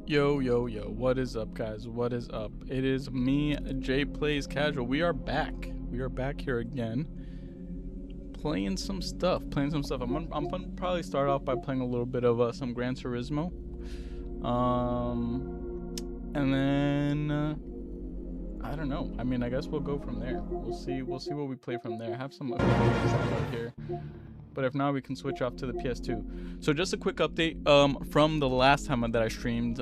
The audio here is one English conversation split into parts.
Yo, yo, yo, what is up, guys? What is up? It is me, Jay Plays Casual. We are back. We are back here again. Playing some stuff. I'm gonna probably start off by playing a little bit of some Gran Turismo. And then I don't know. I mean, I guess we'll go from there. We'll see what we play from there. I have some out here. But if not, we can switch off to the PS2. So just a quick update from the last time that I streamed.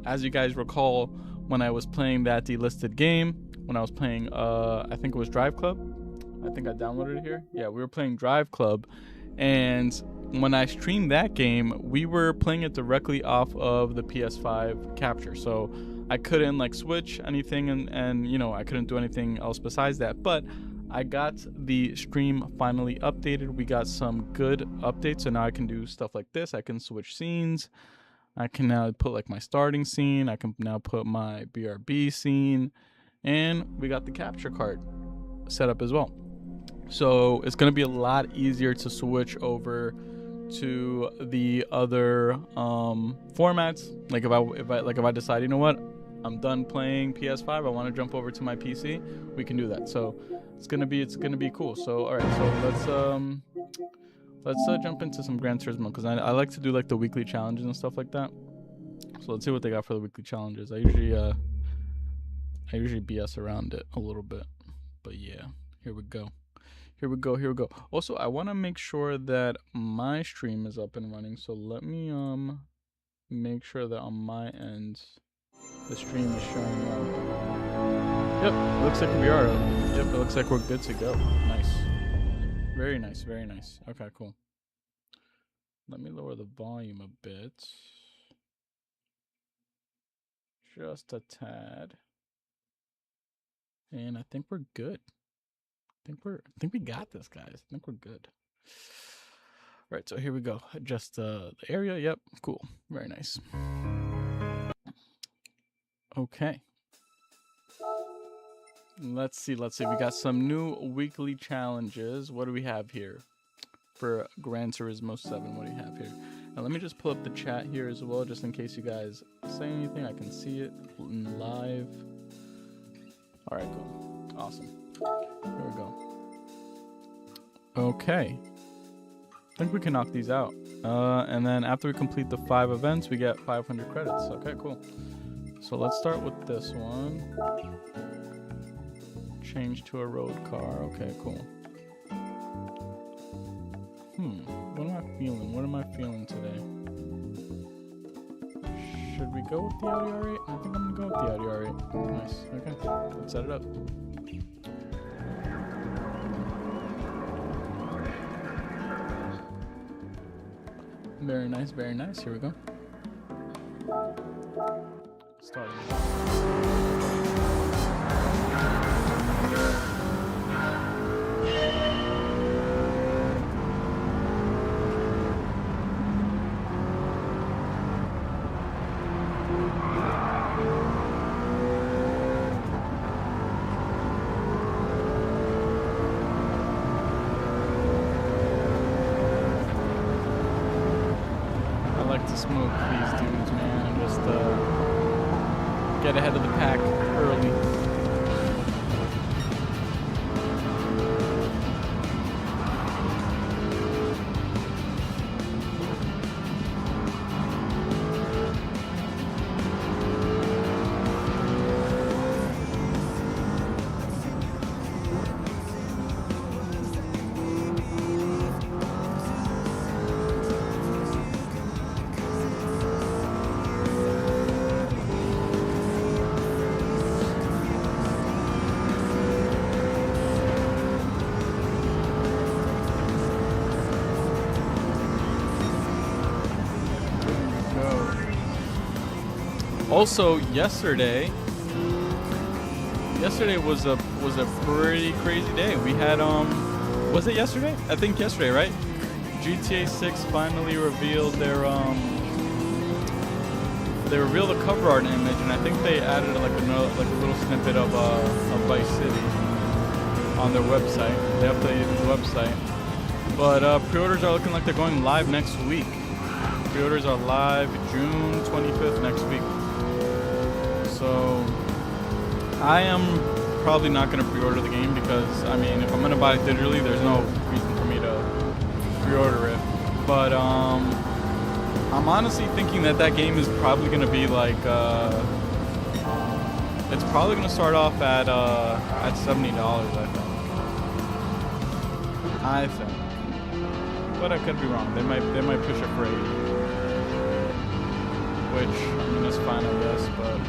As you guys recall, when I was playing that delisted game, when I was playing, I think it was Drive Club. I think I downloaded it here. Yeah, we were playing Drive Club. And when I streamed that game, we were playing it directly off of the PS5 capture. So I couldn't like switch anything and you know, I couldn't do anything else besides that. But I got the stream finally updated. We got some good updates, so now I can do stuff like this. I can switch scenes. I can now put like my starting scene. I can now put my BRB scene, and we got the capture card set up as well. So it's gonna be a lot easier to switch over to the other formats. Like if I decide, you know what, I'm done playing PS5, I want to jump over to my PC, we can do that. So it's gonna be cool. So all right, so let's jump into some Gran Turismo, because I like to do like the weekly challenges and stuff like that. So let's see what they got for the weekly challenges. I usually BS around it a little bit, but yeah, here we go. Also, I want to make sure that my stream is up and running, so let me make sure that on my end the stream is showing up. Yep, looks like we are. Yep, it looks like we're good to go. Nice. Very nice, very nice. Okay, cool. Let me lower the volume a bit. Just a tad. And I think we're good. I think we got this, guys. I think we're good. All right, so here we go. Just the area. Yep, cool. Very nice. Okay. Let's see. We got some new weekly challenges. What do we have here for Gran Turismo 7? What do you have here? Now let me just pull up the chat here as well, just in case you guys say anything. I can see it live. All right, cool. Awesome. Here we go. Okay. I think we can knock these out. And then after we complete the 5 events, we get 500 credits. Okay, cool. So let's start with this one. Change to a road car. Okay, cool. What am I feeling today? Should we go with the Audi R8? I think I'm gonna go with the Audi R8. Nice. Okay, let's set it up. Very nice, very nice. Here we go. Starting. Smoke these dudes, man. Just get ahead of the pack early. Also, yesterday was a pretty crazy day. We had was it yesterday? I think yesterday, right? GTA 6 finally revealed their they revealed the cover art image, and I think they added like a little snippet of Vice City on their website. They updated the website. But pre-orders are looking like they're going live next week. Pre-orders are live June 25th next week. So I am probably not going to pre-order the game because, I mean, if I'm going to buy it digitally, there's no reason for me to pre-order it. But I'm honestly thinking that game is probably going to be like, it's probably going to start off at $70, I think. But I could be wrong. They might push it for 80, which, I mean, is fine, I guess, but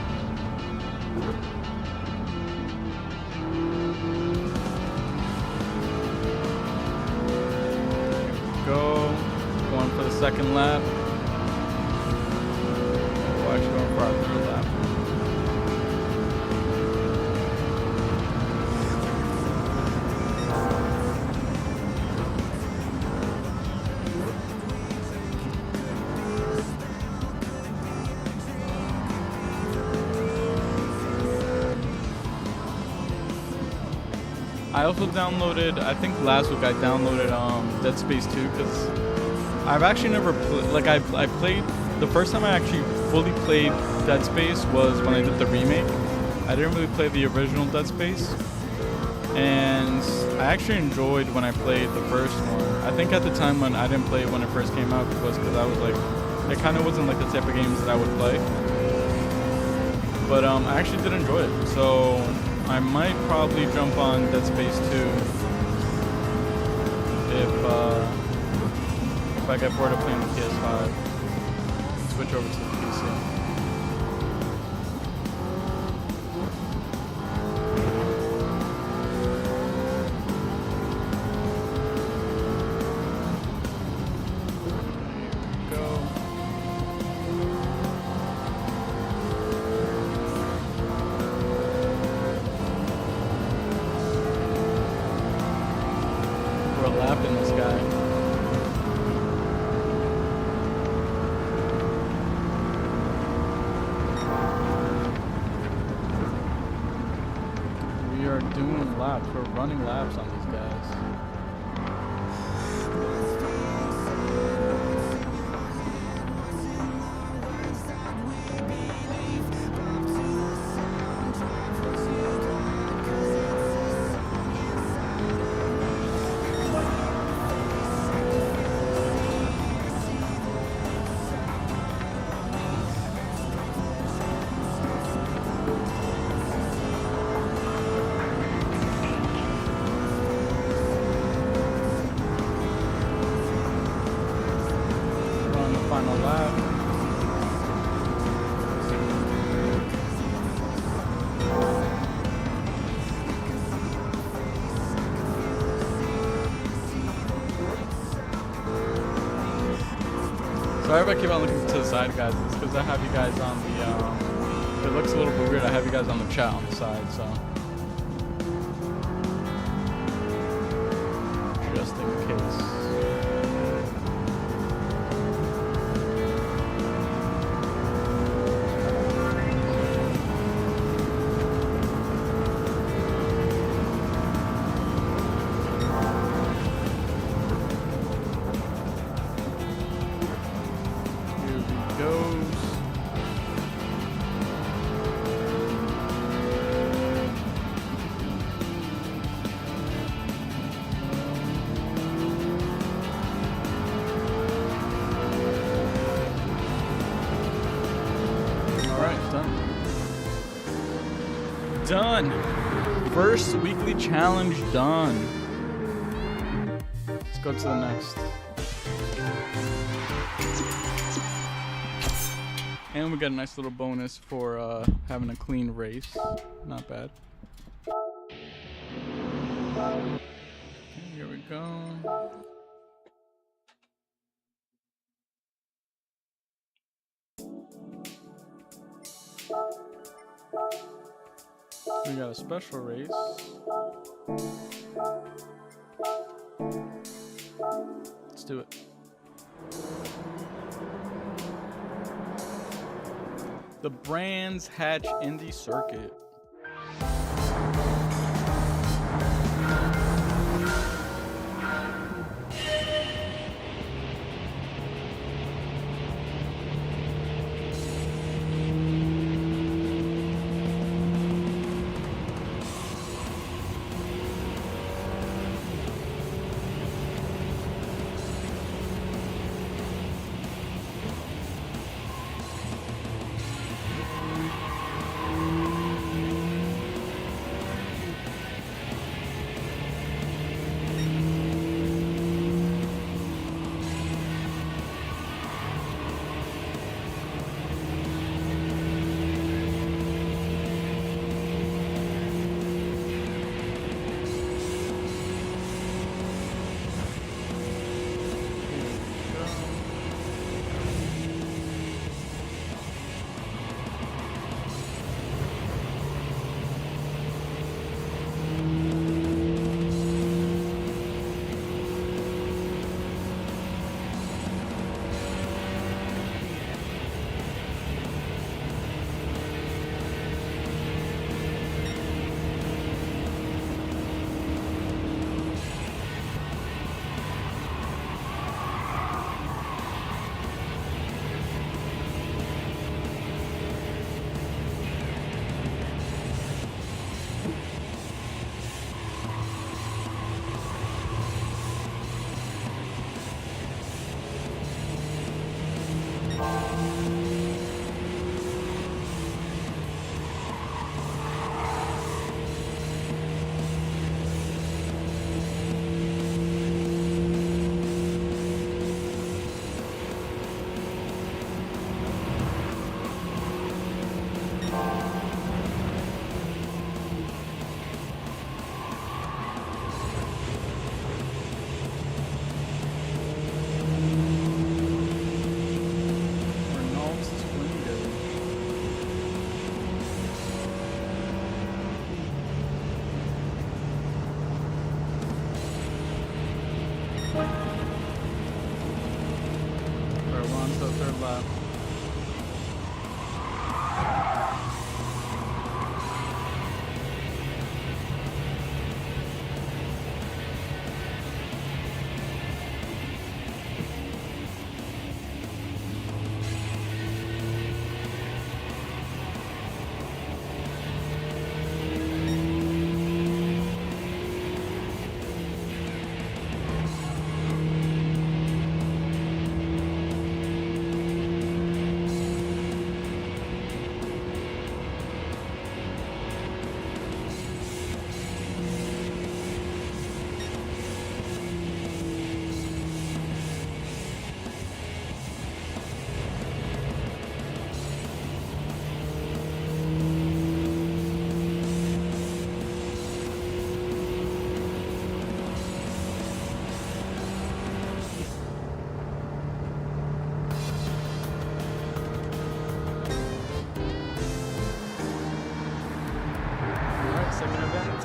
going for the second lap. We're actually going for our third lap. I also downloaded, I think last week I downloaded Dead Space 2 because I've actually never played, I played, the first time I actually fully played Dead Space was when I did the remake. I didn't really play the original Dead Space, and I actually enjoyed when I played the first one. I think at the time when I didn't play it when it first came out was because I was like, it kind of wasn't like the type of games that I would play. But I actually did enjoy it, so I might probably jump on Dead Space 2 if I get bored of playing the PS5. Switch over to the PC. Lapping this guy. We are doing laps. We're running laps on these guys. Final lap. Sorry if I keep on looking to the side, guys. It's because I have you guys on the, it looks a little bit weird. I have you guys on the chat on the side, so. Just in case. Done. First weekly challenge done. Let's go to the next. And we got a nice little bonus for having a clean race. Not bad. Okay, here we go. We got a special race. Let's do it. The Brands Hatch Indie Circuit.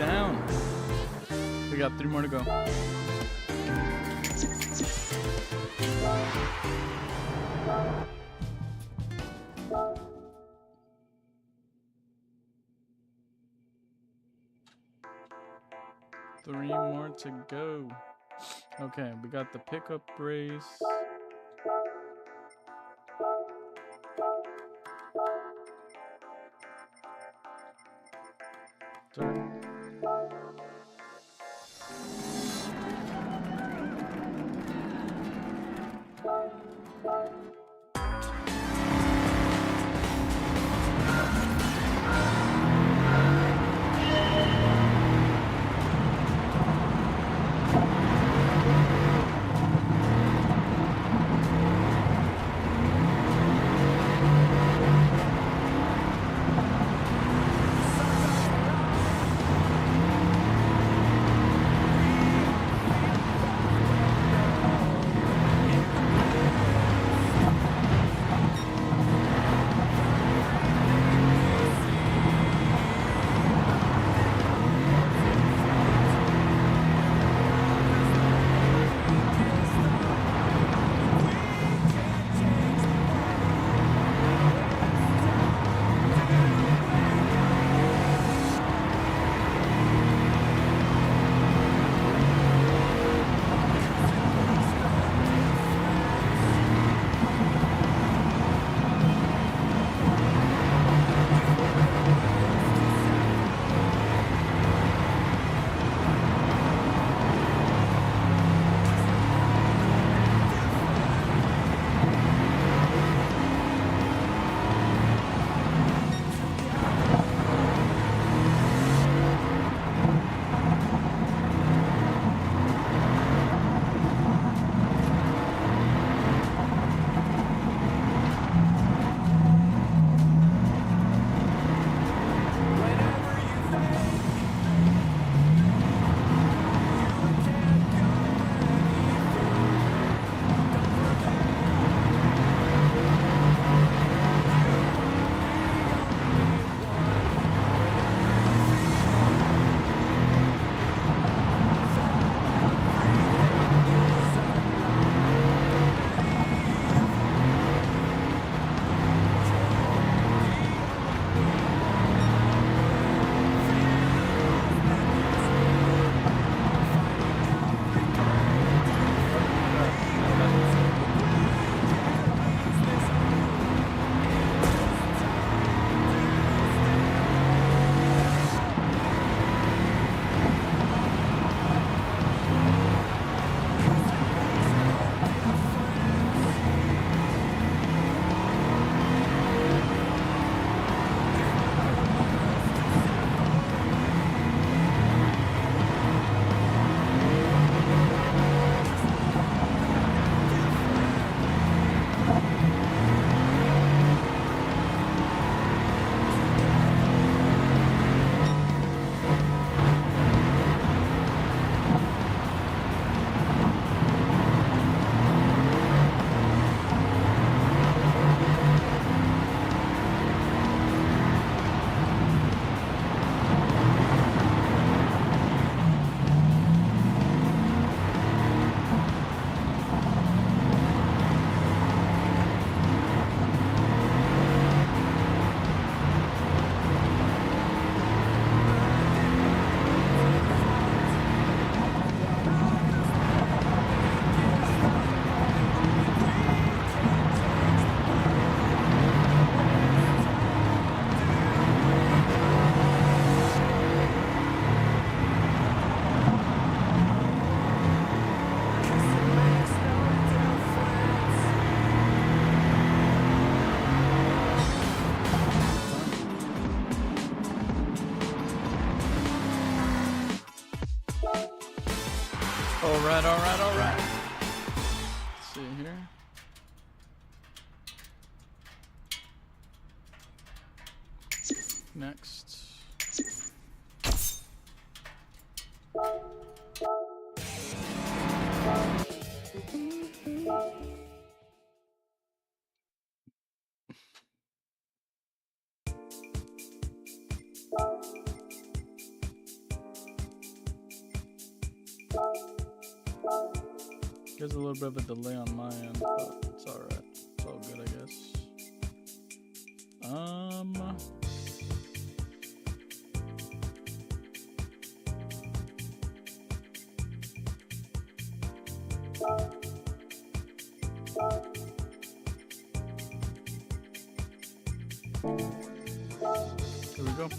down. We got 3 more to go. Three more to go. Okay, we got the pickup brace. Sorry. All right. Let's see here. Next. There's a little bit of a delay on my end, but it's alright. It's all good, I guess. Here we go.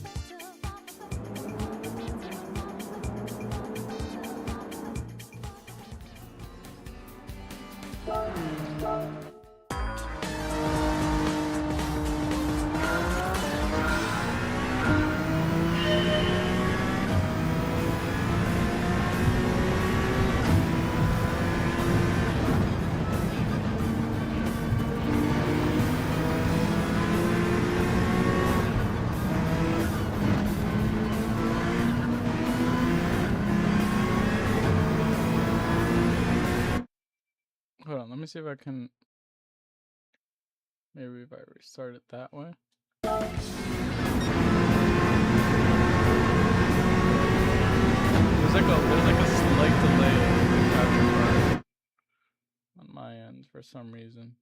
Hold on, let me see if I can. Maybe if I restart it that way. There's like a slight delay in the capture card on my end for some reason.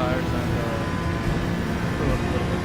tires and fill up a little bit.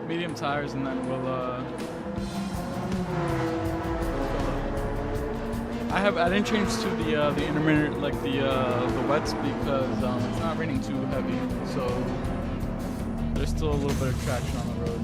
Medium tires, and then we'll I didn't change to the intermittent, like the wets, because it's not raining too heavy, so there's still a little bit of traction on the road.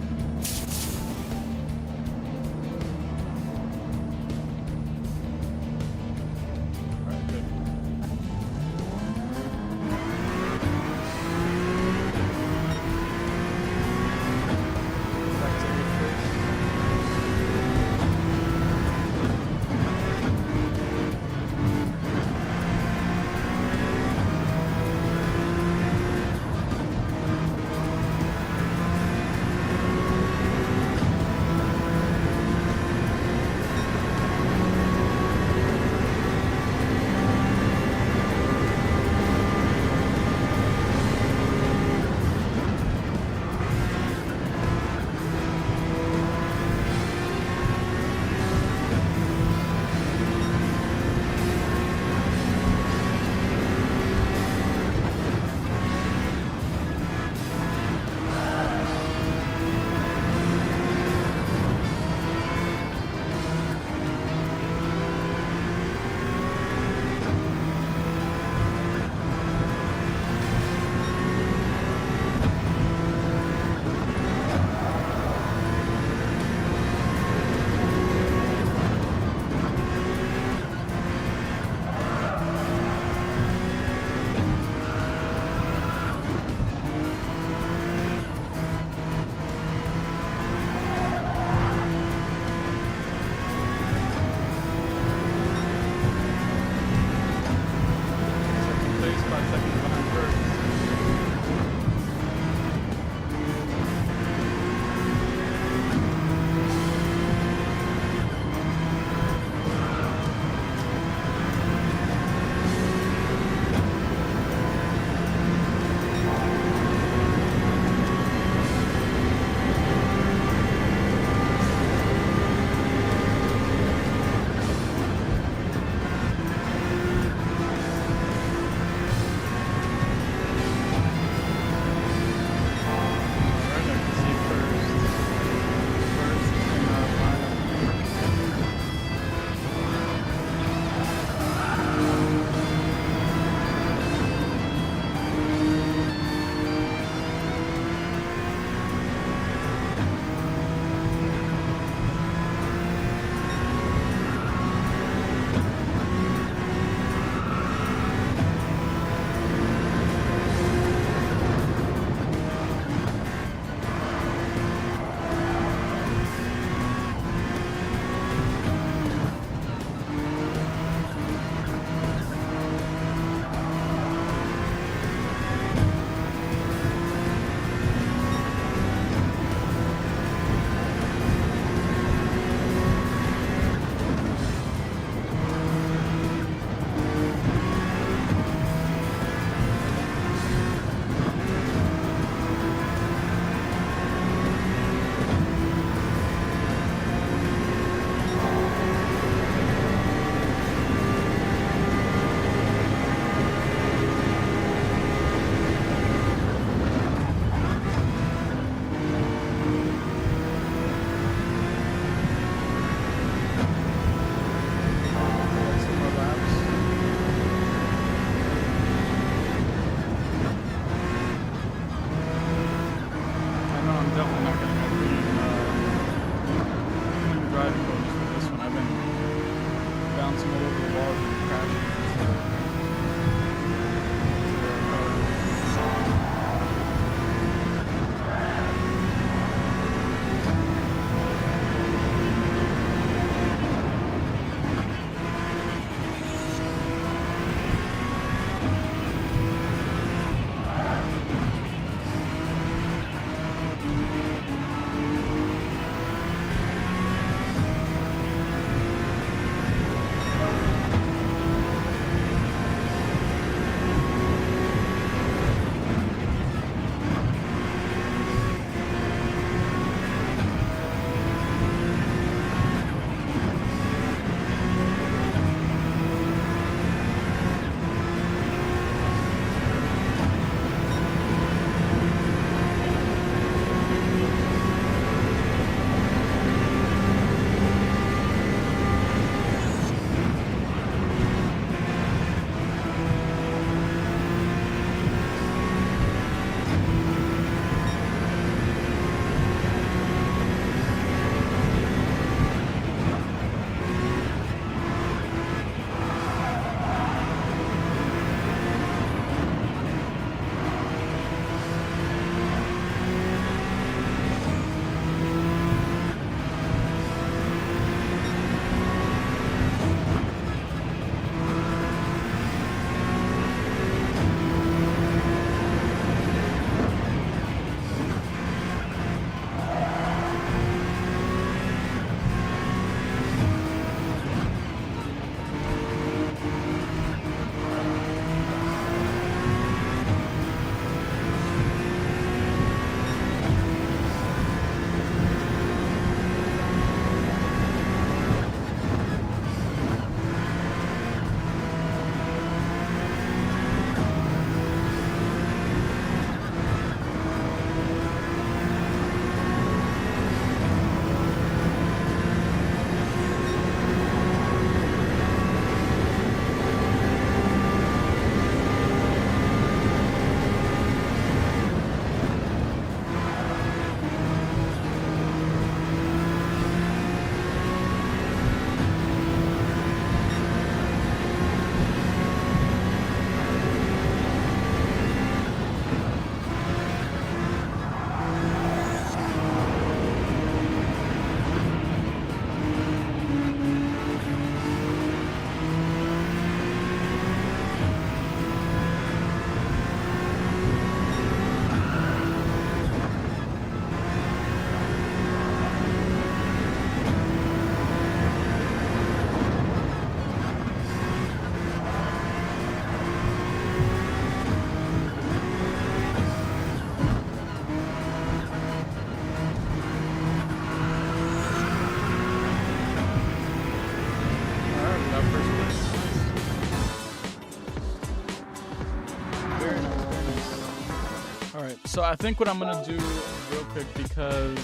Alright, so I think what I'm gonna do real quick, because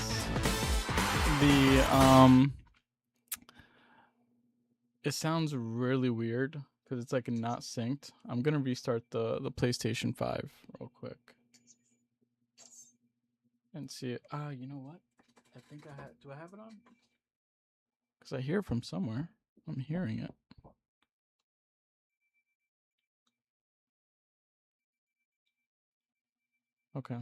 the it sounds really weird because it's like not synced. I'm gonna restart the PlayStation 5 real quick and see it. You know what? I think I had. Do I have it on? Because I hear it from somewhere. I'm hearing it. Okay.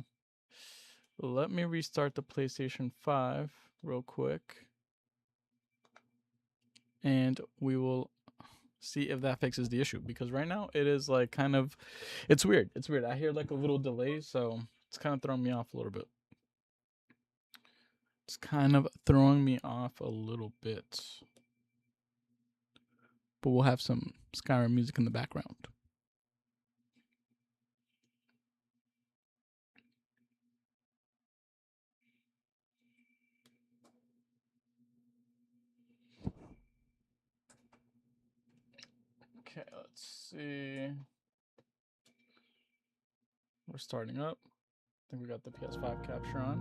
Let me restart the PlayStation 5 real quick. And we will see if that fixes the issue. Because right now it is like kind of, it's weird. It's weird. I hear like a little delay, so it's kind of throwing me off a little bit. It's kind of throwing me off a little bit. But we'll have some Skyrim music in the background. Okay, let's see. We're starting up. I think we got the PS5 capture on.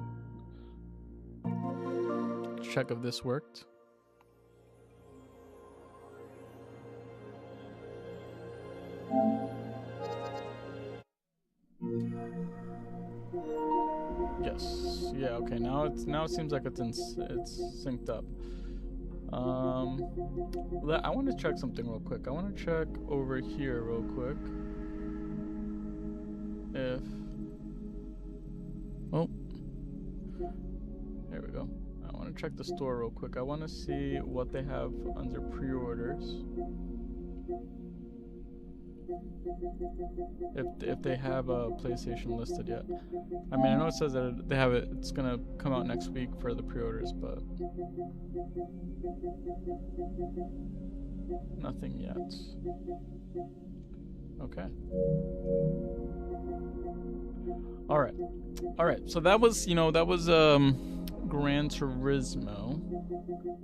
Check if this worked. Yes. Yeah. Okay. Now it seems like it's synced up. I want to check something real quick. I want to check over here real quick. If there we go. I want to check the store real quick. I want to see what they have under pre-orders. If they have a PlayStation listed yet. I mean, I know it says that they have it. It's gonna come out next week for the pre-orders, but nothing yet. Okay. All right. So that was, Gran Turismo.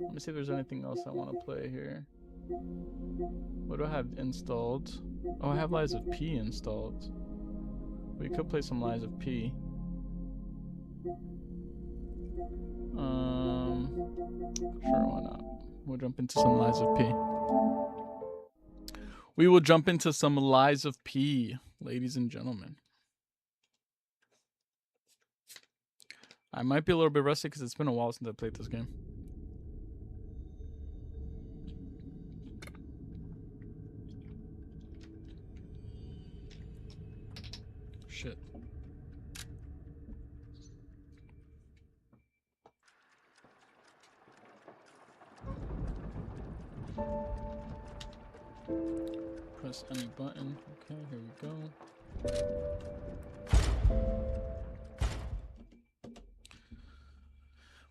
Let me see if there's anything else I want to play here. What do I have installed? Oh, I have Lies of P installed. We could play some Lies of P. Sure, why not? We'll jump into some Lies of P. We will jump into some Lies of P, ladies and gentlemen. I might be a little bit rusty because it's been a while since I played this game. Shit. Press any button. Okay, here we go.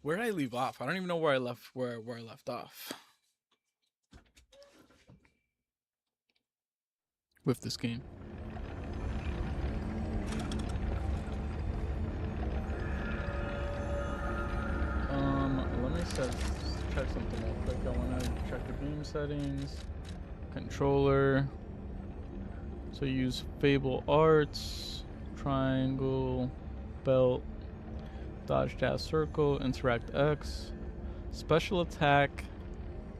Where did I leave off? I don't even know where I left off with this game. Let me check something real quick. I want to check the game settings, controller. So use Fable Arts, triangle, belt, dodge dash circle, interact X, special attack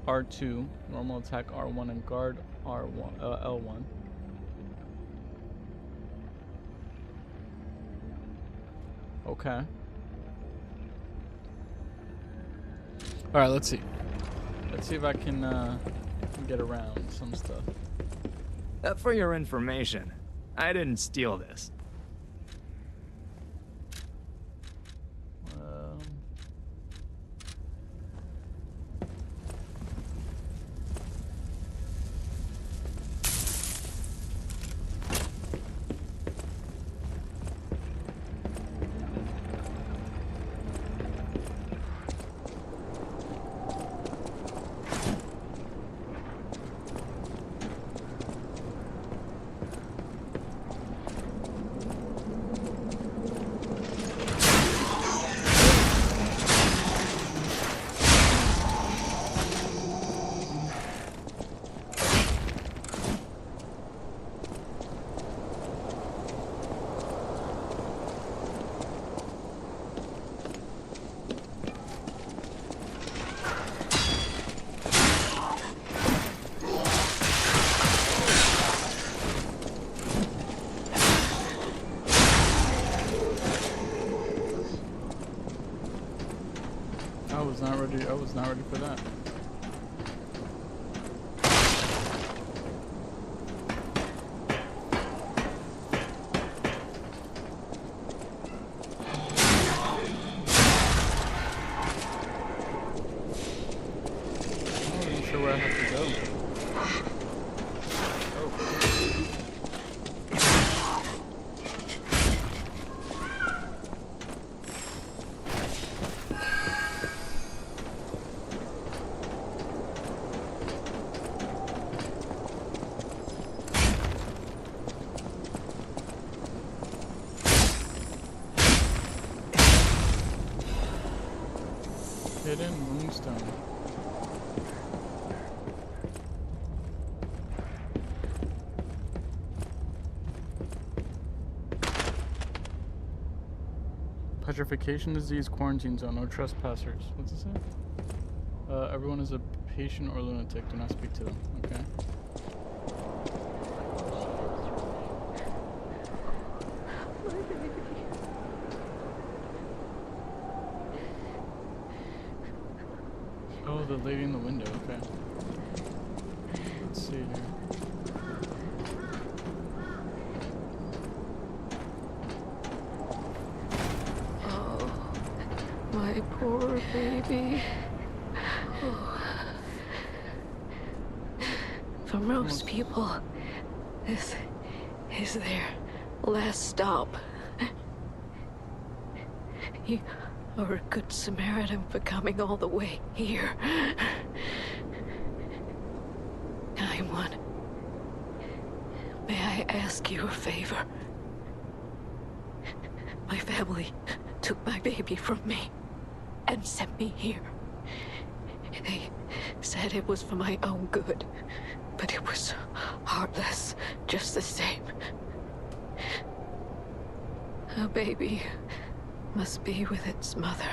R2, normal attack R1, and guard R1, L1. Okay. All right, let's see. Let's see if I can get around some stuff. For your information, I didn't steal this. I was not ready for that. Where I have to go. Oh. Hidden moonstone. Petrification disease, quarantine zone, no trespassers. What's it say? Everyone is a patient or lunatic. Do not speak to them. Okay. Oh, the lady in the window. Okay. Let's see here. My poor baby. Oh. For most people, this is their last stop. You are a good Samaritan for coming all the way here. I'm one. May I ask you a favor? My family took my baby from me and sent me here. They said it was for my own good, but it was heartless just the same. A baby must be with its mother.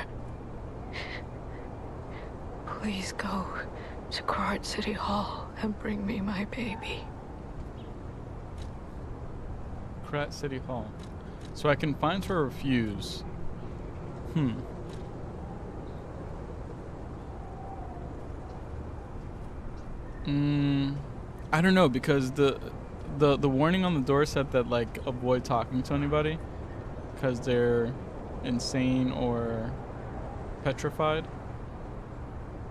Please go to Krat City Hall and bring me my baby. Krat City Hall. So I can find her or refuse. I don't know, because the warning on the door said that, like, avoid talking to anybody because they're insane or petrified.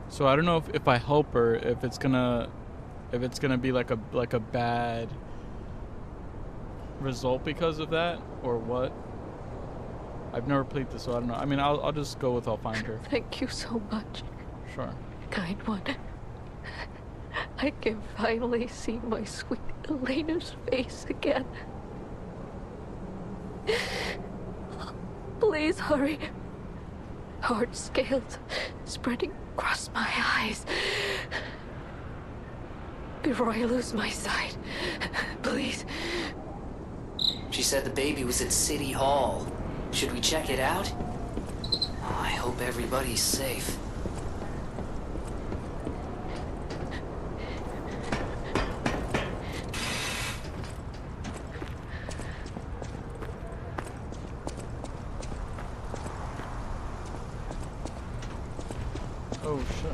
So I don't know if I help her, if it's gonna be like a bad result because of that, or what. I've never played this, so I don't know. I mean, I'll just go with I'll find her. Thank you so much. Sure. Kind one. I can finally see my sweet Elena's face again. Please hurry. Hard scales spreading across my eyes. Before I lose my sight, please. She said the baby was at City Hall. Should we check it out? Oh, I hope everybody's safe. Oh shit.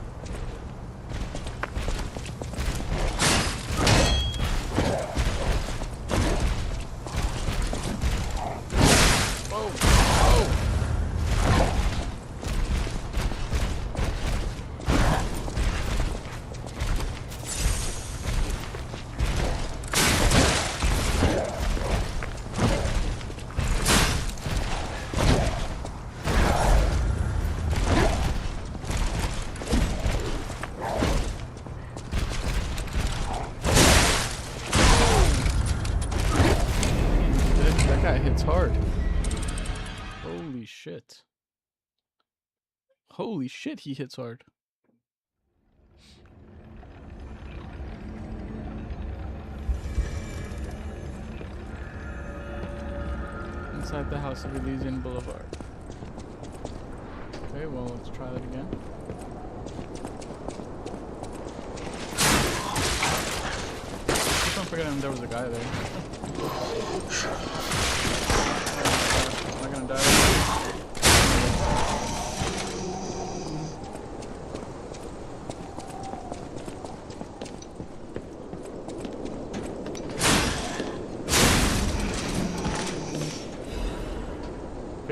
Hits hard. Holy shit. Holy shit, he hits hard. Inside the house of Elysian Boulevard. Okay, well, let's try that again. Keep on forgetting there was a guy there. Am I gonna die?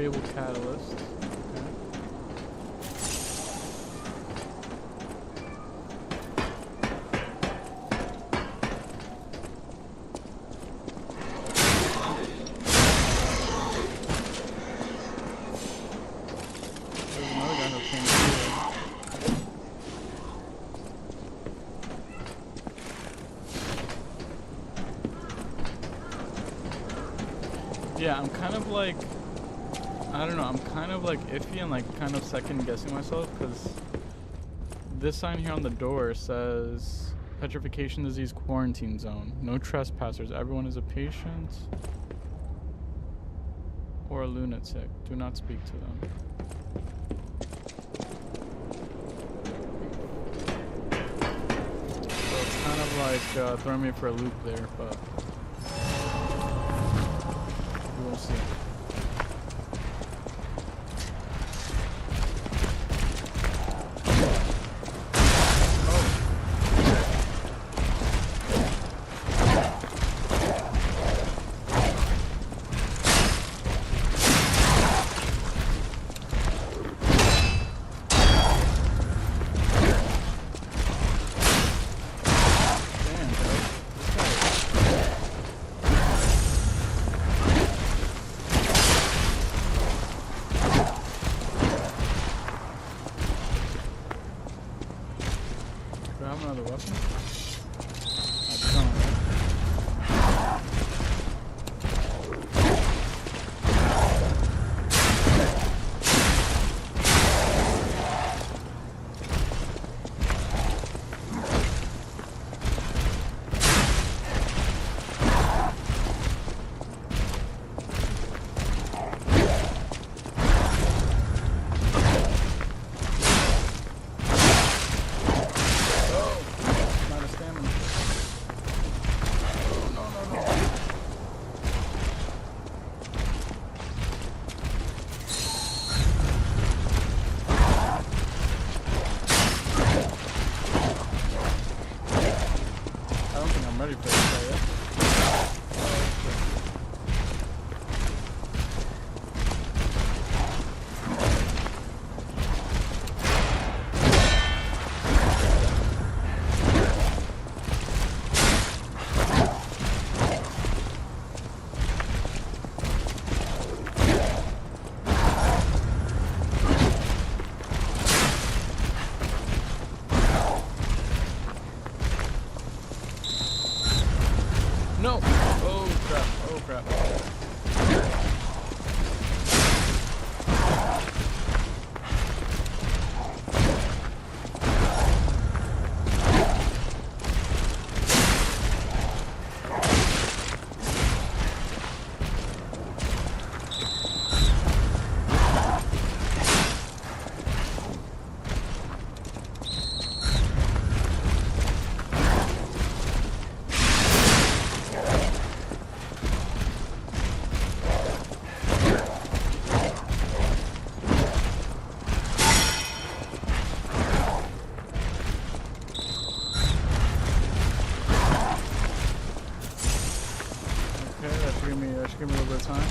Fable Catalyst. Okay. There's another guy who came here. Yeah, I'm kind of like, I don't know, I'm kind of like iffy and like kind of second guessing myself because this sign here on the door says Petrification Disease Quarantine Zone. No trespassers. Everyone is a patient or a lunatic. Do not speak to them. So it's kind of like throwing me for a loop there, but we'll see. Do I have another weapon? I don't. Ready for this, yeah? No! Oh crap, oh crap. That should give me a little bit of time.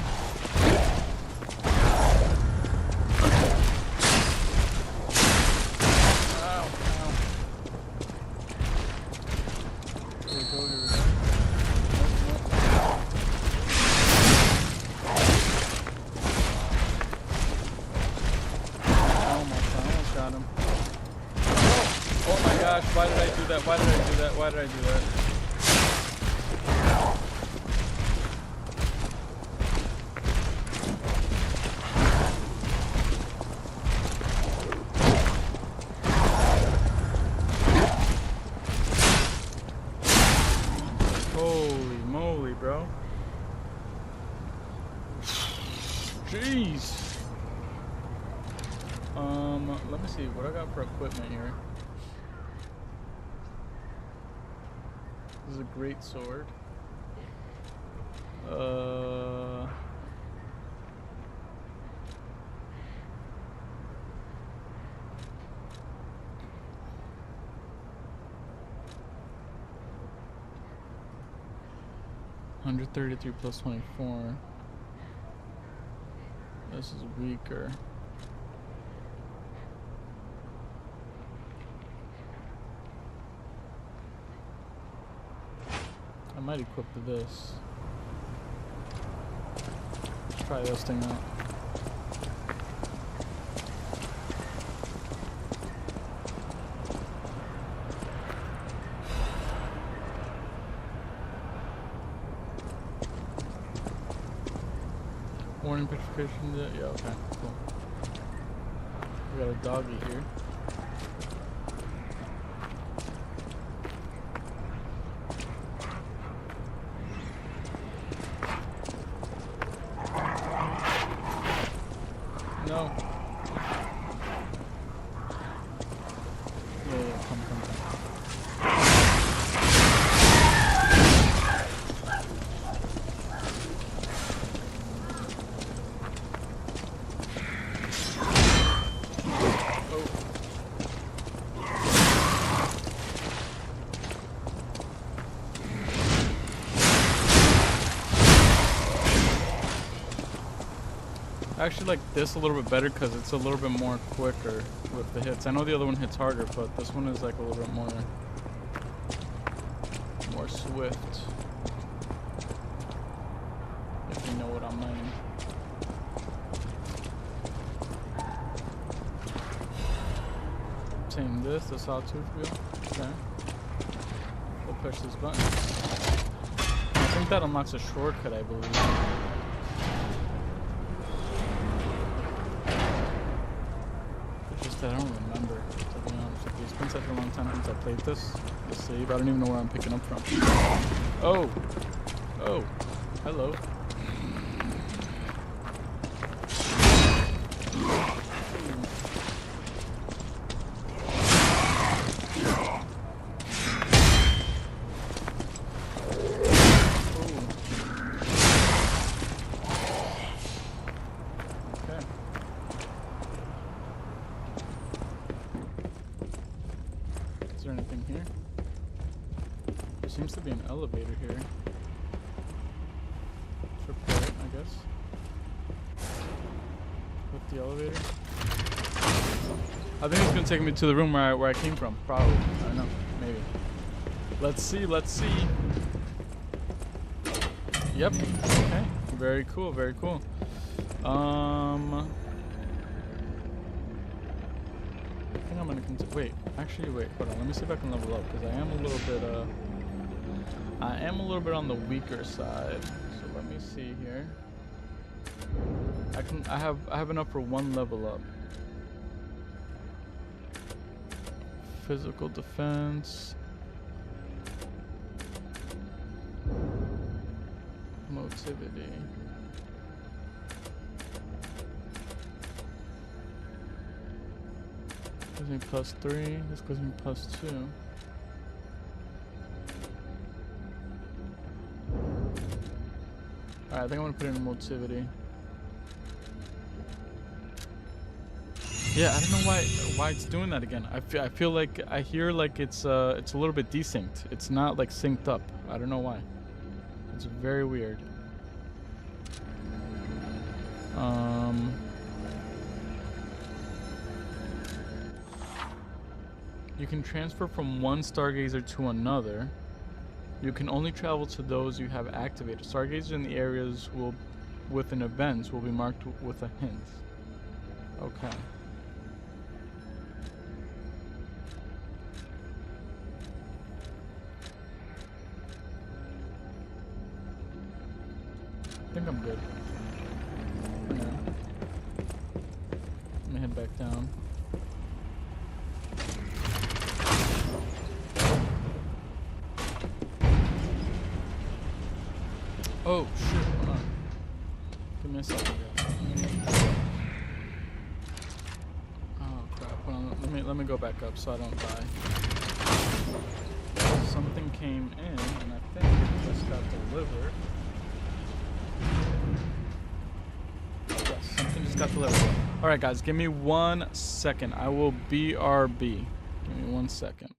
Ow, ow. Here we go, here we go. Almost got him. Oh my gosh, why did I do that? Why did I do that? Why did I do that? Holy moly, bro. Jeez. Let me see what I got for equipment here. This is a great sword. $133 plus 24. This is weaker. I might equip this. Let's try this thing out. Warning petrification. Yeah, okay, cool. We got a doggy here. No. Yeah, come. I actually like this a little bit better because it's a little bit more quicker with the hits. I know the other one hits harder, but this one is like a little bit more swift. If you know what I mean. Same this, the sawtooth wheel. Okay. We'll push this button. I think that unlocks a shortcut, I believe. I don't remember, to be honest with you. It's been such a long time since I played this. Let's see, I don't even know where I'm picking up from. Oh! Oh! Hello. Is there anything here? There seems to be an elevator here. Let's repair it, I guess. With the elevator. I think it's gonna take me to the room where I came from. Probably. I don't know. Maybe. Let's see. Let's see. Yep. Okay. Very cool. Very cool. I think I'm gonna continue. Wait, actually, wait. Hold on. Let me see if I can level up because I am a little bit on the weaker side. So let me see here. I have enough for one level up. Physical defense. Motivity. Gives me +3. This gives me +2. Alright, I think I'm gonna put in motivity. Yeah, I don't know why it's doing that again. I feel like I hear like it's a little bit desynced. It's not like synced up. I don't know why. It's very weird. You can transfer from one stargazer to another. You can only travel to those you have activated. Stargazers in the areas with an event will be marked with a hint. Okay. I think I'm good. Yeah. Let me head back down. Oh shit, hold on. Give me a second. Oh crap, hold on. Let me go back up so I don't die. Something came in and I think it just got delivered. Yes, something just got delivered. Alright guys, give me 1 second. I will BRB. Give me 1 second.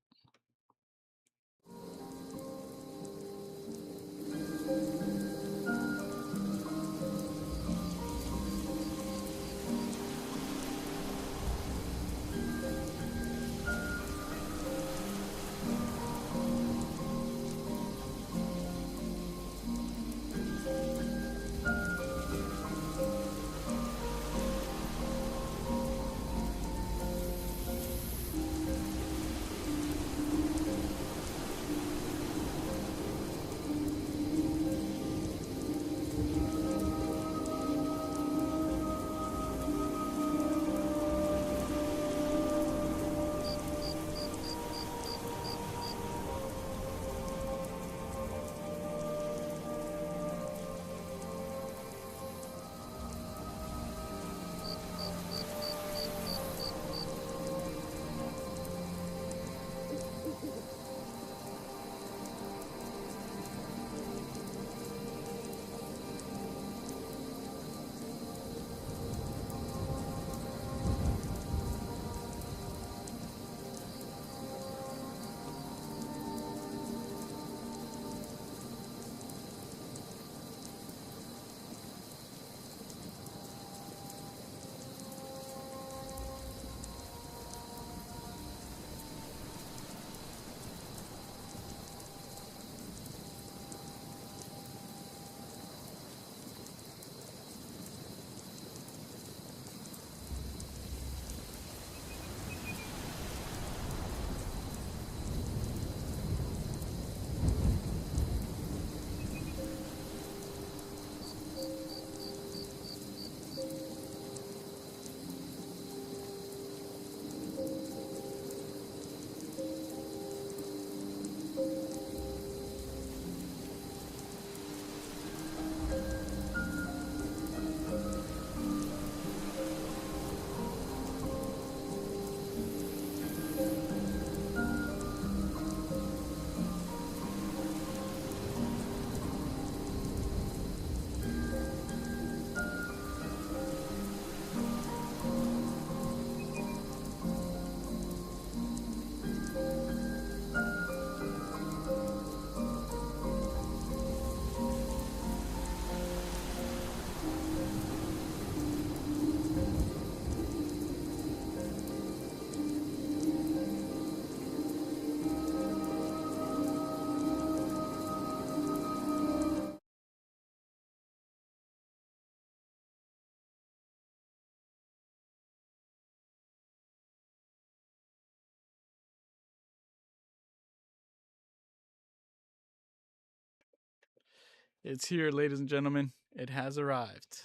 It's here, ladies and gentlemen. It has arrived.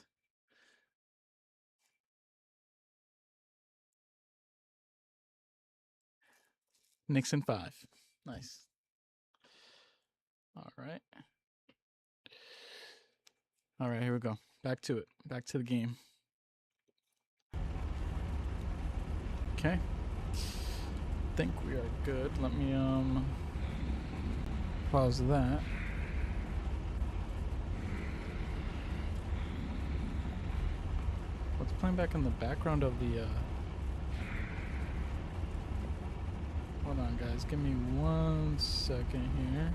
Nixon 5. Nice. All right. All right, here we go. Back to it. Back to the game. Okay. I think we are good. Let me pause that. What's playing back in the background of the hold on, guys. Give me 1 second here.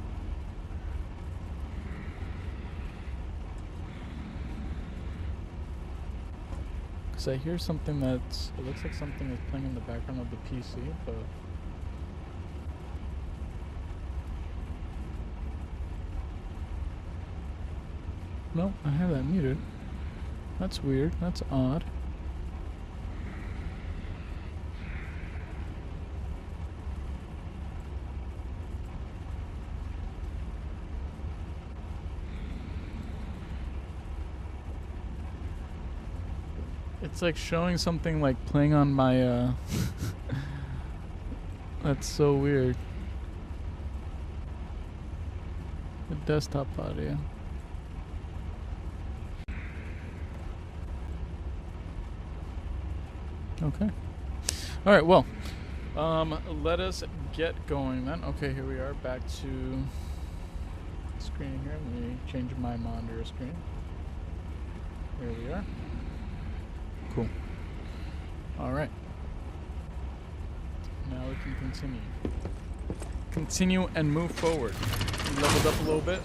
Cause I hear something that's, it looks like something is playing in the background of the PC, but no, I have that muted. That's weird. That's odd. It's like showing something like playing on my that's so weird. The desktop audio. Okay. All right, well, let us get going then. Okay, here we are back to screen here. Let me change my monitor screen. Here we are. Cool. All right. Now we can continue. Continue and move forward. We leveled up a little bit.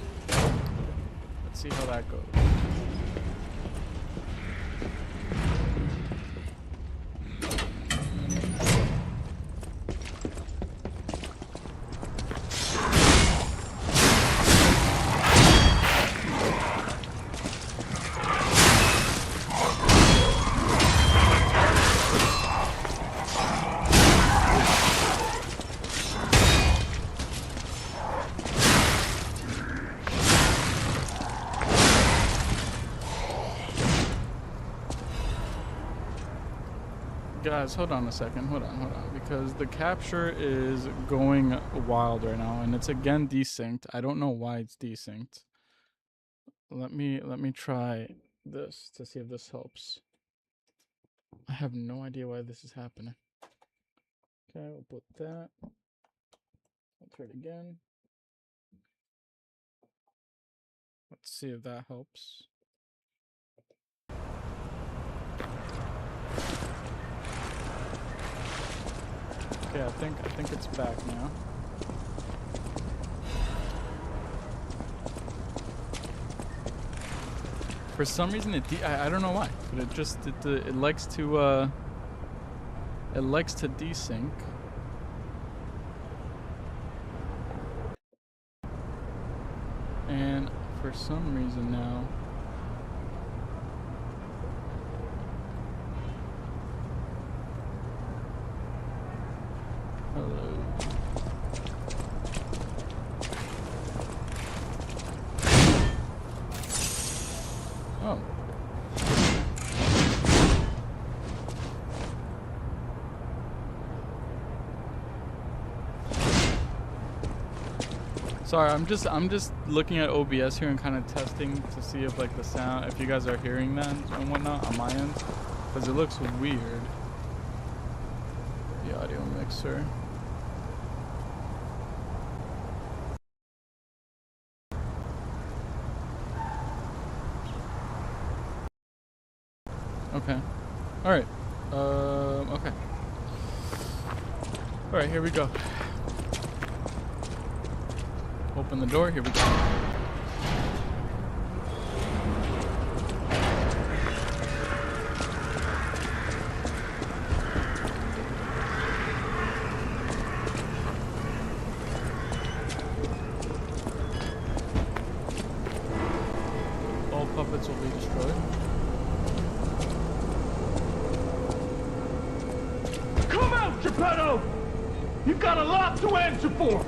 Let's see how that goes. Guys, hold on a second. Hold on. Because the capture is going wild right now, and it's again desynced. I don't know why it's desynced. Let me try this to see if this helps. I have no idea why this is happening. Okay, we'll put that. I'll try it again. Let's see if that helps. Okay, I think it's back now. For some reason I don't know why, but it likes to desync. And for some reason now oh. Sorry, I'm just looking at OBS here and kind of testing to see if like the sound, if you guys are hearing that and whatnot on my end, because it looks weird. The audio mixer. Okay. All right. Okay. All right. Here we go. Open the door. Here we go. All puppets will be destroyed. Come out, Geppetto! You've got a lot to answer for!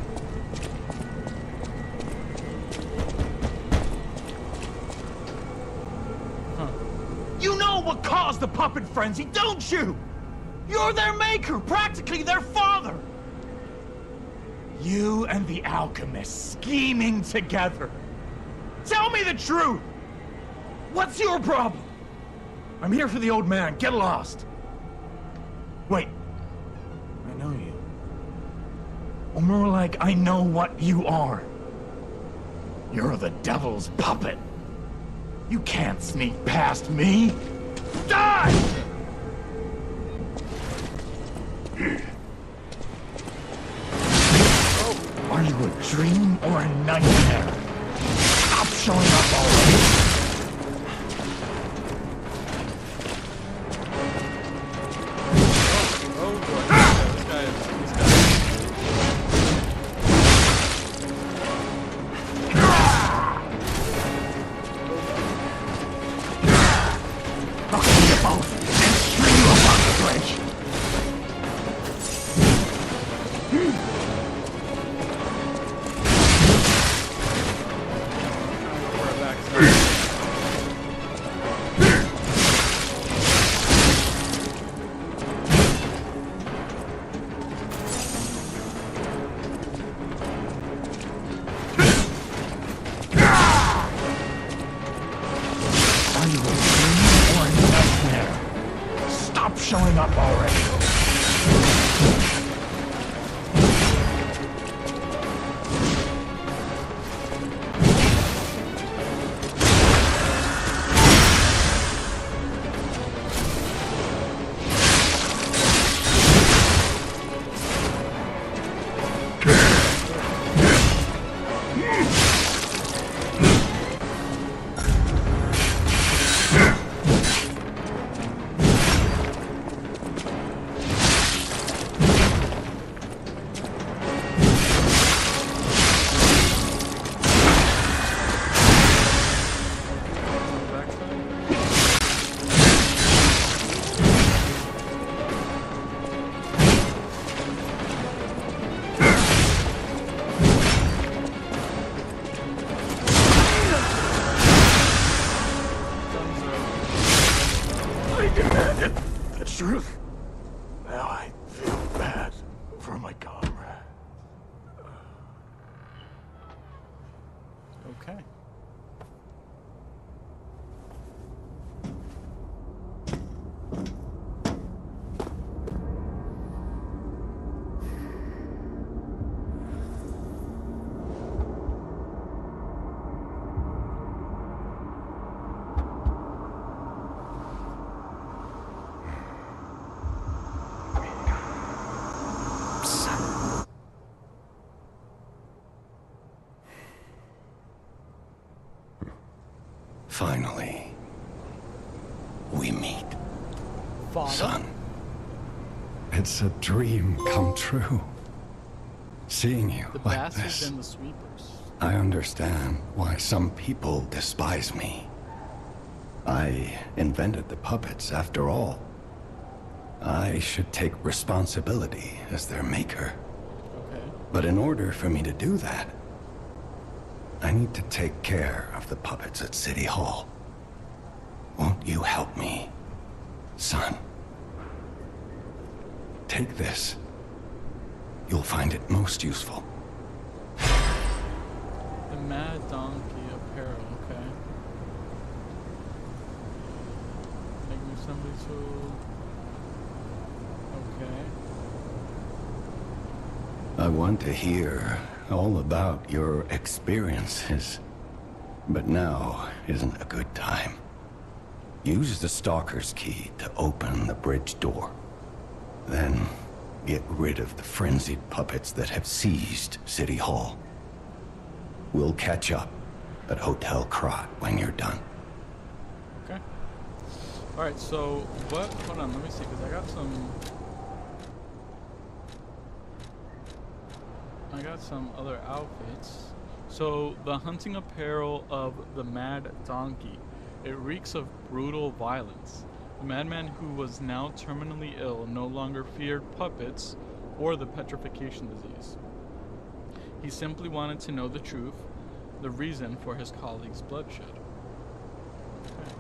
You know what caused the puppet frenzy, don't you? You're their maker, practically their father. You and the alchemist scheming together. Tell me the truth. What's your problem? I'm here for the old man. Get lost. Wait. I know you. Or more like, I know what you are. You're the devil's puppet. You can't sneak past me. Die! Are you a dream or a nightmare? Stop showing up already. Showing up already. Truth. Now I feel bad for my comrade. Okay. Finally, we meet. Father? Son, it's a dream come true. Seeing you The like bastards this, and the sweepers. I understand why some people despise me. I invented the puppets after all. I should take responsibility as their maker. Okay. But in order for me to do that, I need to take care of the puppets at City Hall. Won't you help me, son? Take this. You'll find it most useful. The Mad Donkey apparel, okay. Make me assembly tool. Okay. I want to hear all about your experiences, but now isn't a good time. Use the Stalker's key to open the bridge door. Then get rid of the frenzied puppets that have seized City Hall. We'll catch up at Hotel Krat when you're done. Okay. Alright, so what? Hold on, let me see, because I got some other outfits. So the hunting apparel of the Mad Donkey. It reeks of brutal violence. The madman who was now terminally ill no longer feared puppets or the petrification disease. He simply wanted to know the truth, the reason for his colleague's bloodshed. Okay.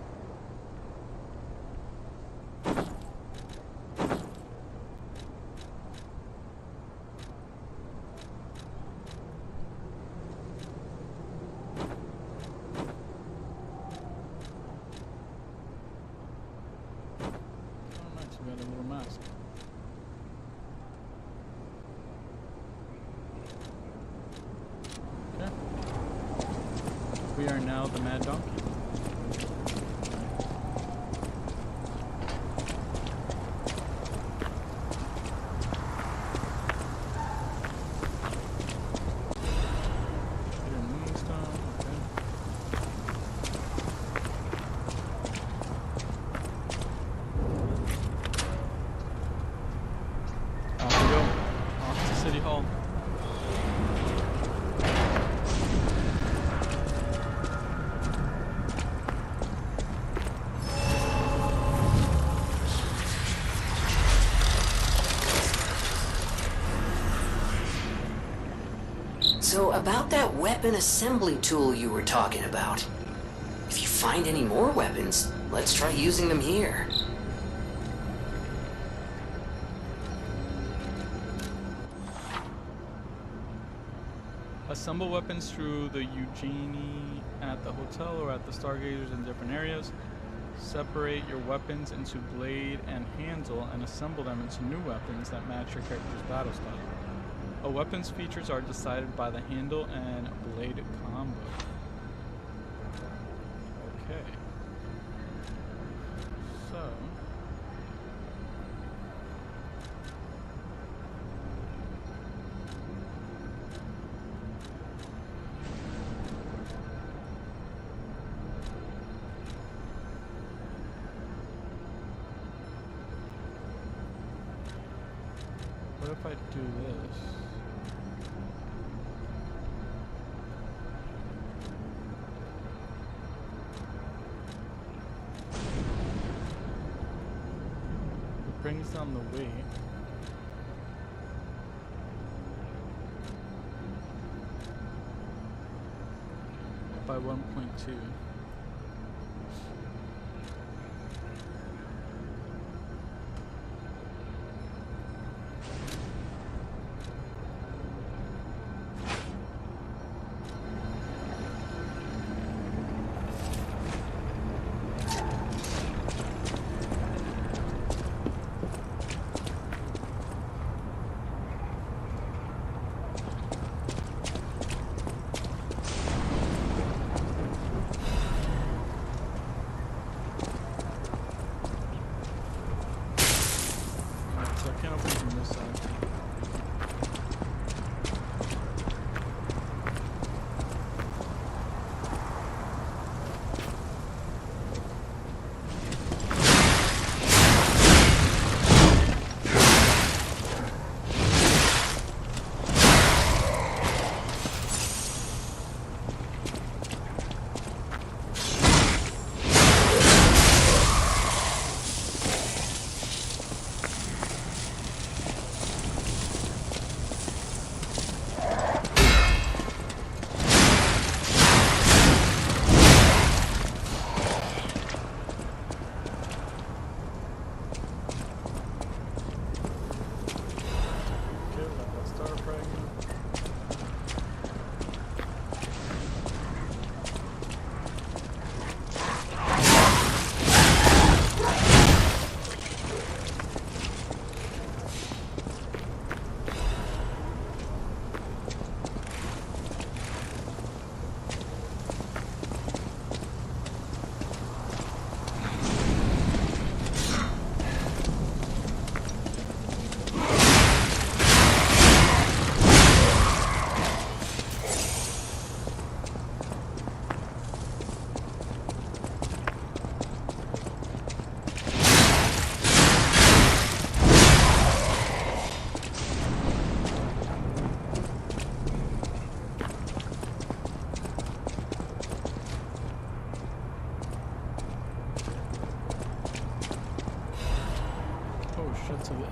So about that weapon assembly tool you were talking about. If you find any more weapons, let's try using them here. Assemble weapons through the Eugenie at the hotel or at the Stargazers in different areas. Separate your weapons into blade and handle and assemble them into new weapons that match your character's battle style. A weapon's features are decided by the handle and blade combo. Okay. So... what if I do this? It brings down the weight. By 1.2.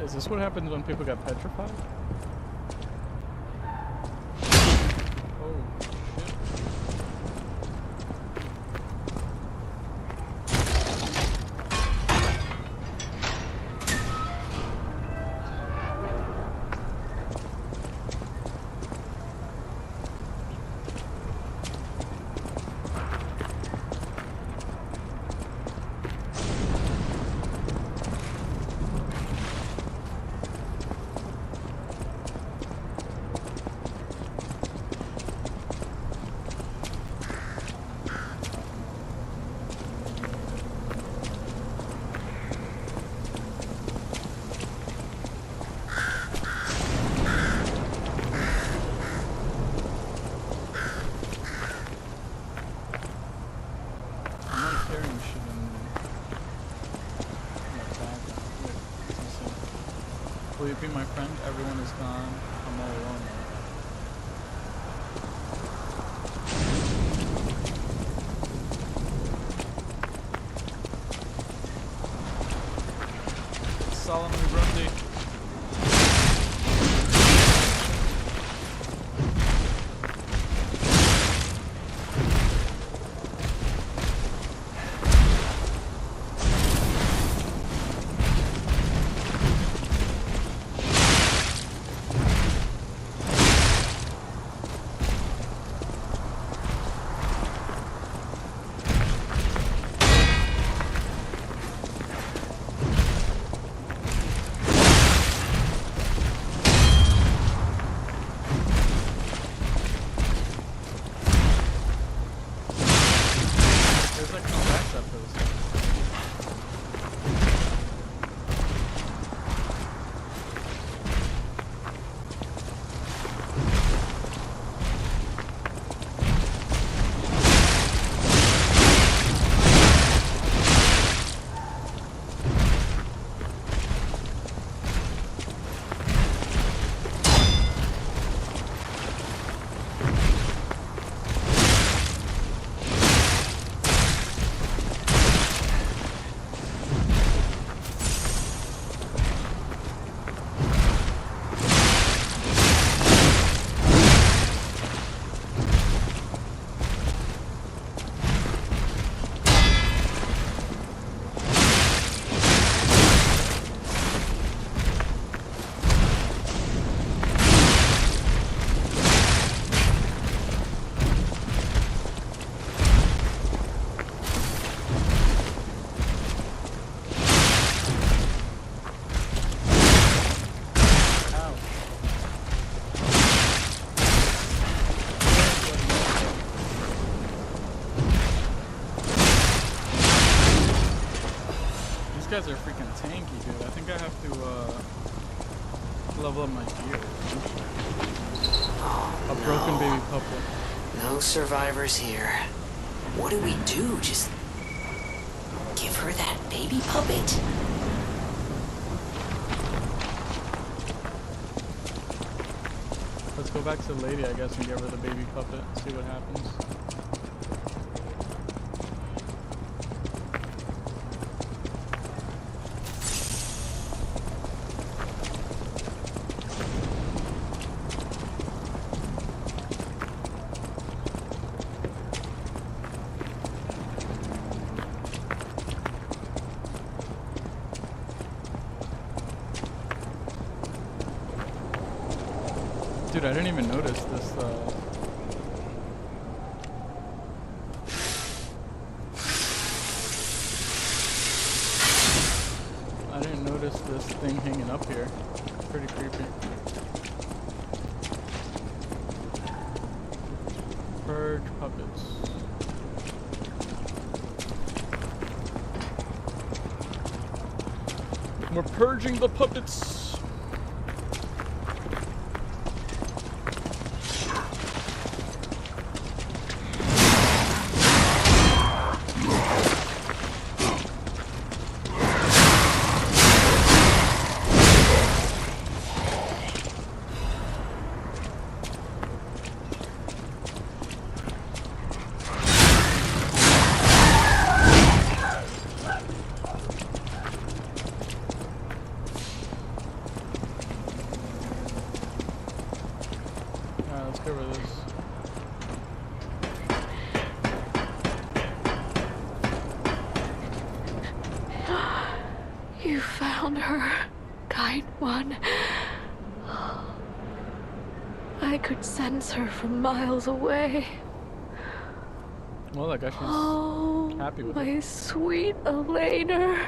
Is this what happens when people get petrified? Oh, shit. Will you be my friend? Everyone is gone. I'm all alone now. Solemnly Grundy. accept this. These guys are freaking tanky, dude. I think I have to level up my gear. Oh, A broken baby puppet. No survivors here. What do we do? Just give her that baby puppet? Let's go back to the lady, I guess, and give her the baby puppet. See what happens. Dude, I didn't even notice this, I didn't notice this thing hanging up here. Pretty creepy. Purge puppets. We're purging the puppets! Let's cover this. You found her, kind one. I could sense her from miles away. Well, I guess she's Oh, happy with my it. sweet Elena.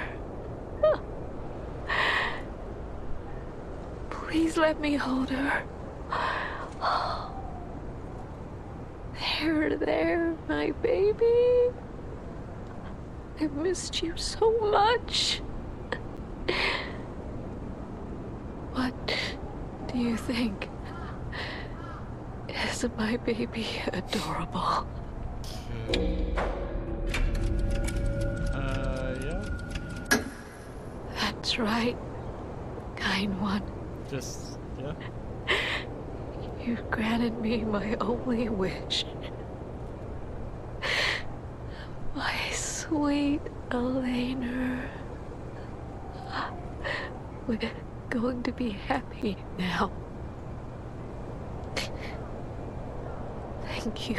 Please let me hold her. There, my baby. I missed you so much. What do you think? Is my baby adorable? Yeah. That's right, kind one. Just, yeah. You've granted me my only wish. My sweet Elena. We're going to be happy now. Thank you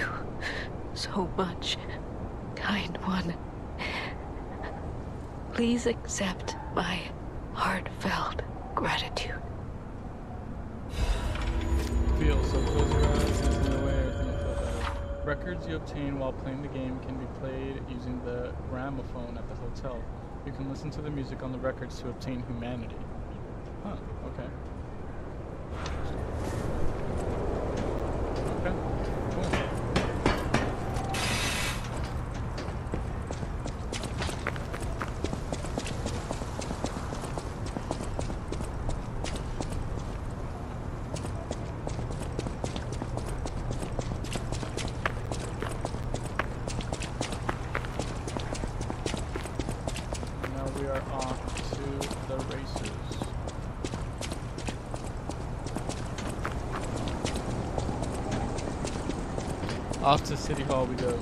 so much, kind one. Please accept my heartfelt gratitude. Feel so close your eyes and in a way everything will feel better. Records you obtain while playing the game can be played using the gramophone at the hotel. You can listen to the music on the records to obtain humanity. Huh, okay. Okay, cool. we are off to the races. Off to City Hall we go.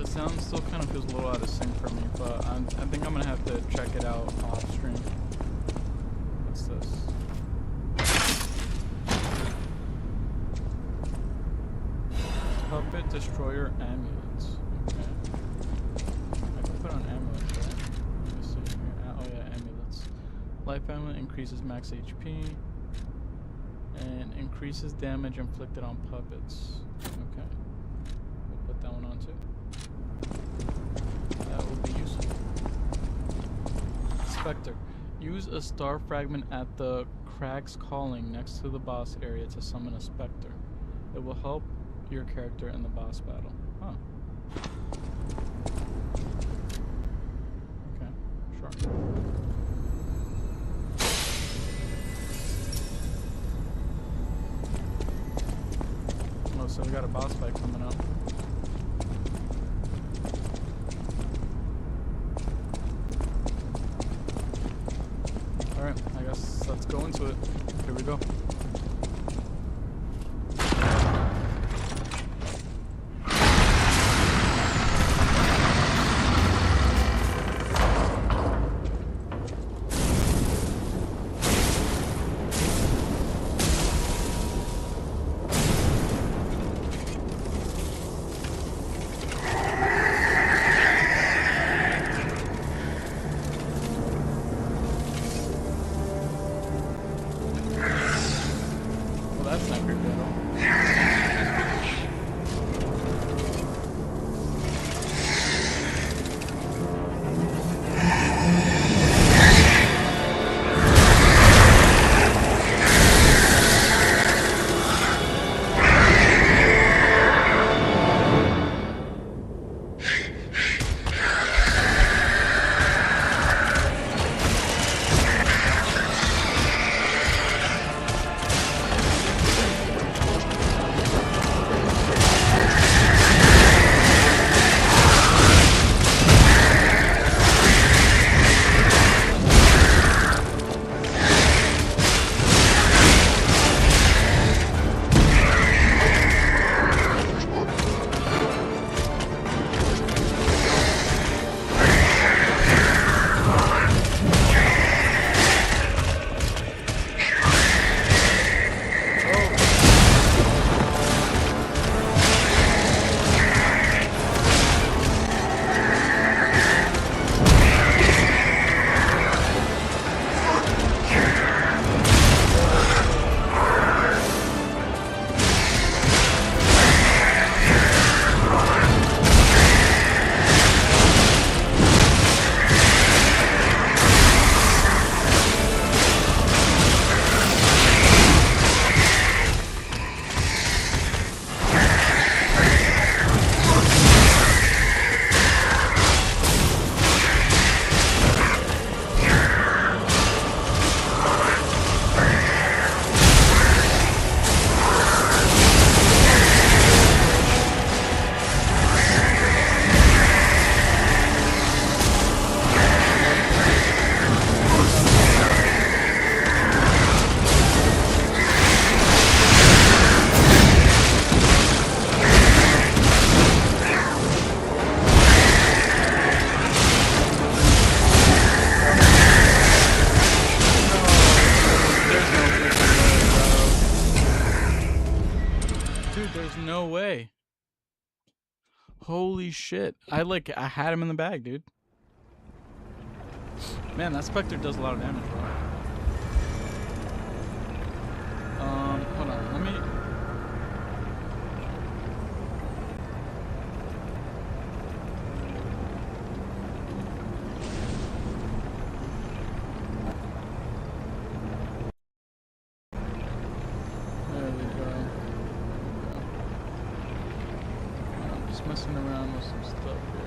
Sound still kind of feels a little out of sync for me, but I think I'm gonna have to check it out off stream. What's this? Puppet Destroyer Amulets. Okay. I can put on amulets, right? Let me see here. Oh yeah, amulets. Life amulet increases max HP and increases damage inflicted on puppets. Okay. We'll put that one on too. That will be useful. Spectre. Use a star fragment at the Crag's Calling next to the boss area to summon a Spectre. It will help your character in the boss battle. Huh. Okay, sure. Oh, so we got a boss fight coming up. Alright, I guess let's go into it. Here we go. no way. Holy shit. I had him in the bag, dude. Man, that Spectre does a lot of damage, bro. Hold on. Let me... There we go. I'm just messing around with some stuff here.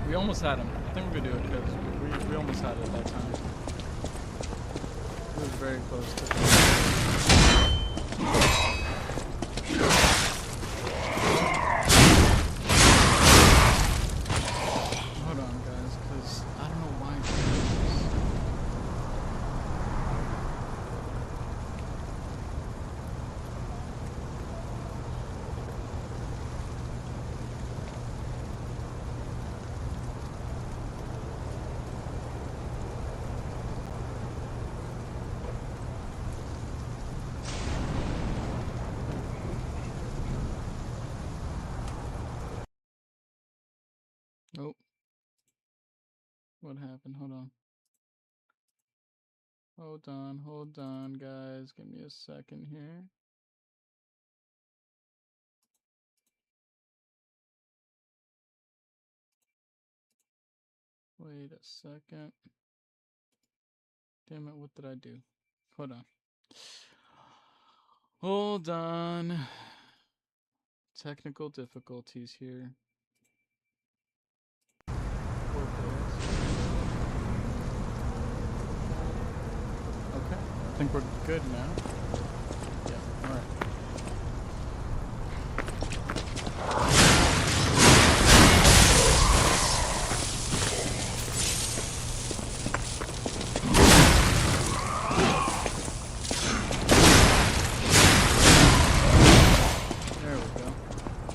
We almost had him. I think we could do it because we almost had it that time. It was very close to Hold on, guys, because I don't know why. Nope. What happened? Hold on, guys. Give me a second here. Wait a second. Damn it, what did I do? Hold on. Hold on. Technical difficulties here. Okay, I think we're good now. Yeah, alright. There we go.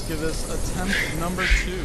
Give this attempt number 2.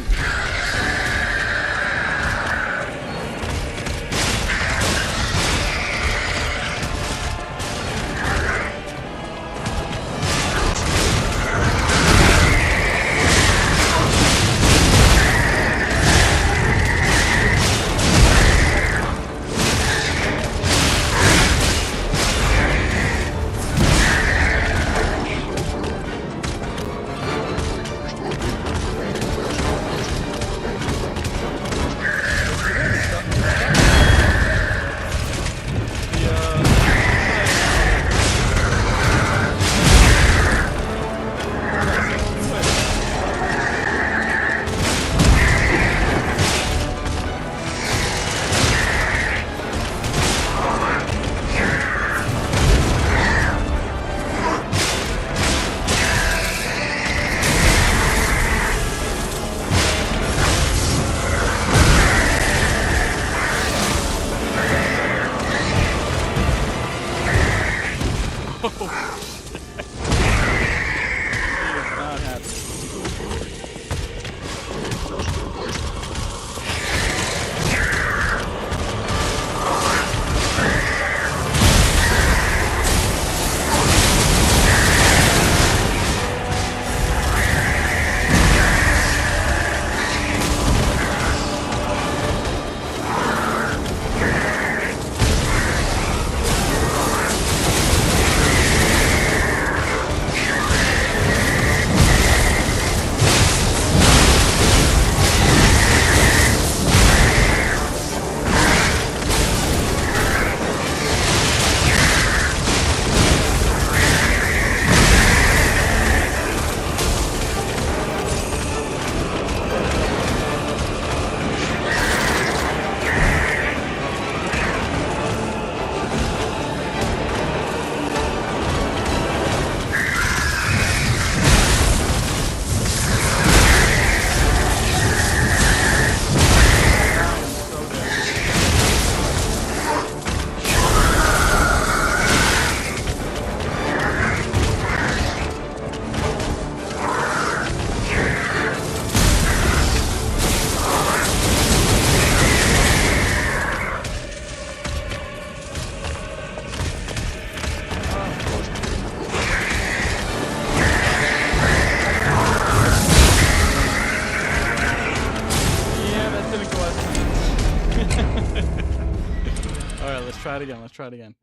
try it again. Let's try it again.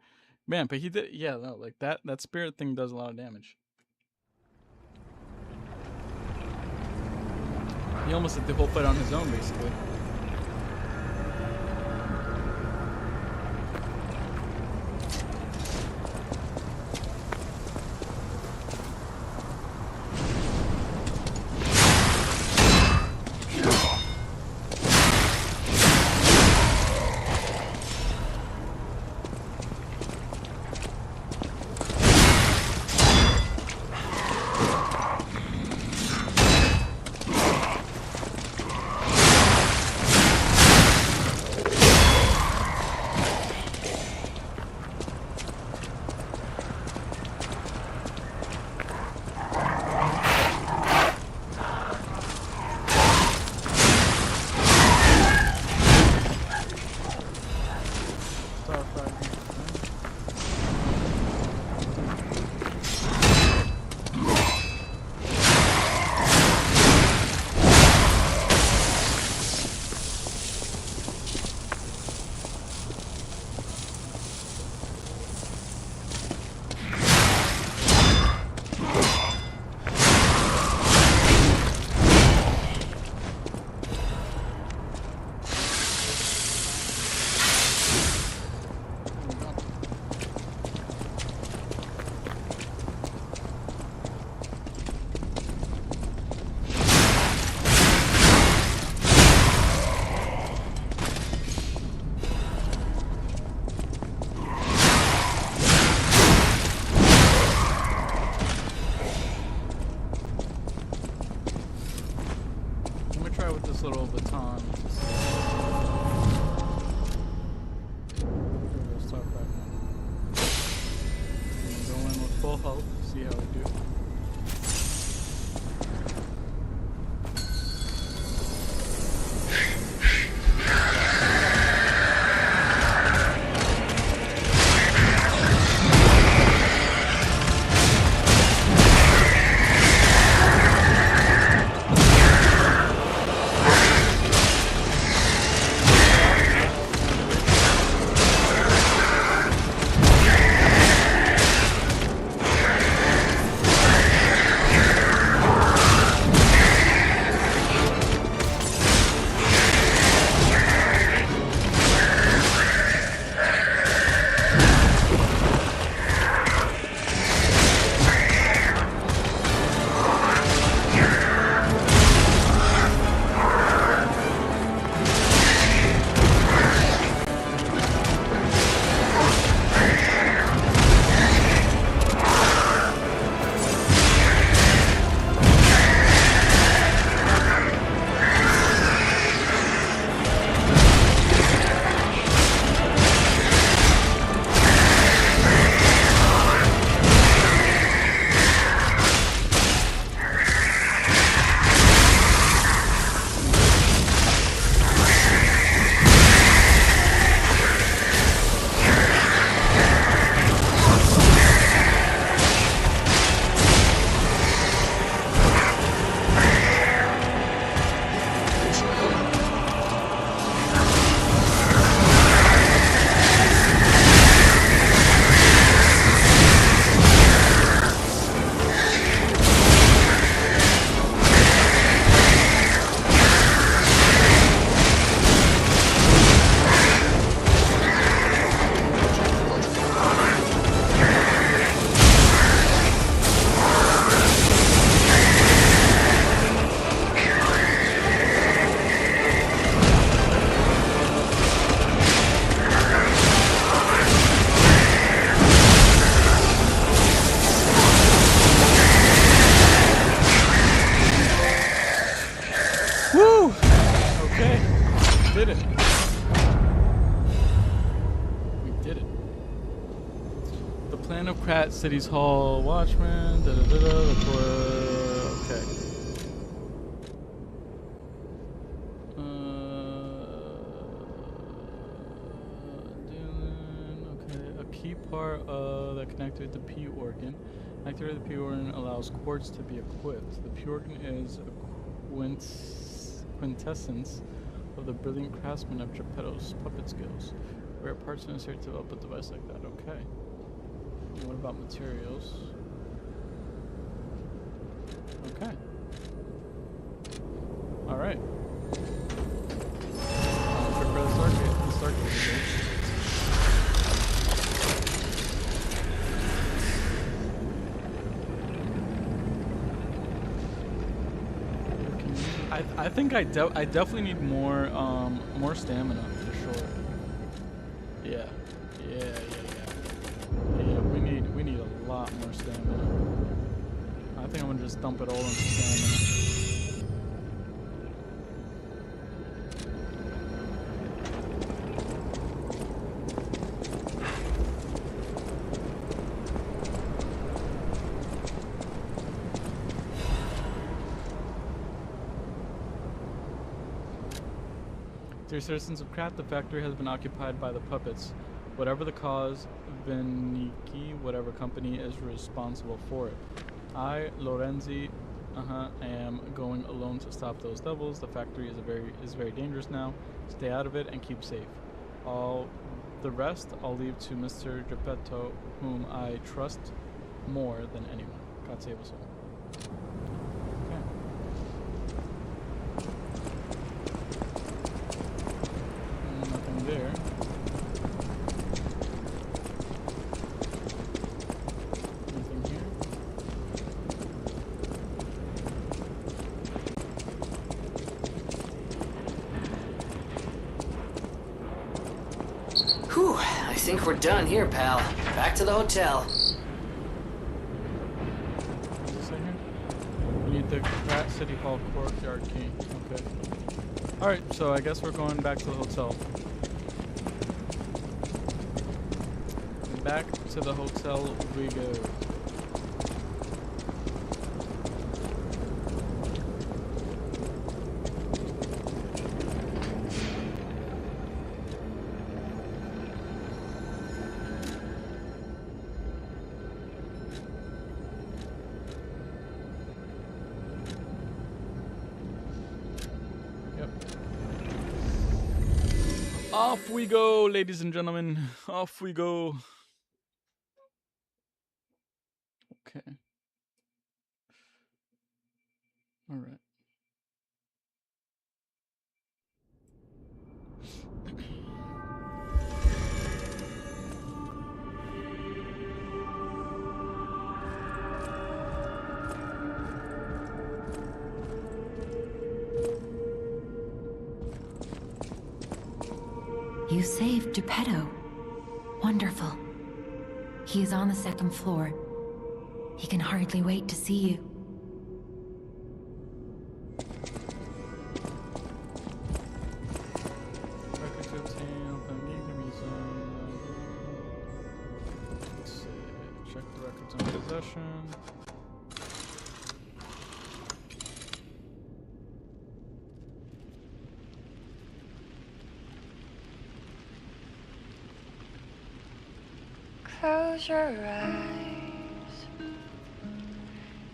Man, but he did. Yeah, no, like that spirit thing does a lot of damage. He almost did the whole fight on his own, basically. Little baton. Let's start back now. Go in with full health, see how we do. Krat City's Hall, Watchman, okay. Okay, a key part that connected the P organ. Activating the P organ allows quartz to be equipped. The P organ is a quintessence of the brilliant craftsman of Geppetto's puppet skills. Rare parts necessary to develop a device like that. Okay. What about materials? Okay. All right. Prepare the start gate here. I think I definitely need more stamina for sure. Yeah. We need a lot more stamina. I think I'm gonna just dump it all into stamina. Dear citizens of Krat, the factory has been occupied by the puppets. Whatever the cause, Veniki, whatever company, is responsible for it. I, Lorenzi, am going alone to stop those devils. The factory is very dangerous now. Stay out of it and keep safe. All the rest I'll leave to Mr. Geppetto, whom I trust more than anyone. God save us all. There. Anything here? Whew, I think we're done here, pal. Back to the hotel. What does it say here? We need the Krat City Hall courtyard key. Okay. Alright, so I guess we're going back to the hotel. Back to the hotel we go. Yep. Off we go, ladies and gentlemen. Off we go. Okay. All right. You saved Geppetto. Wonderful. He is on the second floor. He can hardly wait to see you. Check the records in possession. Close your eyes,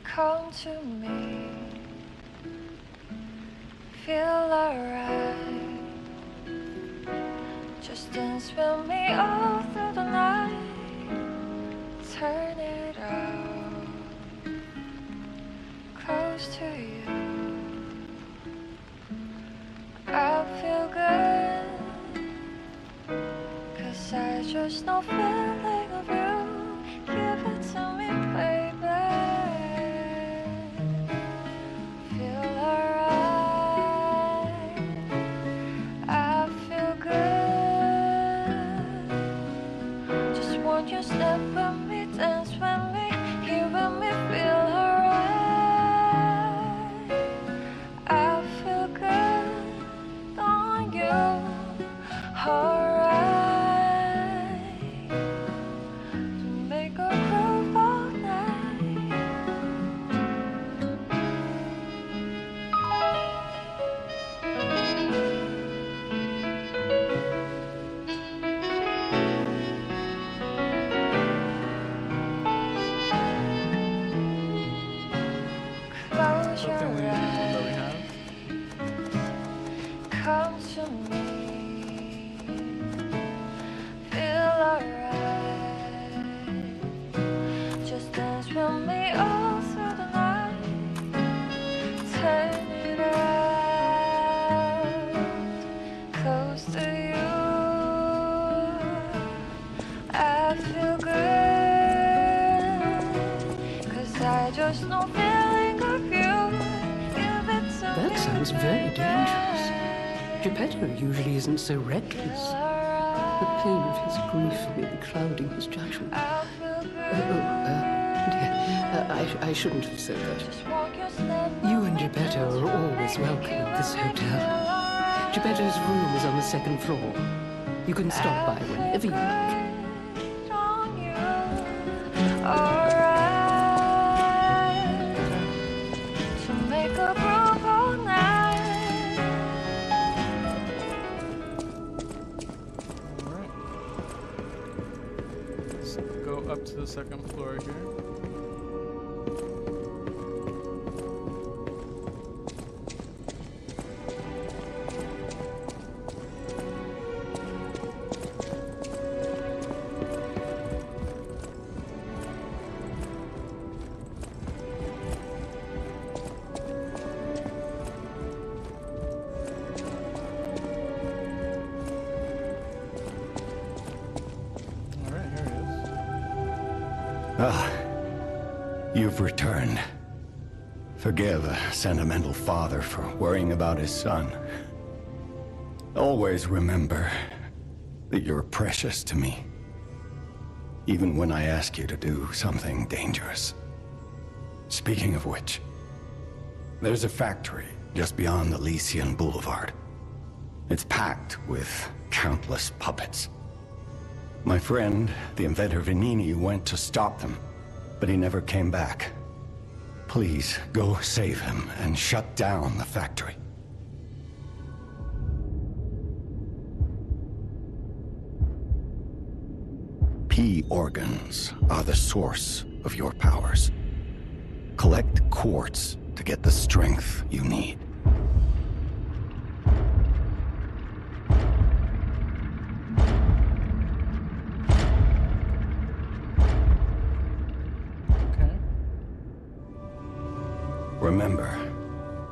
come to me, feel alright, just dance with me all through the night, turn it out, close to you, I feel good, 'cause I just know feeling of you. Give it to me, baby. Feel alright. I feel good. Just want you to step with me, dance with me, here with me, feel alright. I feel good on you. Alright. just no feeling of you. Give it to That me, sounds very baby. dangerous. Geppetto usually isn't so reckless. The pain of his grief may be clouding his judgment. I feel Dear, I shouldn't have said that. just walk your step. You and Geppetto are always welcome at this hotel. Geppetto's room is on the second floor. You can stop by whenever you like. On you. Alright. To make a groove all night. Alright. Let's go up to the second floor here. Alright, here it is. Ah, you've returned. Forgive a sentimental father for worrying about his son. Always remember that you're precious to me, even when I ask you to do something dangerous. Speaking of which, there's a factory just beyond the Elysian Boulevard. It's packed with countless puppets. My friend, the inventor Vanini, went to stop them, but he never came back. Please, go save him and shut down the factory. P organs are the source of your powers. Collect quartz to get the strength you need. Okay. Remember,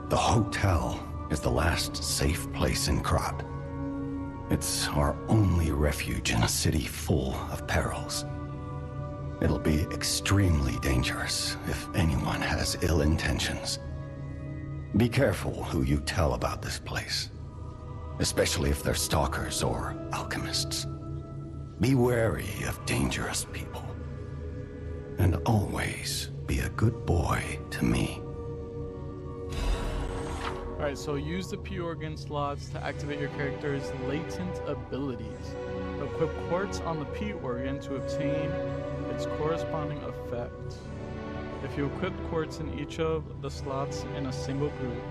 the hotel is the last safe place in Krat. It's our only refuge in a city full of perils. It'll be extremely dangerous if anyone has ill intentions. Be careful who you tell about this place, especially if they're stalkers or alchemists. Be wary of dangerous people. And always be a good boy to me. Alright, so use the P organ slots to activate your character's latent abilities. Equip quartz on the P organ to obtain its corresponding effect. If you equip quartz in each of the slots in a single group,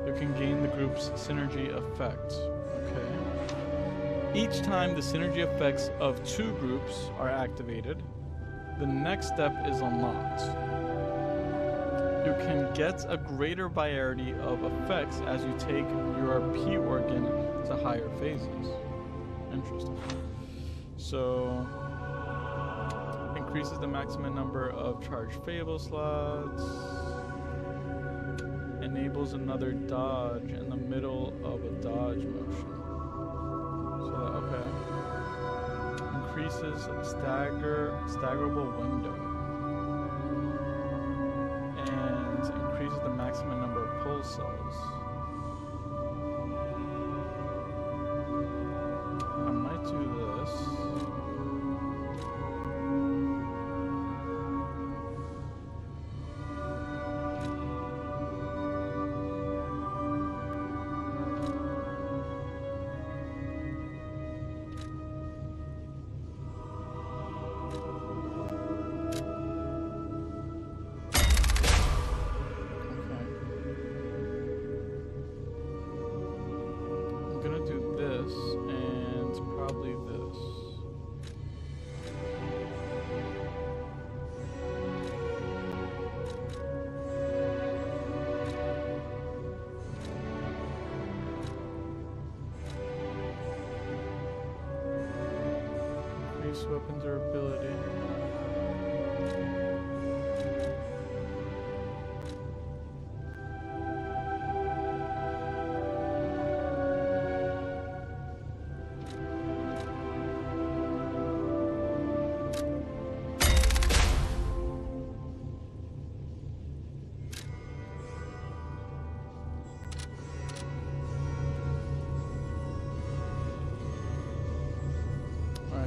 you can gain the group's synergy effect. Okay. Each time the synergy effects of two groups are activated, the next step is unlocked. You can get a greater variety of effects as you take your P organ to higher phases. Interesting. So, increases the maximum number of charged Fable slots. Enables another dodge in the middle of a dodge motion. So, okay. Increases staggerable window. And increases the maximum number of pull cells. I might do this. Weapon durability.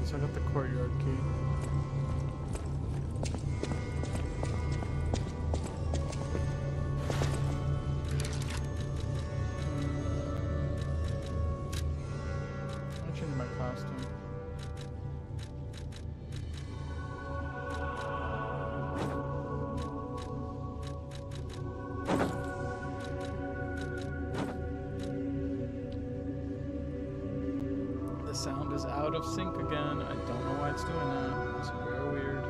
So I got the courtyard key. I'll change my costume. The sound is out of sync again. I don't know why it's doing that. It's very weird.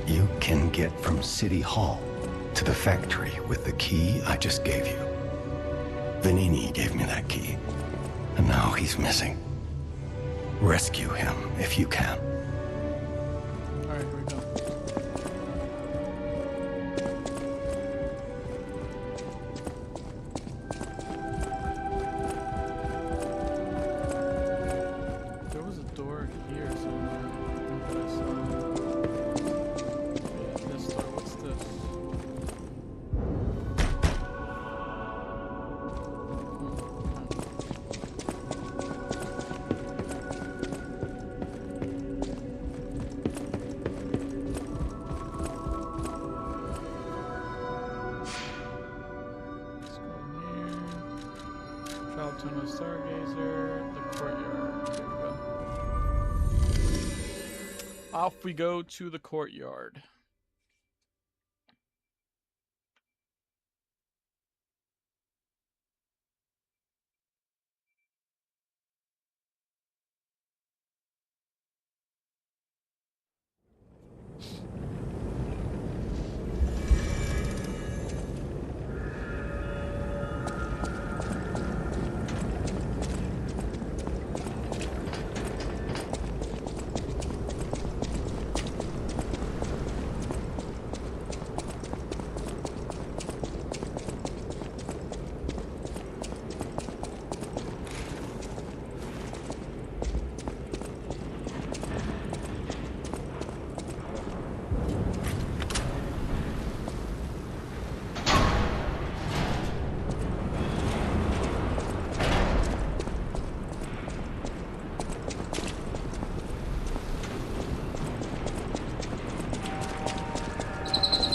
You can get from City Hall to the factory with the key I just gave you. Vanini gave me that key, and now he's missing. Rescue him if you can. Alright, here we go. There was a door here somewhere. That I saw. Yeah, this door. What's this? Let's go here. Travel to the Stargazer, the courtyard. There we go. Off we go to the courtyard.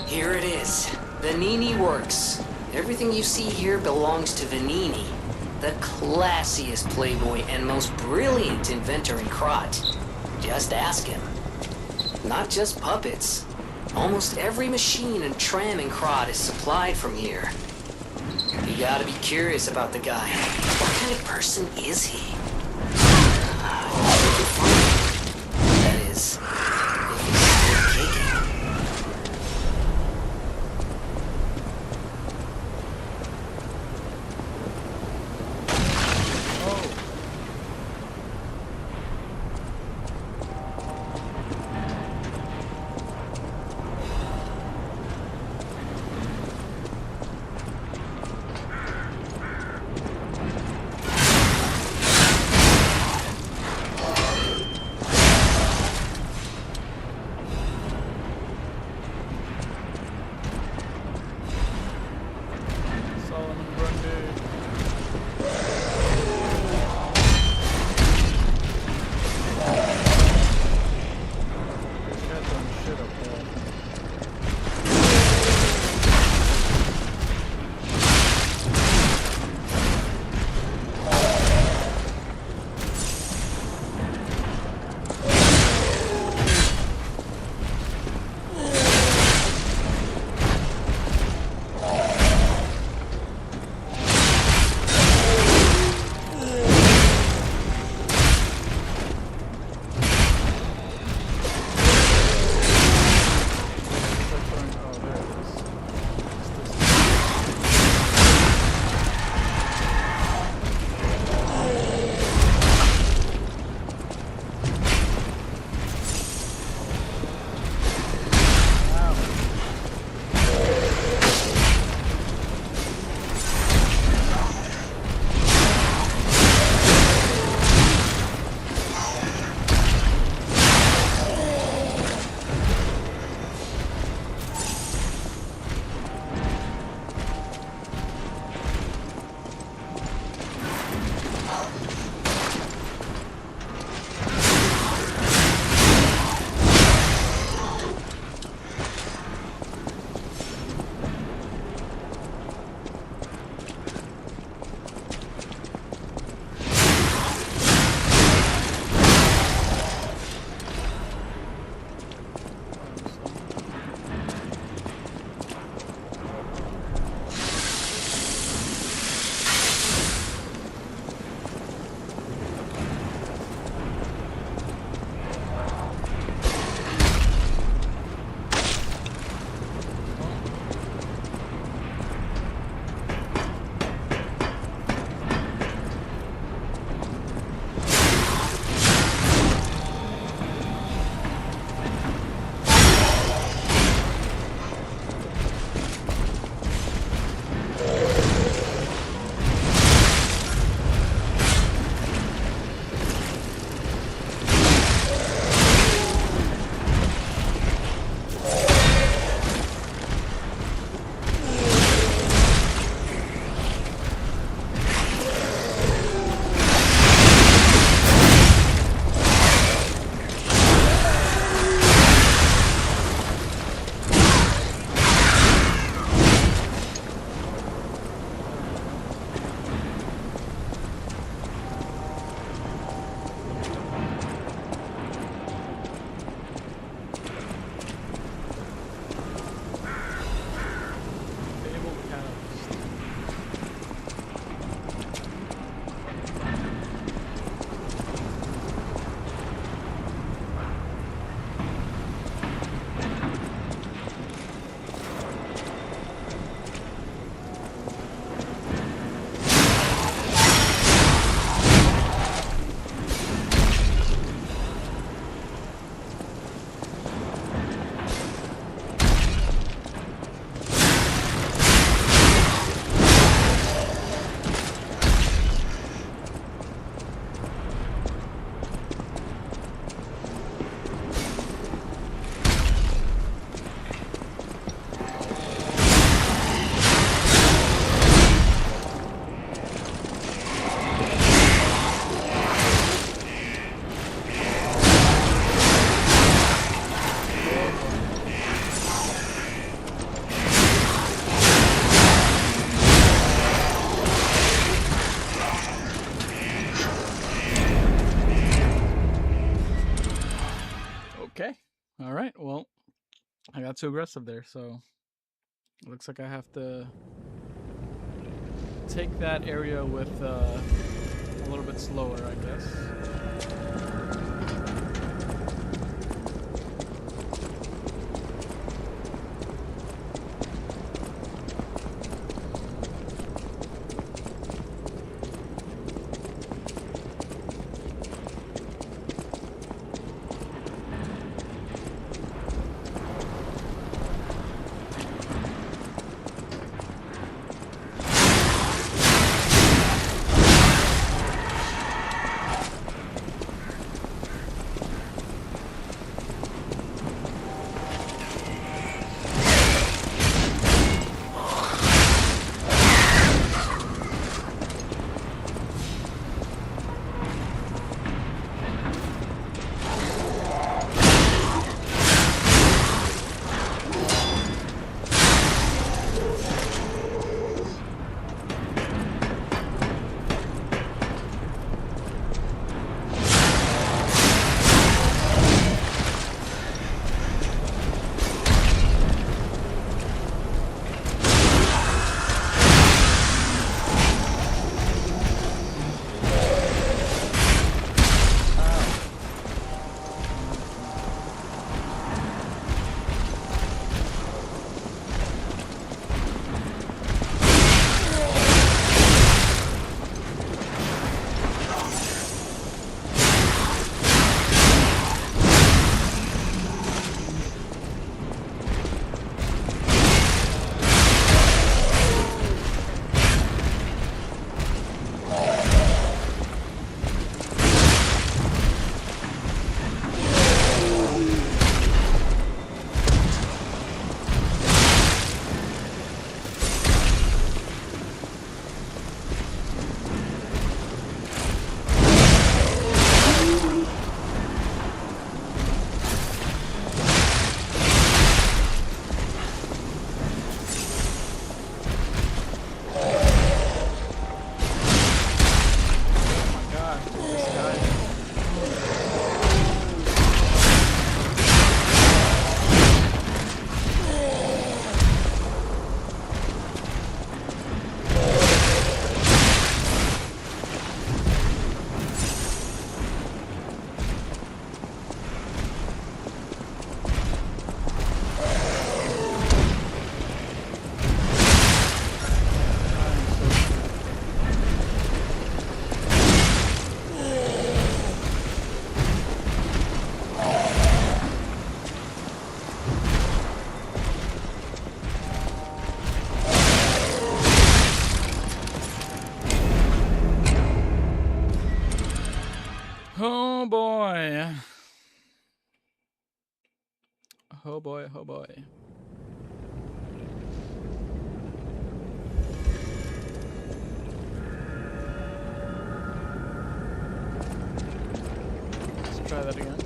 Here it is. Vanini Works. Everything you see here belongs to Vanini, the classiest playboy and most brilliant inventor in Krat. Just ask him. Not just puppets. Almost every machine and tram in Krat is supplied from here. You gotta be curious about the guy. What kind of person is he? That is, if he's still kicking. All right, well, I got too aggressive there, so it looks like I have to take that area with a little bit slower, I guess. Oh boy. Oh boy, oh boy. Let's try that again.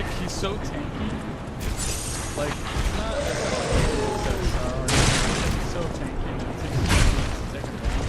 like he's so tanky. Like not he's so tanky and it takes to take him down.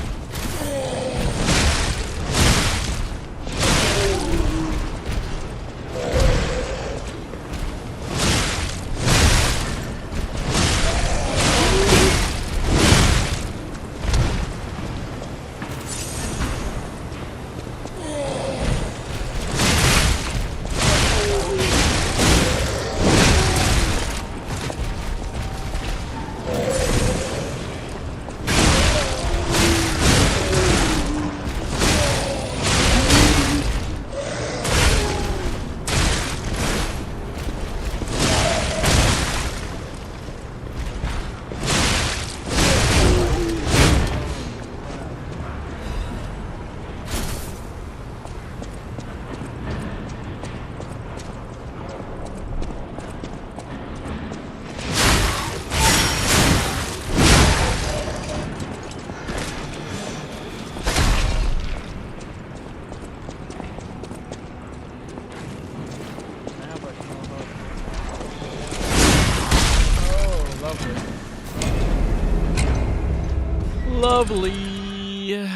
Lovely.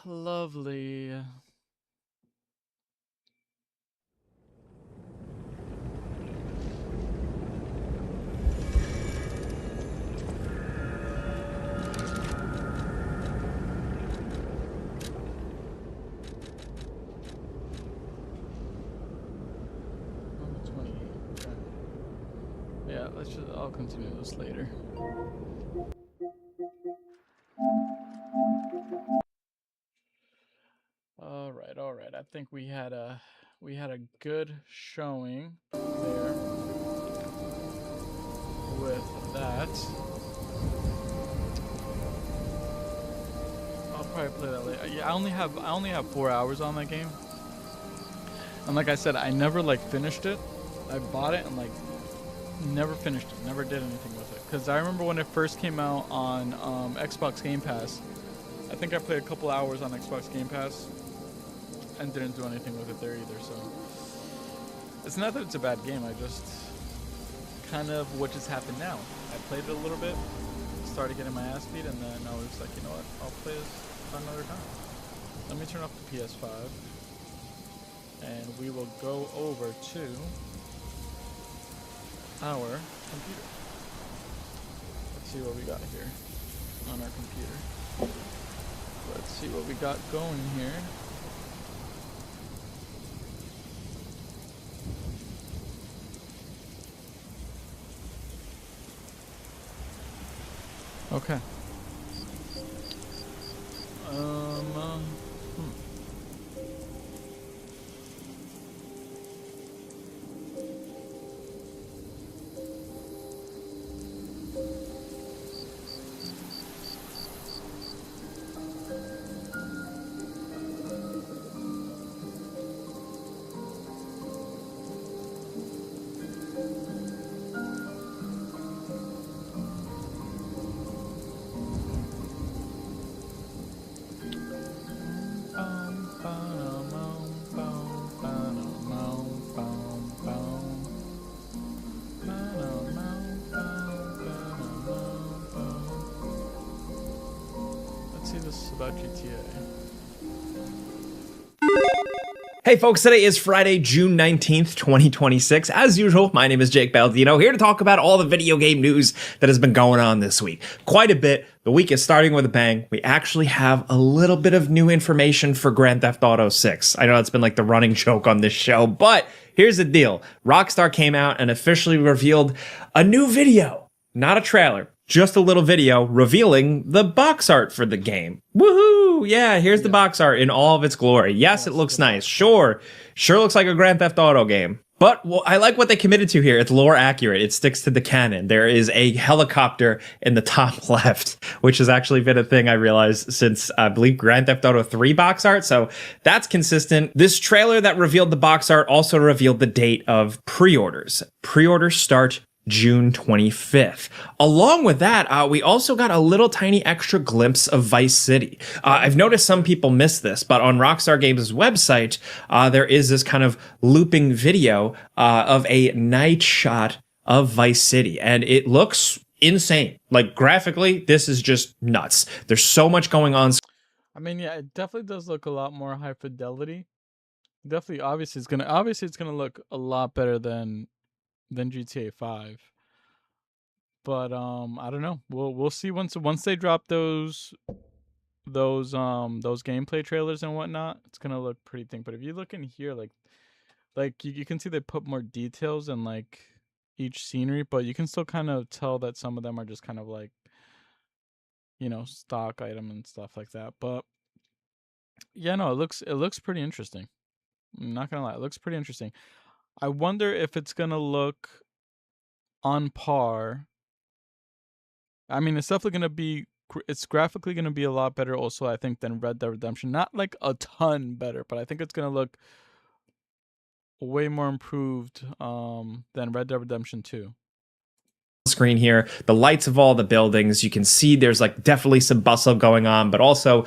Lovely. Yeah, I'll continue this later. All right. I think we had a good showing there with that. I'll probably play that later. Yeah, I only have 4 hours on that game. And like I said, I never like finished it. I bought it and like never finished it, never did anything with it. Cause I remember when it first came out on Xbox Game Pass. I think I played a couple hours on Xbox Game Pass and didn't do anything with it there either. So it's not that it's a bad game. I just kind of what just happened now. I played it a little bit, started getting my ass beat, and then I was like, you know what? I'll play this another time. Let me turn off the PS5. And we will go over to our computer. Let's see what we got here on our computer. Let's see what we got going here. Okay. About GTA. Hey folks, today is Friday, June 19th, 2026. As usual, my name is Jake Baldino, here to talk about all the video game news that has been going on this week. Quite a bit. The week is starting with a bang. We actually have a little bit of new information for Grand Theft Auto 6. I know it's been like the running joke on this show, but here's the deal. Rockstar came out and officially revealed a new video, not a trailer. Just a little video revealing the box art for the game. Woohoo! Yeah, here's the box art in all of its glory. Yes, it looks nice. Sure looks like a Grand Theft Auto game. But I like what they committed to here. It's lore accurate. It sticks to the canon. There is a helicopter in the top left, which has actually been a thing I realized since, I believe, Grand Theft Auto 3 box art. So that's consistent. This trailer that revealed the box art also revealed the date of pre-orders. Pre-orders start June 25th. Along with that, we also got a little tiny extra glimpse of Vice City. I've noticed some people miss this, but on Rockstar Games' website, there is this kind of looping video of a night shot of Vice City, and it looks insane. Like, graphically, this is just nuts. There's so much going on. I mean, yeah, it definitely does look a lot more high fidelity. Definitely, obviously, it's gonna look a lot better than GTA 5. But I don't know. We'll see once they drop those gameplay trailers and whatnot. It's gonna look pretty thick. But if you look in here, like you can see they put more details in like each scenery, but you can still kind of tell that some of them are just kind of like, you know, stock item and stuff like that. But yeah, no, it looks pretty interesting. I'm not gonna lie, it looks pretty interesting. I wonder if it's gonna look on par. I mean, it's definitely gonna be. It's graphically gonna be a lot better, also, I think, than Red Dead Redemption. Not like a ton better, but I think it's gonna look way more improved than Red Dead Redemption 2. Screen here, the lights of all the buildings, you can see there's like definitely some bustle going on, but also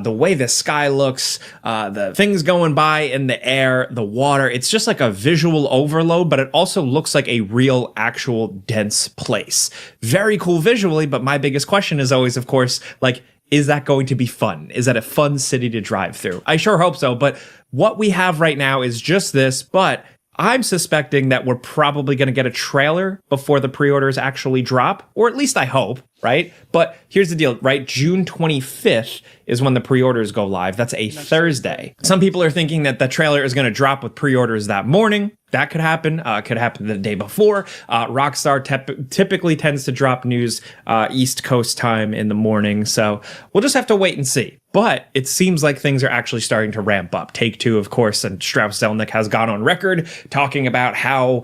the way the sky looks, the things going by in the air, the water, it's just like a visual overload, but it also looks like a real actual dense place. Very cool visually, but my biggest question is always, of course, like, is that going to be fun? Is that a fun city to drive through? I sure hope so, but what we have right now is just this, but I'm suspecting that we're probably going to get a trailer before the pre-orders actually drop, or at least I hope, right? But here's the deal, right? June 25th is when the pre-orders go live. That's a Thursday. Some people are thinking that the trailer is going to drop with pre-orders that morning. That could happen. Could happen the day before. Rockstar typically tends to drop news East Coast time in the morning, so we'll just have to wait and see. But it seems like things are actually starting to ramp up. Take-Two, of course, and Strauss Zelnick has gone on record talking about how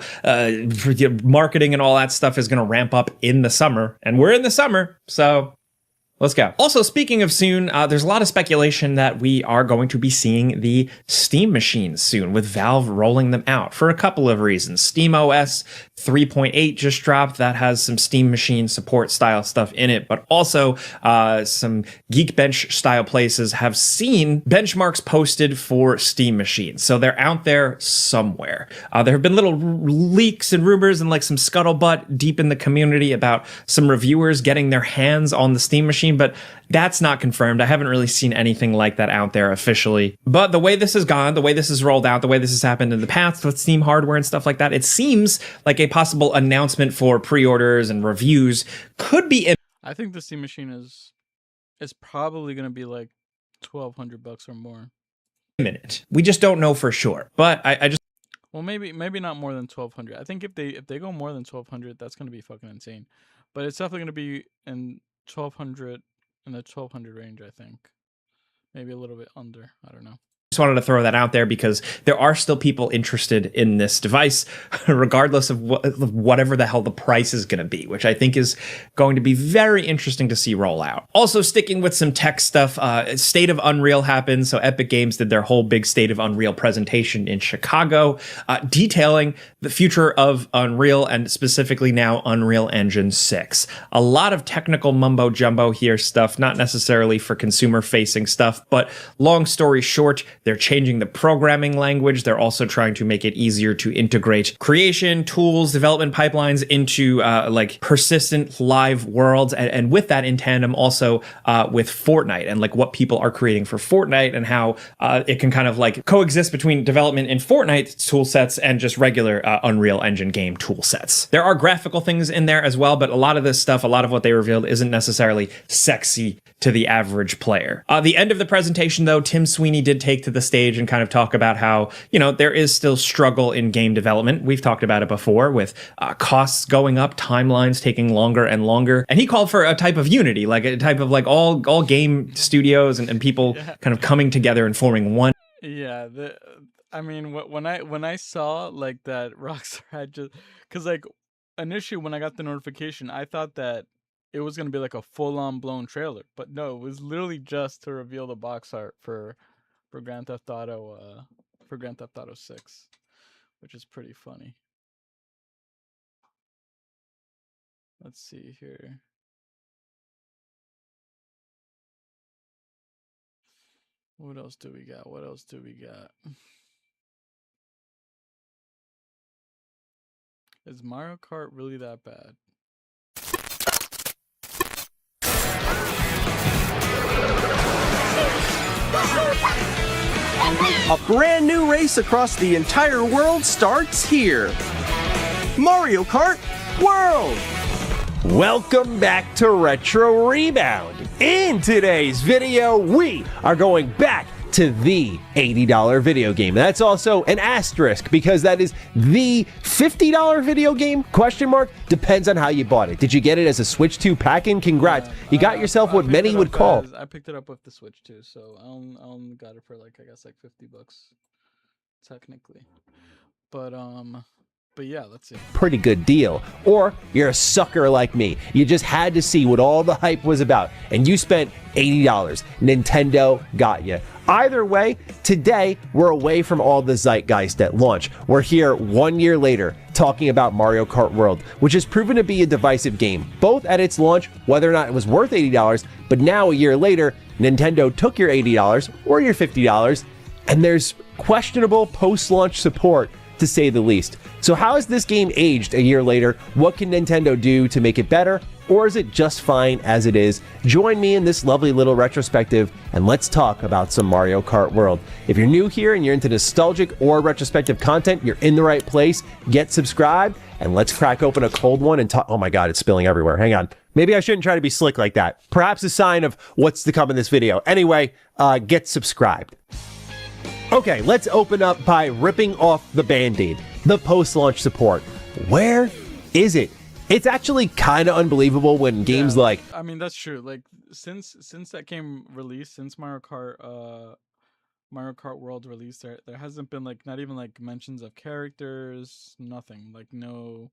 marketing and all that stuff is going to ramp up in the summer. And we're in the summer, so let's go. Also, speaking of soon, there's a lot of speculation that we are going to be seeing the Steam machines soon, with Valve rolling them out for a couple of reasons. SteamOS 3.8 just dropped. That has some Steam machine support style stuff in it, but also some Geekbench style places have seen benchmarks posted for Steam machines. So they're out there somewhere. There have been little leaks and rumors and like some scuttlebutt deep in the community about some reviewers getting their hands on the Steam machine, but that's not confirmed. I haven't really seen anything like that out there officially. But the way this has gone, the way this has rolled out, the way this has happened in the past with Steam hardware and stuff like that, it seems like a possible announcement for pre-orders and reviews could be. I think the Steam machine is probably going to be like $1,200 or more. Minute. We just don't know for sure. But I just. Well, maybe not more than 1,200. I think if they go more than 1,200, that's going to be fucking insane. But it's definitely going to be in 1,200, in the 1,200 range, I think. Maybe a little bit under. I don't know. Just wanted to throw that out there because there are still people interested in this device, regardless of whatever the hell the price is going to be, which I think is going to be very interesting to see roll out. Also, sticking with some tech stuff, State of Unreal happened. So Epic Games did their whole big State of Unreal presentation in Chicago, detailing the future of Unreal and specifically now Unreal Engine 6. A lot of technical mumbo jumbo here stuff, not necessarily for consumer facing stuff, but long story short, they're changing the programming language. They're also trying to make it easier to integrate creation, tools, development pipelines into like persistent live worlds. And with that in tandem also with Fortnite and like what people are creating for Fortnite and how it can kind of like coexist between development in Fortnite tool sets and just regular Unreal Engine game tool sets. There are graphical things in there as well, but a lot of this stuff, a lot of what they revealed isn't necessarily sexy to the average player. The end of the presentation, though, Tim Sweeney did take to the stage and kind of talk about how, you know, there is still struggle in game development. We've talked about it before with costs going up, timelines taking longer and longer. And he called for a type of unity, like a type of like all game studios and people kind of coming together and forming one. Yeah, I mean, when I saw like that Rockstar had just, because like initially when I got the notification, I thought that it was gonna be like a full-on blown trailer, but no, it was literally just to reveal the box art for Grand Theft Auto 6, which is pretty funny. Let's see here. What else do we got? What else do we got? Is Mario Kart really that bad? A brand new race across the entire world starts here. Mario Kart World! Welcome back to Retro Rebound. In today's video, we are going back to the $80 video game. That's also an asterisk because that is the $50 video game? Question mark. Depends on how you bought it. Did you get it as a Switch 2 pack-in? Congrats. You got yourself what many would call. I picked it up with the Switch 2, so I only got it for like, I guess like $50 technically. But yeah, let's see. Pretty good deal. Or you're a sucker like me. You just had to see what all the hype was about, and you spent $80. Nintendo got you. Either way, today we're away from all the zeitgeist at launch. We're here 1 year later talking about Mario Kart World, which has proven to be a divisive game, both at its launch, whether or not it was worth $80, but now a year later, Nintendo took your $80 or your $50, and there's questionable post-launch support, to say the least. So how has this game aged a year later? What can Nintendo do to make it better? Or is it just fine as it is? Join me in this lovely little retrospective, and let's talk about some Mario Kart World. If you're new here and you're into nostalgic or retrospective content, you're in the right place. Get subscribed, and let's crack open a cold one and talk. Oh my god, it's spilling everywhere. Hang on. Maybe I shouldn't try to be slick like that. Perhaps a sign of what's to come in this video. Anyway, get subscribed. Okay, let's open up by ripping off the Band-Aid, the post-launch support. Where is it? It's actually kind of unbelievable when games like... I mean, that's true. Like, since that game released, since Mario Kart World released, there hasn't been, like, not even, like, mentions of characters, nothing. Like, no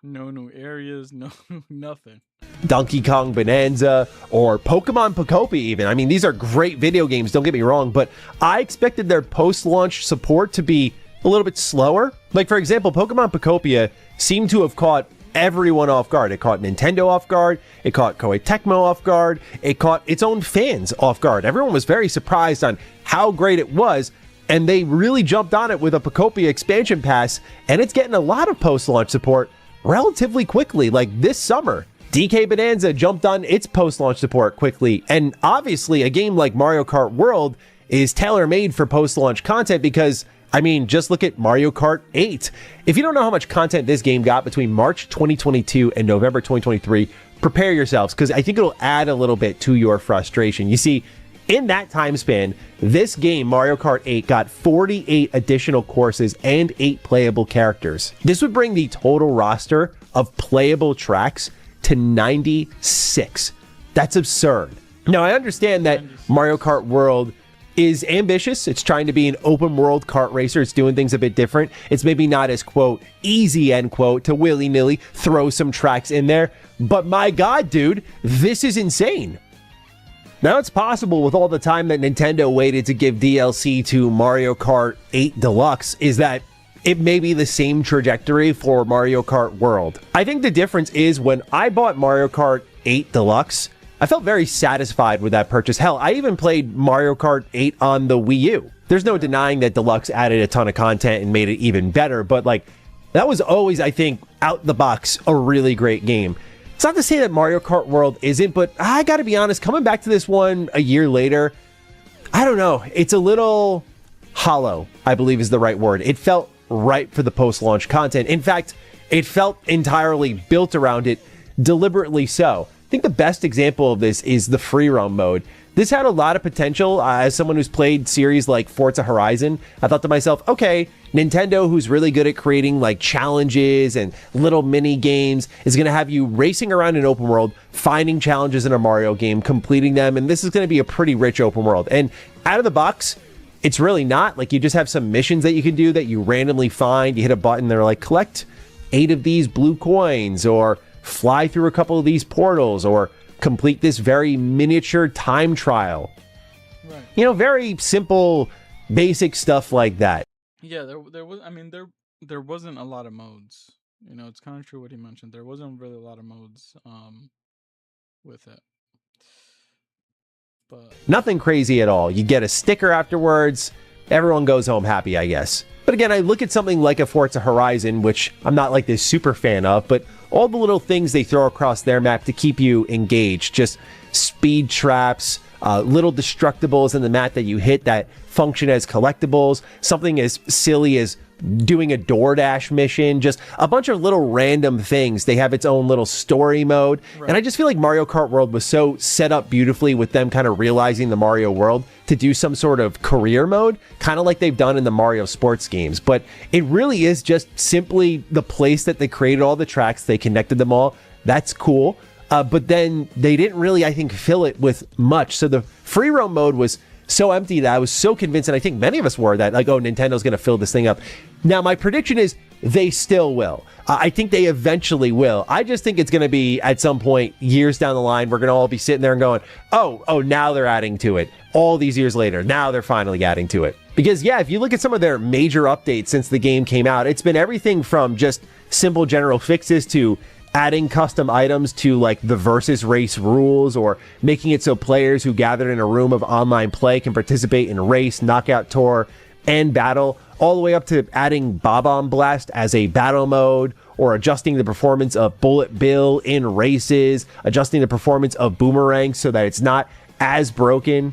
new areas, no nothing. Donkey Kong Bonanza or Pokemon Pokopia even. I mean, these are great video games, don't get me wrong, but I expected their post-launch support to be a little bit slower. Like, for example, Pokemon Pokopia seemed to have caught everyone off guard. It caught Nintendo off guard, it caught Koei Tecmo off guard, it caught its own fans off guard. Everyone was very surprised on how great it was, and they really jumped on it with a Pokopia expansion pass, and it's getting a lot of post-launch support relatively quickly, like this summer. DK Bonanza jumped on its post-launch support quickly, and obviously a game like Mario Kart World is tailor-made for post-launch content because, I mean, just look at Mario Kart 8. If you don't know how much content this game got between March 2022 and November 2023, prepare yourselves, because I think it'll add a little bit to your frustration. You see, in that time span, this game, Mario Kart 8, got 48 additional courses and 8 playable characters. This would bring the total roster of playable tracks to 96. That's absurd. Now, I understand that Mario Kart World is ambitious. It's trying to be an open world kart racer. It's doing things a bit different. It's maybe not as, quote, easy, end quote, to willy-nilly throw some tracks in there. But my god, dude, this is insane. Now, it's possible with all the time that Nintendo waited to give DLC to Mario Kart 8 Deluxe is that it may be the same trajectory for Mario Kart World. I think the difference is when I bought Mario Kart 8 Deluxe, I felt very satisfied with that purchase. Hell, I even played Mario Kart 8 on the Wii U. There's no denying that Deluxe added a ton of content and made it even better, but like, that was always, I think, out the box, a really great game. It's not to say that Mario Kart World isn't, but I gotta be honest, coming back to this one a year later, I don't know, it's a little hollow, I believe is the right word. It felt right for the post-launch content. In fact, it felt entirely built around it, deliberately so. I think the best example of this is the free roam mode. This had a lot of potential. As someone who's played series like Forza Horizon, I thought to myself, okay, Nintendo, who's really good at creating like challenges and little mini games, is going to have you racing around an open world, finding challenges in a Mario game, completing them, and this is going to be a pretty rich open world. And out of the box, it's really not. Like, you just have some missions that you can do that you randomly find. You hit a button, they're like, collect 8 of these blue coins, or fly through a couple of these portals, or complete this very miniature time trial. Right. You know, very simple, basic stuff like that. Yeah, there was. I mean, there wasn't a lot of modes. You know, it's kind of true what he mentioned. There wasn't really a lot of modes with it. But nothing crazy at all. You get a sticker afterwards. Everyone goes home happy, I guess. But again, I look at something like a Forza Horizon, which I'm not like this super fan of, but all the little things they throw across their map to keep you engaged. Just speed traps, little destructibles in the map that you hit that function as collectibles, something as silly as doing a DoorDash mission, just a bunch of little random things. They have its own little story mode. Right. And I just feel like Mario Kart World was so set up beautifully with them kind of realizing the Mario world to do some sort of career mode, kind of like they've done in the Mario sports games. But it really is just simply the place that they created all the tracks, they connected them all. That's cool. But then they didn't really, I think, fill it with much. So the free roam mode was so empty that I was so convinced, and I think many of us were, that like, oh, Nintendo's going to fill this thing up. Now, my prediction is they still will. I think they eventually will. I just think it's going to be at some point, years down the line, we're going to all be sitting there and going, oh, now they're adding to it. All these years later, now they're finally adding to it. Because, yeah, if you look at some of their major updates since the game came out, it's been everything from just simple general fixes to adding custom items to like the versus race rules, or making it so players who gathered in a room of online play can participate in race, knockout tour, and battle, all the way up to adding Bob-omb Blast as a battle mode, or adjusting the performance of Bullet Bill in races, adjusting the performance of Boomerang so that it's not as broken.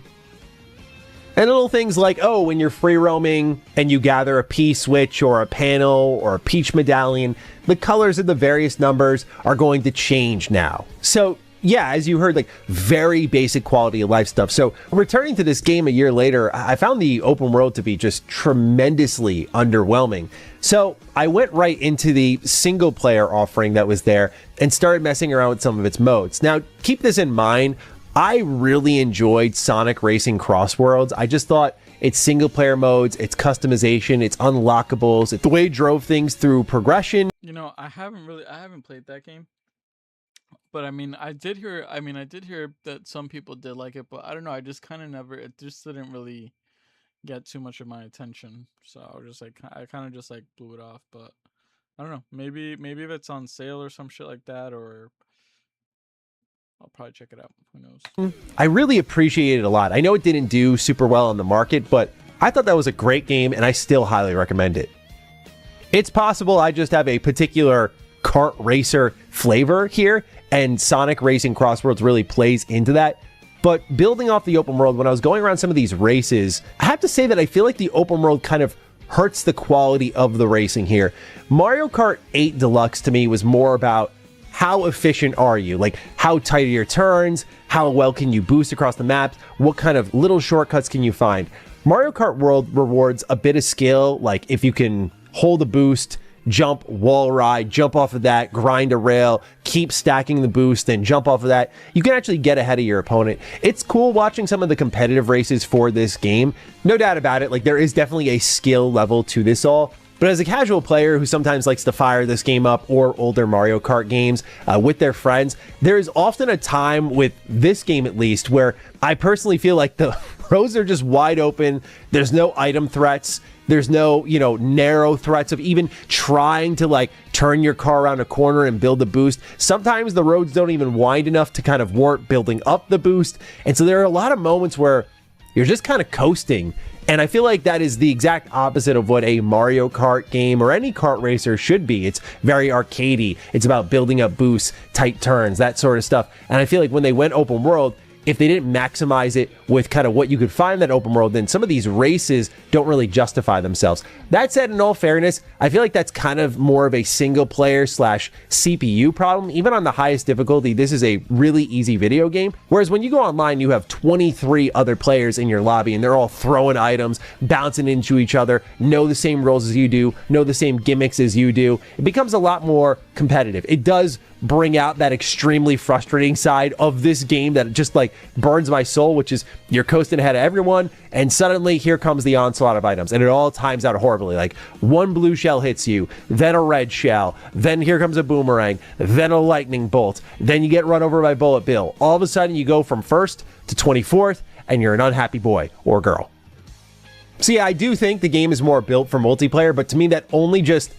And little things like, oh, when you're free roaming and you gather a P-switch or a panel or a Peach medallion, the colors of the various numbers are going to change now. So yeah, as you heard, like very basic quality of life stuff. So returning to this game a year later, I found the open world to be just tremendously underwhelming. So I went right into the single player offering that was there and started messing around with some of its modes. Now, keep this in mind. I really enjoyed Sonic Racing Cross Worlds. I just thought its single player modes, its customization, its unlockables, it's the way it drove things through progression. You know, I haven't played that game. But I mean, I did hear that some people did like it, but I don't know, I just kind of never, it just didn't really get too much of my attention. So I was just like, I kind of just like blew it off, but I don't know, maybe if it's on sale or some shit like that, or I'll probably check it out. Who knows? I really appreciate it a lot. I know it didn't do super well on the market, but I thought that was a great game, and I still highly recommend it. It's possible I just have a particular kart racer flavor here, and Sonic Racing Cross Worlds really plays into that. But building off the open world, when I was going around some of these races, I have to say that I feel like the open world kind of hurts the quality of the racing here. Mario Kart 8 Deluxe to me was more about how efficient are you? Like, how tight are your turns? How well can you boost across the map? What kind of little shortcuts can you find? Mario Kart World rewards a bit of skill, like if you can hold a boost, jump, wall ride, jump off of that, grind a rail, keep stacking the boost, then jump off of that. You can actually get ahead of your opponent. It's cool watching some of the competitive races for this game. No doubt about it, like there is definitely a skill level to this all. But as a casual player who sometimes likes to fire this game up, or older Mario Kart games with their friends, there is often a time with this game at least where I personally feel like the roads are just wide open. There's no item threats. There's no, narrow threats of even trying to like turn your car around a corner and build a boost. Sometimes the roads don't even wind enough to kind of warrant building up the boost. And so there are a lot of moments where you're just kind of coasting. And I feel like that is the exact opposite of what a Mario Kart game or any kart racer should be. It's very arcadey. It's about building up boosts, tight turns, that sort of stuff. And I feel like when they went open world, if they didn't maximize it with kind of what you could find in that open world, then some of these races don't really justify themselves. That said, in all fairness, I feel like that's kind of more of a single player / CPU problem. Even on the highest difficulty, this is a really easy video game. Whereas when you go online, you have 23 other players in your lobby and they're all throwing items, bouncing into each other, know the same rules as you do, know the same gimmicks as you do. It becomes a lot more competitive. It does bring out that extremely frustrating side of this game that just like burns my soul, which is you're coasting ahead of everyone and suddenly here comes the onslaught of items and it all times out horribly. Like one blue shell hits you, then a red shell, then here comes a boomerang, then a lightning bolt, then you get run over by Bullet Bill. All of a sudden you go from 1st to 24th and you're an unhappy boy or girl. So yeah, I do think the game is more built for multiplayer, but to me that only just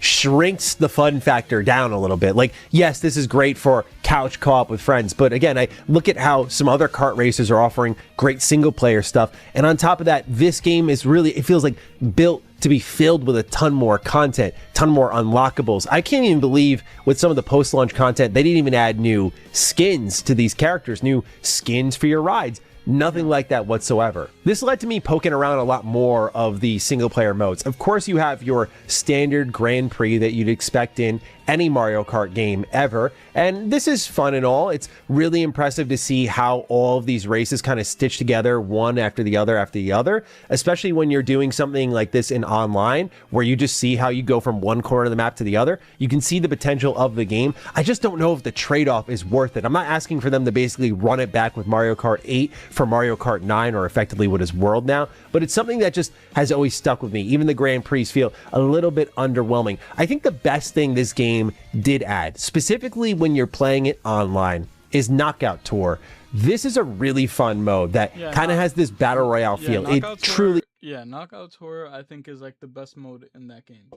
shrinks the fun factor down a little bit. Like, yes, this is great for couch co-op with friends, but again, I look at how some other kart races are offering great single player stuff, and on top of that, this game is really, it feels like built to be filled with a ton more content, ton more unlockables. I can't even believe with some of the post-launch content, they didn't even add new skins to these characters, new skins for your rides. Nothing like that whatsoever. This led to me poking around a lot more of the single player modes. Of course, you have your standard Grand Prix that you'd expect in any Mario Kart game ever, and this is fun and all. It's really impressive to see how all of these races kind of stitch together one after the other, especially when you're doing something like this in online, where you just see how you go from one corner of the map to the other. You can see the potential of the game. I just don't know if the trade-off is worth it. I'm not asking for them to basically run it back with Mario Kart 8 for Mario Kart 9, or effectively what is World now, but it's something that just has always stuck with me. Even the Grand Prix feel a little bit underwhelming. I think the best thing this game did add, specifically when you're playing it online, is Knockout Tour. This is a really fun mode that kind of has this battle royale feel. It truly, Knockout Tour I think is like the best mode in that game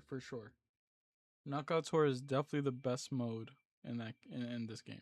for sure. Knockout Tour is definitely the best mode in this game.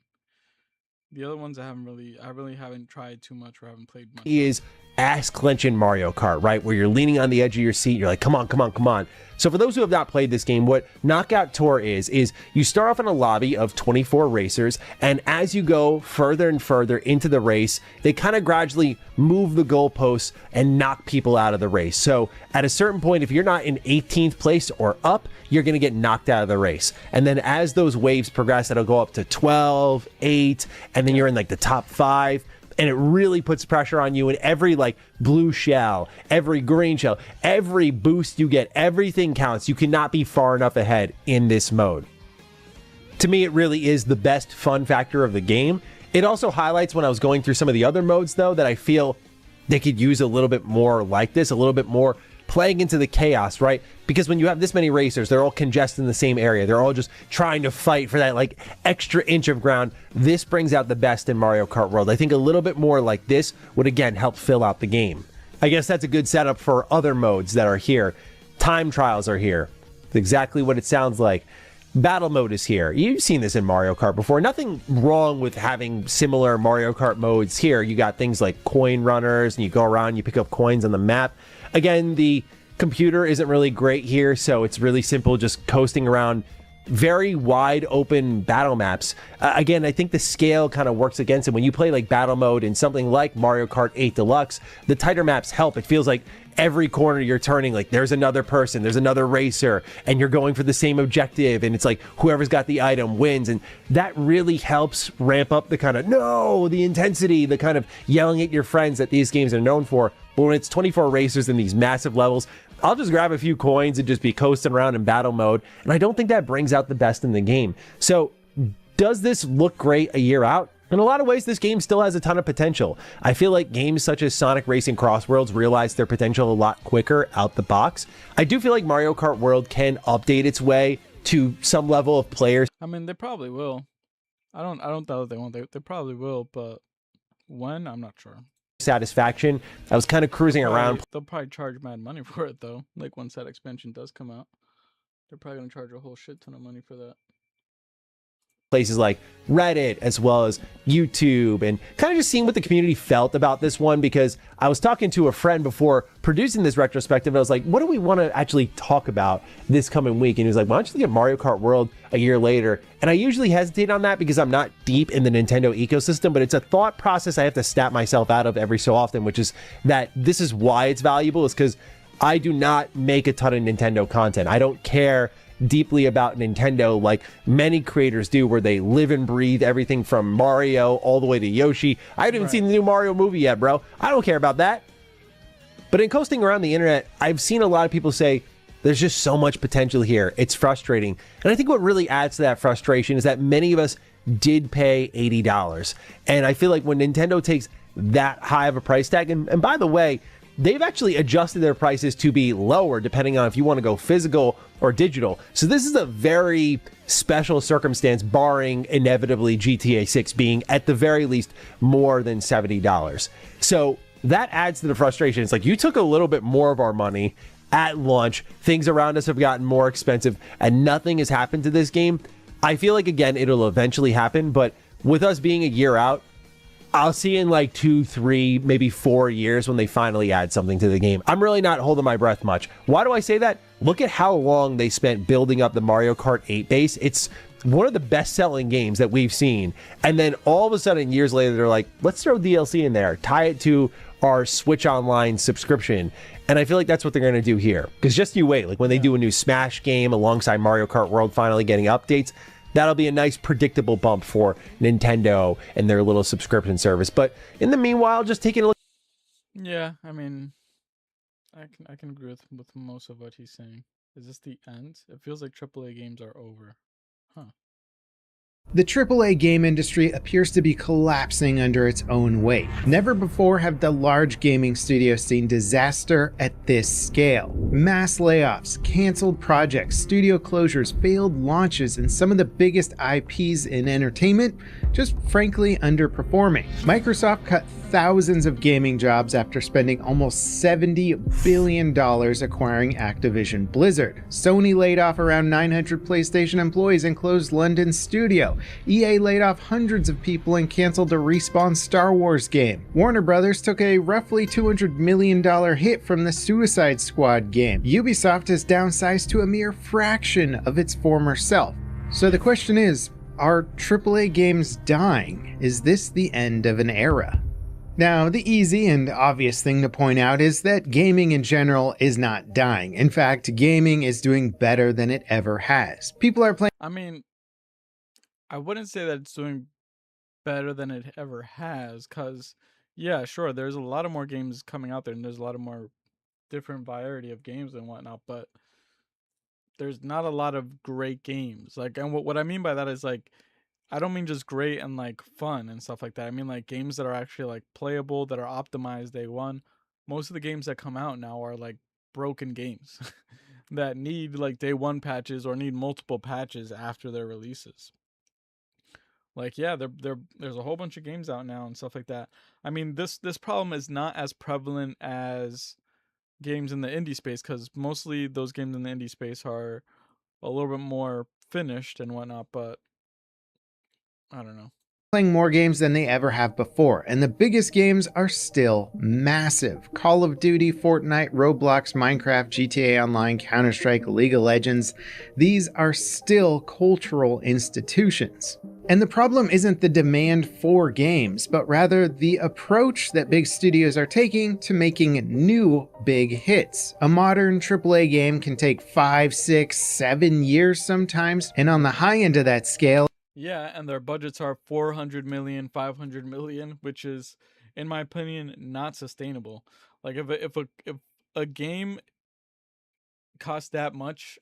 The other ones I really haven't tried too much or haven't played much. Is ass clenching Mario Kart, right? Where you're leaning on the edge of your seat, you're like, come on, come on, come on. So for those who have not played this game, what Knockout Tour is you start off in a lobby of 24 racers, and as you go further and further into the race, they kind of gradually move the goalposts and knock people out of the race. So at a certain point, if you're not in 18th place or up, you're going to get knocked out of the race. And then as those waves progress, it'll go up to 12, 8, and then you're in like the top 5. And it really puts pressure on you, in every like blue shell, every green shell, every boost you get, everything counts. You cannot be far enough ahead in this mode. To me, it really is the best fun factor of the game. It also highlights, when I was going through some of the other modes though, that I feel they could use a little bit more like this, a little bit more playing into the chaos, right? Because when you have this many racers, they're all congested in the same area. They're all just trying to fight for that like extra inch of ground. This brings out the best in Mario Kart World. I think a little bit more like this would again help fill out the game. I guess that's a good setup for other modes that are here. Time trials are here. It's exactly what it sounds like. Battle mode is here. You've seen this in Mario Kart before. Nothing wrong with having similar Mario Kart modes here. You got things like coin runners, and you go around, you pick up coins on the map. Again, the computer isn't really great here, so it's really simple, just coasting around very wide open battle maps. Again, I think the scale kind of works against it. When you play like battle mode in something like Mario Kart 8 Deluxe, the tighter maps help. It feels like every corner you're turning, like there's another person, there's another racer, and you're going for the same objective, and it's like whoever's got the item wins, and that really helps ramp up the kind of the intensity, the kind of yelling at your friends that these games are known for. But when it's 24 racers in these massive levels, I'll just grab a few coins and just be coasting around in battle mode, and I don't think that brings out the best in the game. So does this look great a year out? In a lot of ways, this game still has a ton of potential. I feel like games such as Sonic Racing Cross Worlds realize their potential a lot quicker out the box. I do feel like Mario Kart World can update its way to some level of players. I mean, they probably will. I don't doubt they won't. They probably will, but when, I'm not sure. Satisfaction. I was kind of cruising around. They'll probably charge mad money for it though. Like once that expansion does come out, they're probably gonna charge a whole shit ton of money for that. Places like Reddit as well as YouTube, and kind of just seeing what the community felt about this one, because I was talking to a friend before producing this retrospective, and I was like, what do we want to actually talk about this coming week? And he was like, why don't you look at Mario Kart World a year later? And I usually hesitate on that because I'm not deep in the Nintendo ecosystem, but it's a thought process I have to snap myself out of every so often, which is that this is why it's valuable, is because I do not make a ton of Nintendo content. I don't care deeply about Nintendo like many creators do, where they live and breathe everything from Mario all the way to Yoshi. I haven't even seen the new Mario movie yet, bro. I don't care about that. But in coasting around the internet, I've seen a lot of people say there's just so much potential here. It's frustrating. And I think what really adds to that frustration is that many of us did pay $80. And I feel like when Nintendo takes that high of a price tag, and by the way, they've actually adjusted their prices to be lower depending on if you want to go physical or digital. So this is a very special circumstance, barring inevitably GTA 6 being at the very least more than $70. So that adds to the frustration. It's like, you took a little bit more of our money. at launch. Things around us have gotten more expensive and nothing has happened to this game. I feel like, again, it'll eventually happen, but with us being a year out, I'll see in like 2, 3, maybe 4 years when they finally add something to the game. I'm really not holding my breath much. Why do I say that? Look at how long they spent building up the Mario Kart 8 base. It's one of the best-selling games that we've seen. And then all of a sudden, years later, they're like, let's throw DLC in there, tie it to our Switch Online subscription. And I feel like that's what they're going to do here. Because just you wait, like when they do a new Smash game alongside Mario Kart World finally getting updates, that'll be a nice predictable bump for Nintendo and their little subscription service. But in the meanwhile, just taking a look. Yeah, I mean, I can agree with most of what he's saying. Is this the end? It feels like AAA games are over. Huh. The AAA game industry appears to be collapsing under its own weight. Never before have the large gaming studios seen disaster at this scale. Mass layoffs, canceled projects, studio closures, failed launches, and some of the biggest IPs in entertainment just frankly underperforming. Microsoft cut thousands of gaming jobs after spending almost $70 billion acquiring Activision Blizzard. Sony laid off around 900 PlayStation employees and closed London's studio. EA laid off hundreds of people and canceled a Respawn Star Wars game. Warner Brothers took a roughly $200 million hit from the Suicide Squad game. Ubisoft has downsized to a mere fraction of its former self. So the question is, are AAA games dying? Is this the end of an era? Now, the easy and obvious thing to point out is that gaming in general is not dying. In fact, gaming is doing better than it ever has. People are playing. I mean, I wouldn't say that it's doing better than it ever has, because, yeah, sure, there's a lot of more games coming out there, and there's a lot of more different variety of games and whatnot, but there's not a lot of great games. Like, and what I mean by that is, like, I don't mean just great and, like, fun and stuff like that. I mean, like, games that are actually, like, playable, that are optimized day one. Most of the games that come out now are, like, broken games that need, like, day one patches or need multiple patches after their releases. Like, yeah, there's a whole bunch of games out now and stuff like that. I mean, this problem is not as prevalent as games in the indie space, because mostly those games in the indie space are a little bit more finished and whatnot, but I don't know. Playing more games than they ever have before, and the biggest games are still massive. Call of Duty, Fortnite, Roblox, Minecraft, GTA Online, Counter-Strike, League of Legends. These are still cultural institutions. And the problem isn't the demand for games, but rather the approach that big studios are taking to making new big hits. A modern AAA game can take 5, 6, 7 years sometimes, and on the high end of that scale, yeah, and their budgets are 400 million, 500 million, which is, in my opinion, not sustainable. Like, if a game costs that much,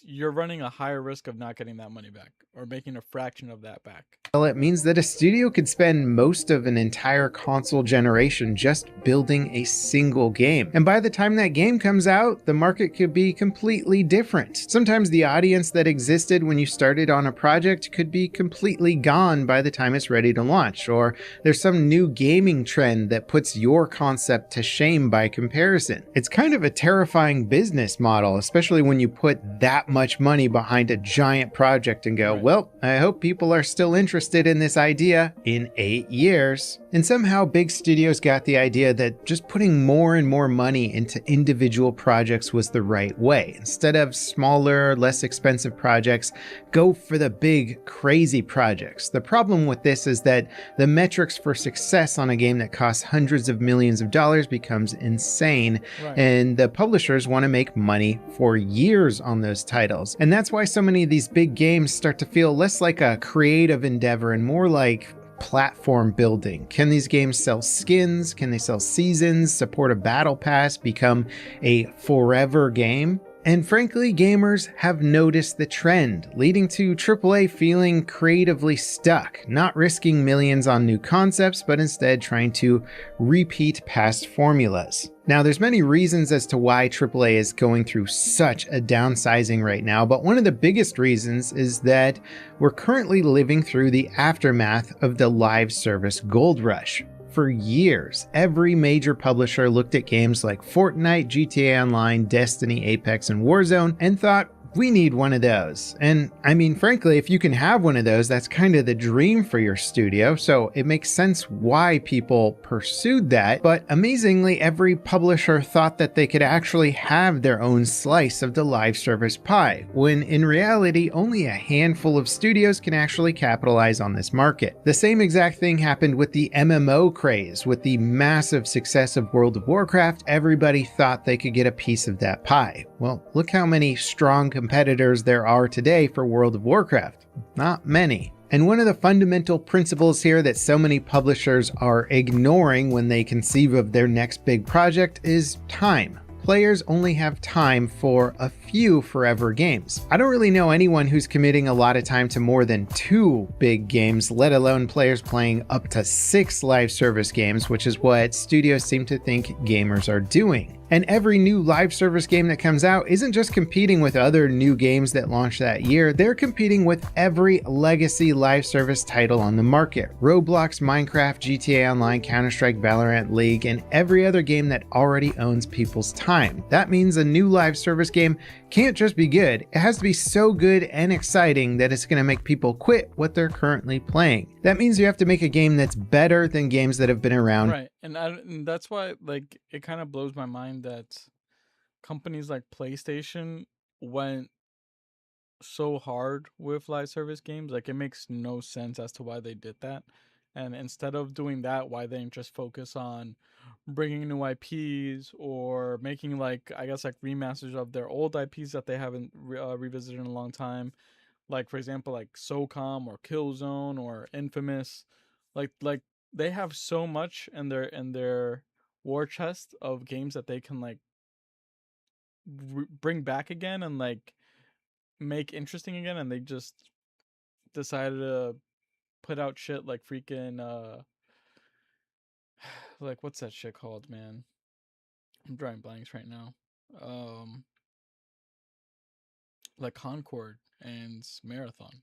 you're running a higher risk of not getting that money back, or making a fraction of that back. Well, it means that a studio could spend most of an entire console generation just building a single game. And by the time that game comes out, the market could be completely different. Sometimes the audience that existed when you started on a project could be completely gone by the time it's ready to launch, or there's some new gaming trend that puts your concept to shame by comparison. It's kind of a terrifying business model, especially when you put that much money behind a giant project and go, well, I hope people are still interested in this idea in 8 years. And somehow big studios got the idea that just putting more and more money into individual projects was the right way. Instead of smaller, less expensive projects, go for the big, crazy projects. The problem with this is that the metrics for success on a game that costs hundreds of millions of dollars becomes insane, and the publishers want to make money for years on those titles. And that's why so many of these big games start to feel less like a creative endeavor and more like platform building. Can these games sell skins? Can they sell seasons, support a battle pass, become a forever game? And frankly, gamers have noticed the trend, leading to AAA feeling creatively stuck, not risking millions on new concepts, but instead trying to repeat past formulas. Now, there's many reasons as to why AAA is going through such a downsizing right now, but one of the biggest reasons is that we're currently living through the aftermath of the live service gold rush. For years, every major publisher looked at games like Fortnite, GTA Online, Destiny, Apex, and Warzone and thought, we need one of those. And I mean, frankly, if you can have one of those, that's kind of the dream for your studio, so it makes sense why people pursued that. But amazingly, every publisher thought that they could actually have their own slice of the live service pie, when in reality, only a handful of studios can actually capitalize on this market. The same exact thing happened with the MMO craze. With the massive success of World of Warcraft, everybody thought they could get a piece of that pie. Well, look how many strong competitors there are today for World of Warcraft. Not many. And one of the fundamental principles here that so many publishers are ignoring when they conceive of their next big project is time. Players only have time for a few forever games. I don't really know anyone who's committing a lot of time to more than 2 big games, let alone players playing up to 6 live service games, which is what studios seem to think gamers are doing. And every new live service game that comes out isn't just competing with other new games that launch that year, they're competing with every legacy live service title on the market. Roblox, Minecraft, GTA Online, Counter-Strike, Valorant, League, and every other game that already owns people's time. That means a new live service game can't just be good, it has to be so good and exciting that it's going to make people quit what they're currently playing. That means you have to make a game that's better than games that have been around. Right. And that's why, like, it kind of blows my mind that companies like PlayStation went so hard with live service games. Like, it makes no sense as to why they did that. And instead of doing that, why they didn't just focus on bringing new IPs or making, like, I guess, like remasters of their old IPs that they haven't revisited in a long time. Like, for example, like SOCOM or Killzone or Infamous. Like they have so much in their war chest of games that they can, like, bring back again and, like, make interesting again, and they just decided to put out shit like freaking like, what's that shit called, man? I'm drawing blanks right now. Like Concord and Marathon.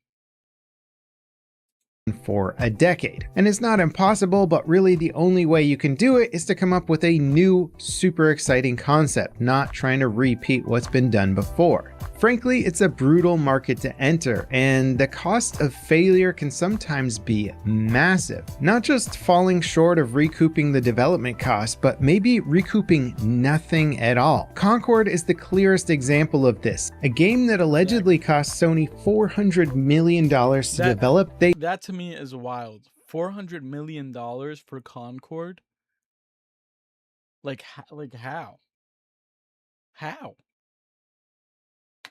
For a decade. And it's not impossible, but really the only way you can do it is to come up with a new, super exciting concept, not trying to repeat what's been done before. Frankly, it's a brutal market to enter, and the cost of failure can sometimes be massive. Not just falling short of recouping the development cost, but maybe recouping nothing at all. Concord is the clearest example of this. A game that allegedly cost Sony $400 million to develop. That to me is wild. $400 million for Concord? Like how? How?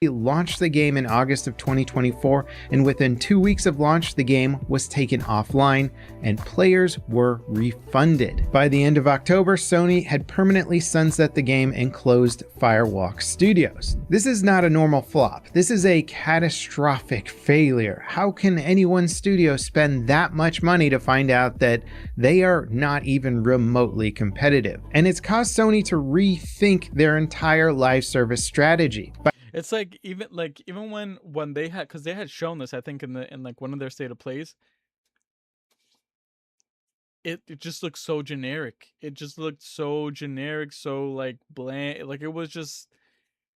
Launched the game in August of 2024, and within 2 weeks of launch, the game was taken offline and players were refunded. By the end of October, Sony had permanently sunset the game and closed Firewalk Studios. This is not a normal flop. This is a catastrophic failure. How can any one studio spend that much money to find out that they are not even remotely competitive? And it's caused Sony to rethink their entire live service strategy. It's like even when they had, because they had shown this, I think, in like one of their state of plays. It just looked so generic. It just looked so generic, so like bland. Like, it was just,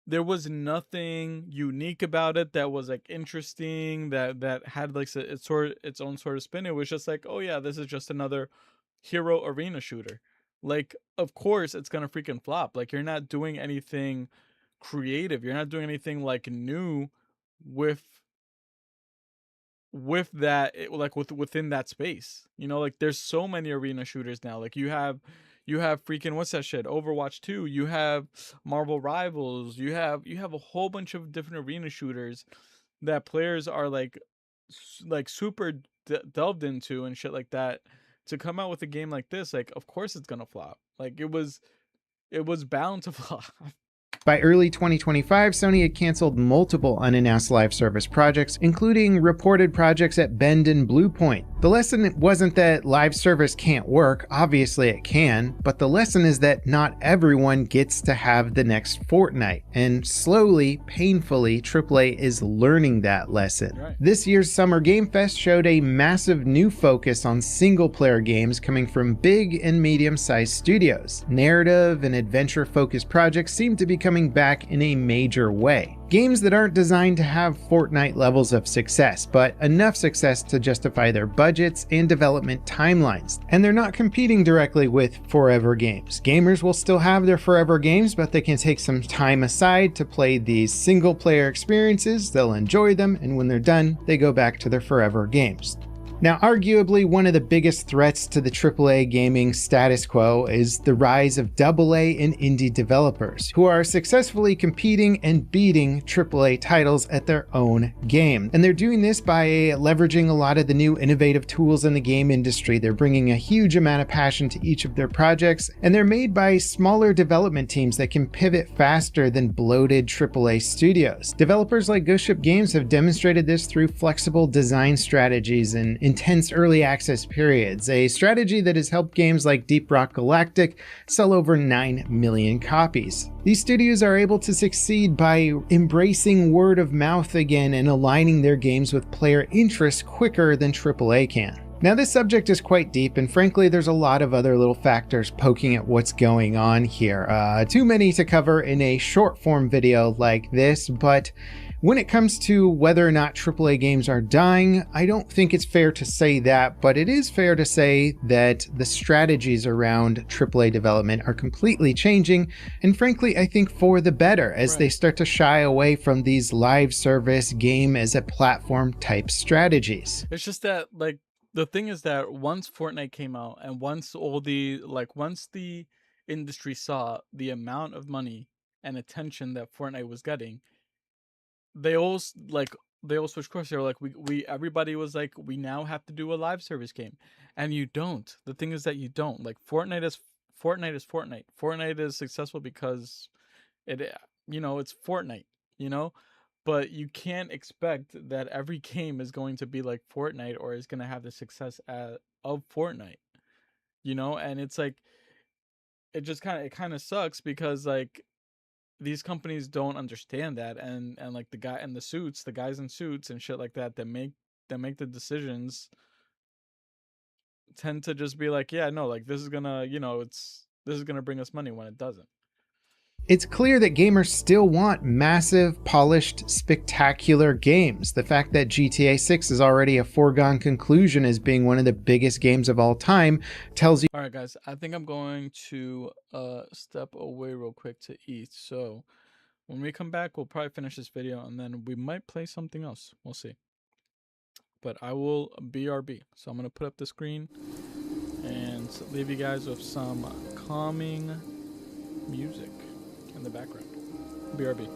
there was nothing unique about it that was like interesting, that had like its own sort of spin. It was just like, oh yeah, this is just another hero arena shooter. Like, of course it's gonna freaking flop. Like, you're not doing anything creative, you're not doing anything like new with that, like within that space, you know. Like, there's so many arena shooters now. Like, you have freaking, what's that shit, Overwatch 2, you have Marvel Rivals, you have a whole bunch of different arena shooters that players are like super delved into and shit like that. To come out with a game like this, like, of course it's gonna flop. Like, it was bound to flop. By early 2025, Sony had canceled multiple unannounced live service projects, including reported projects at Bend and Bluepoint. The lesson wasn't that live service can't work, obviously it can, but the lesson is that not everyone gets to have the next Fortnite, and slowly, painfully, AAA is learning that lesson. Right. This year's Summer Game Fest showed a massive new focus on single-player games coming from big and medium-sized studios. Narrative and adventure-focused projects seem to be coming back in a major way. Games that aren't designed to have Fortnite levels of success, but enough success to justify their budgets and development timelines. And they're not competing directly with forever games. Gamers will still have their forever games, but they can take some time aside to play these single-player experiences, they'll enjoy them, and when they're done, they go back to their forever games. Now, arguably one of the biggest threats to the AAA gaming status quo is the rise of AA and indie developers, who are successfully competing and beating AAA titles at their own game. And they're doing this by leveraging a lot of the new innovative tools in the game industry. They're bringing a huge amount of passion to each of their projects, and they're made by smaller development teams that can pivot faster than bloated AAA studios. Developers like Ghost Ship Games have demonstrated this through flexible design strategies and intense early access periods, a strategy that has helped games like Deep Rock Galactic sell over 9 million copies. These studios are able to succeed by embracing word of mouth again and aligning their games with player interest quicker than AAA can. Now, this subject is quite deep, and frankly, there's a lot of other little factors poking at what's going on here. Too many to cover in a short form video like this, but when it comes to whether or not AAA games are dying, I don't think it's fair to say that, but it is fair to say that the strategies around AAA development are completely changing, and frankly, I think for the better, as they start to shy away from these live service game as a platform type strategies. It's just that, like, the thing is that once Fortnite came out and once once the industry saw the amount of money and attention that Fortnite was getting, they all switched course. They were like, everybody was like, we now have to do a live service game, and you don't. The thing is that you don't. Like, Fortnite is Fortnite. Fortnite is successful because it's Fortnite, but you can't expect that every game is going to be like Fortnite or is going to have the success of Fortnite, and it's like, it kind of sucks because, like, these companies don't understand that, and like the guys in suits and shit like that make the decisions tend to just be like, yeah, no, like, this is gonna this is gonna bring us money when it doesn't. It's clear that gamers still want massive, polished, spectacular games. The fact that GTA 6 is already a foregone conclusion as being one of the biggest games of all time tells you. Alright guys, I think I'm going to step away real quick to eat, so when we come back we'll probably finish this video and then we might play something else. We'll see. But I will BRB. So I'm going to put up the screen and leave you guys with some calming music in the background. BRB.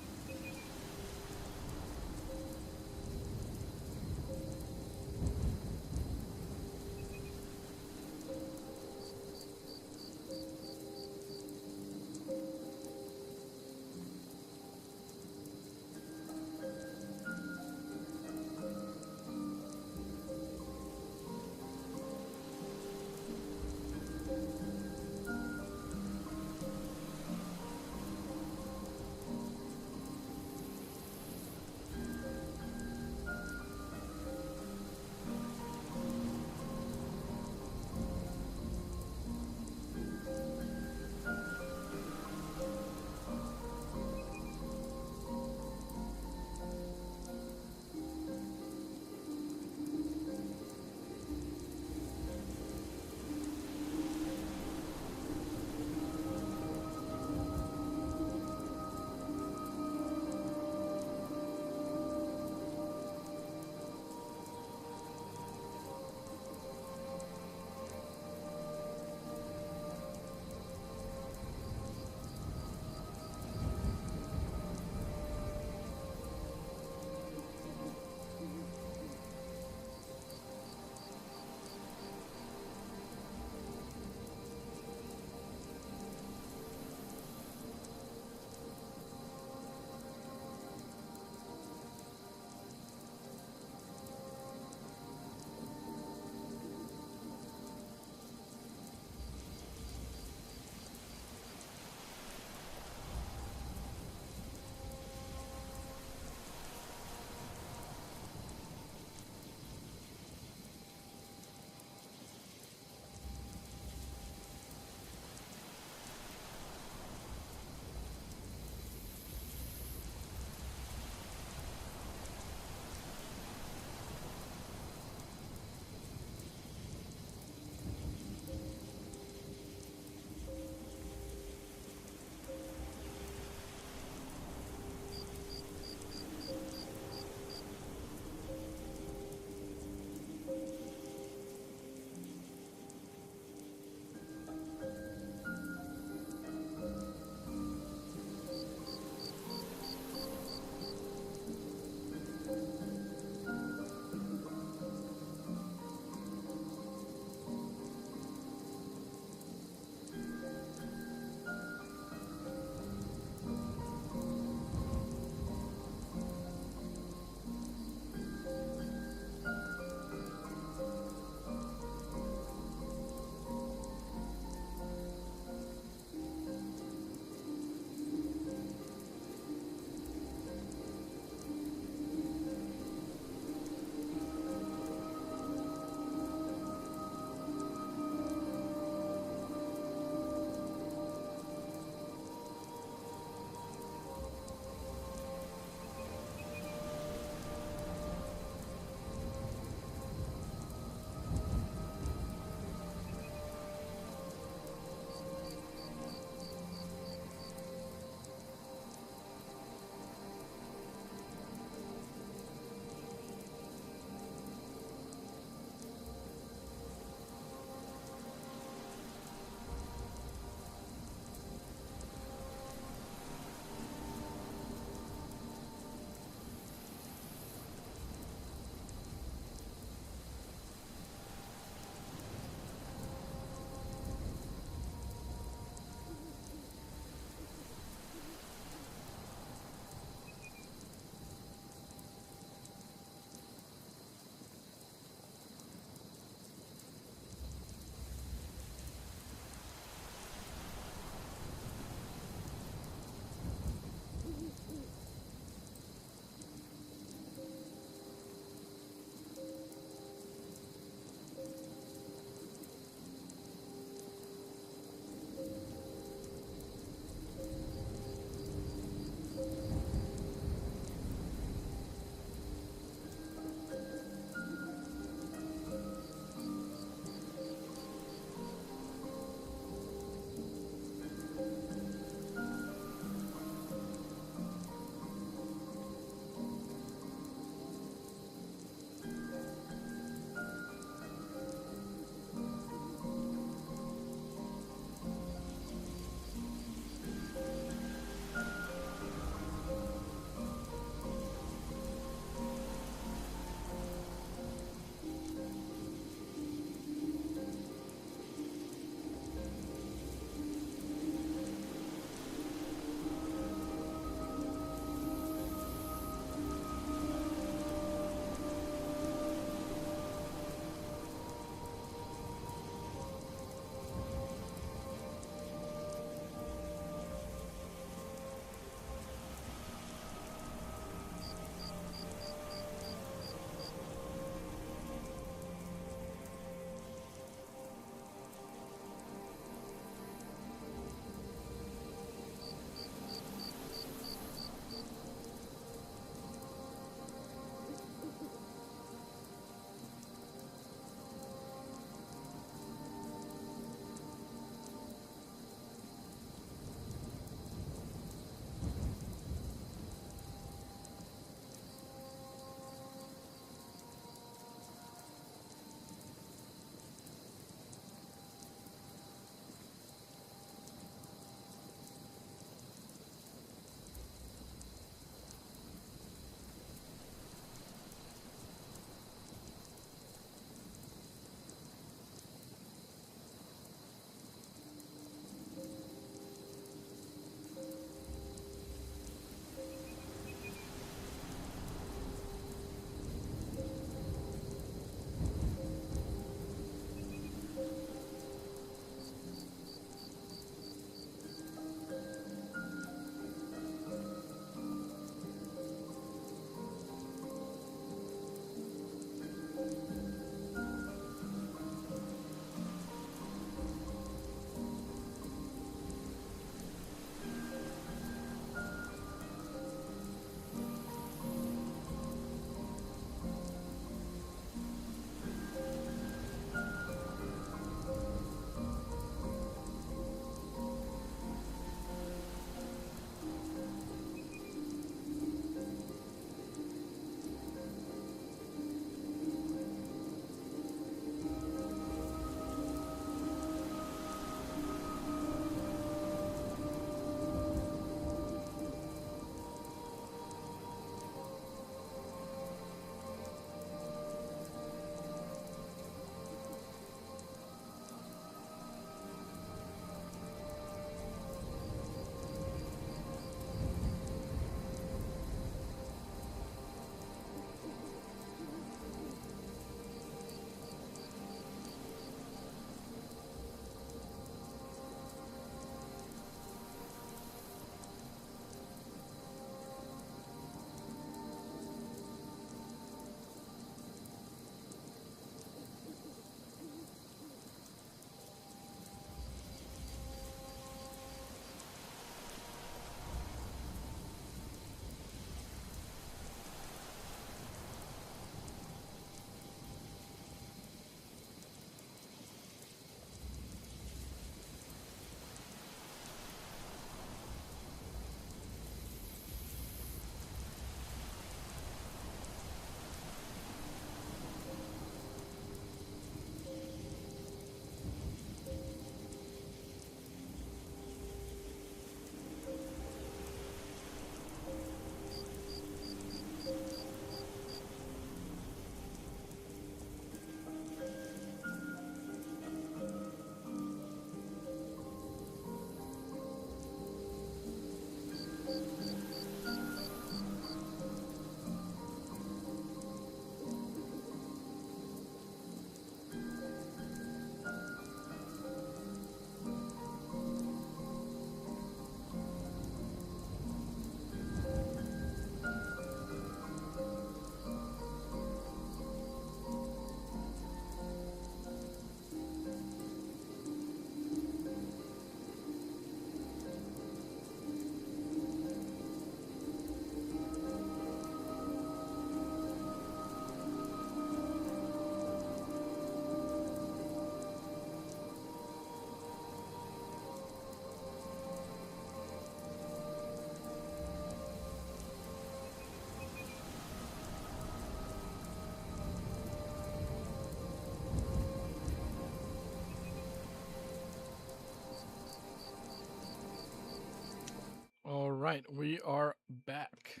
right, we are back.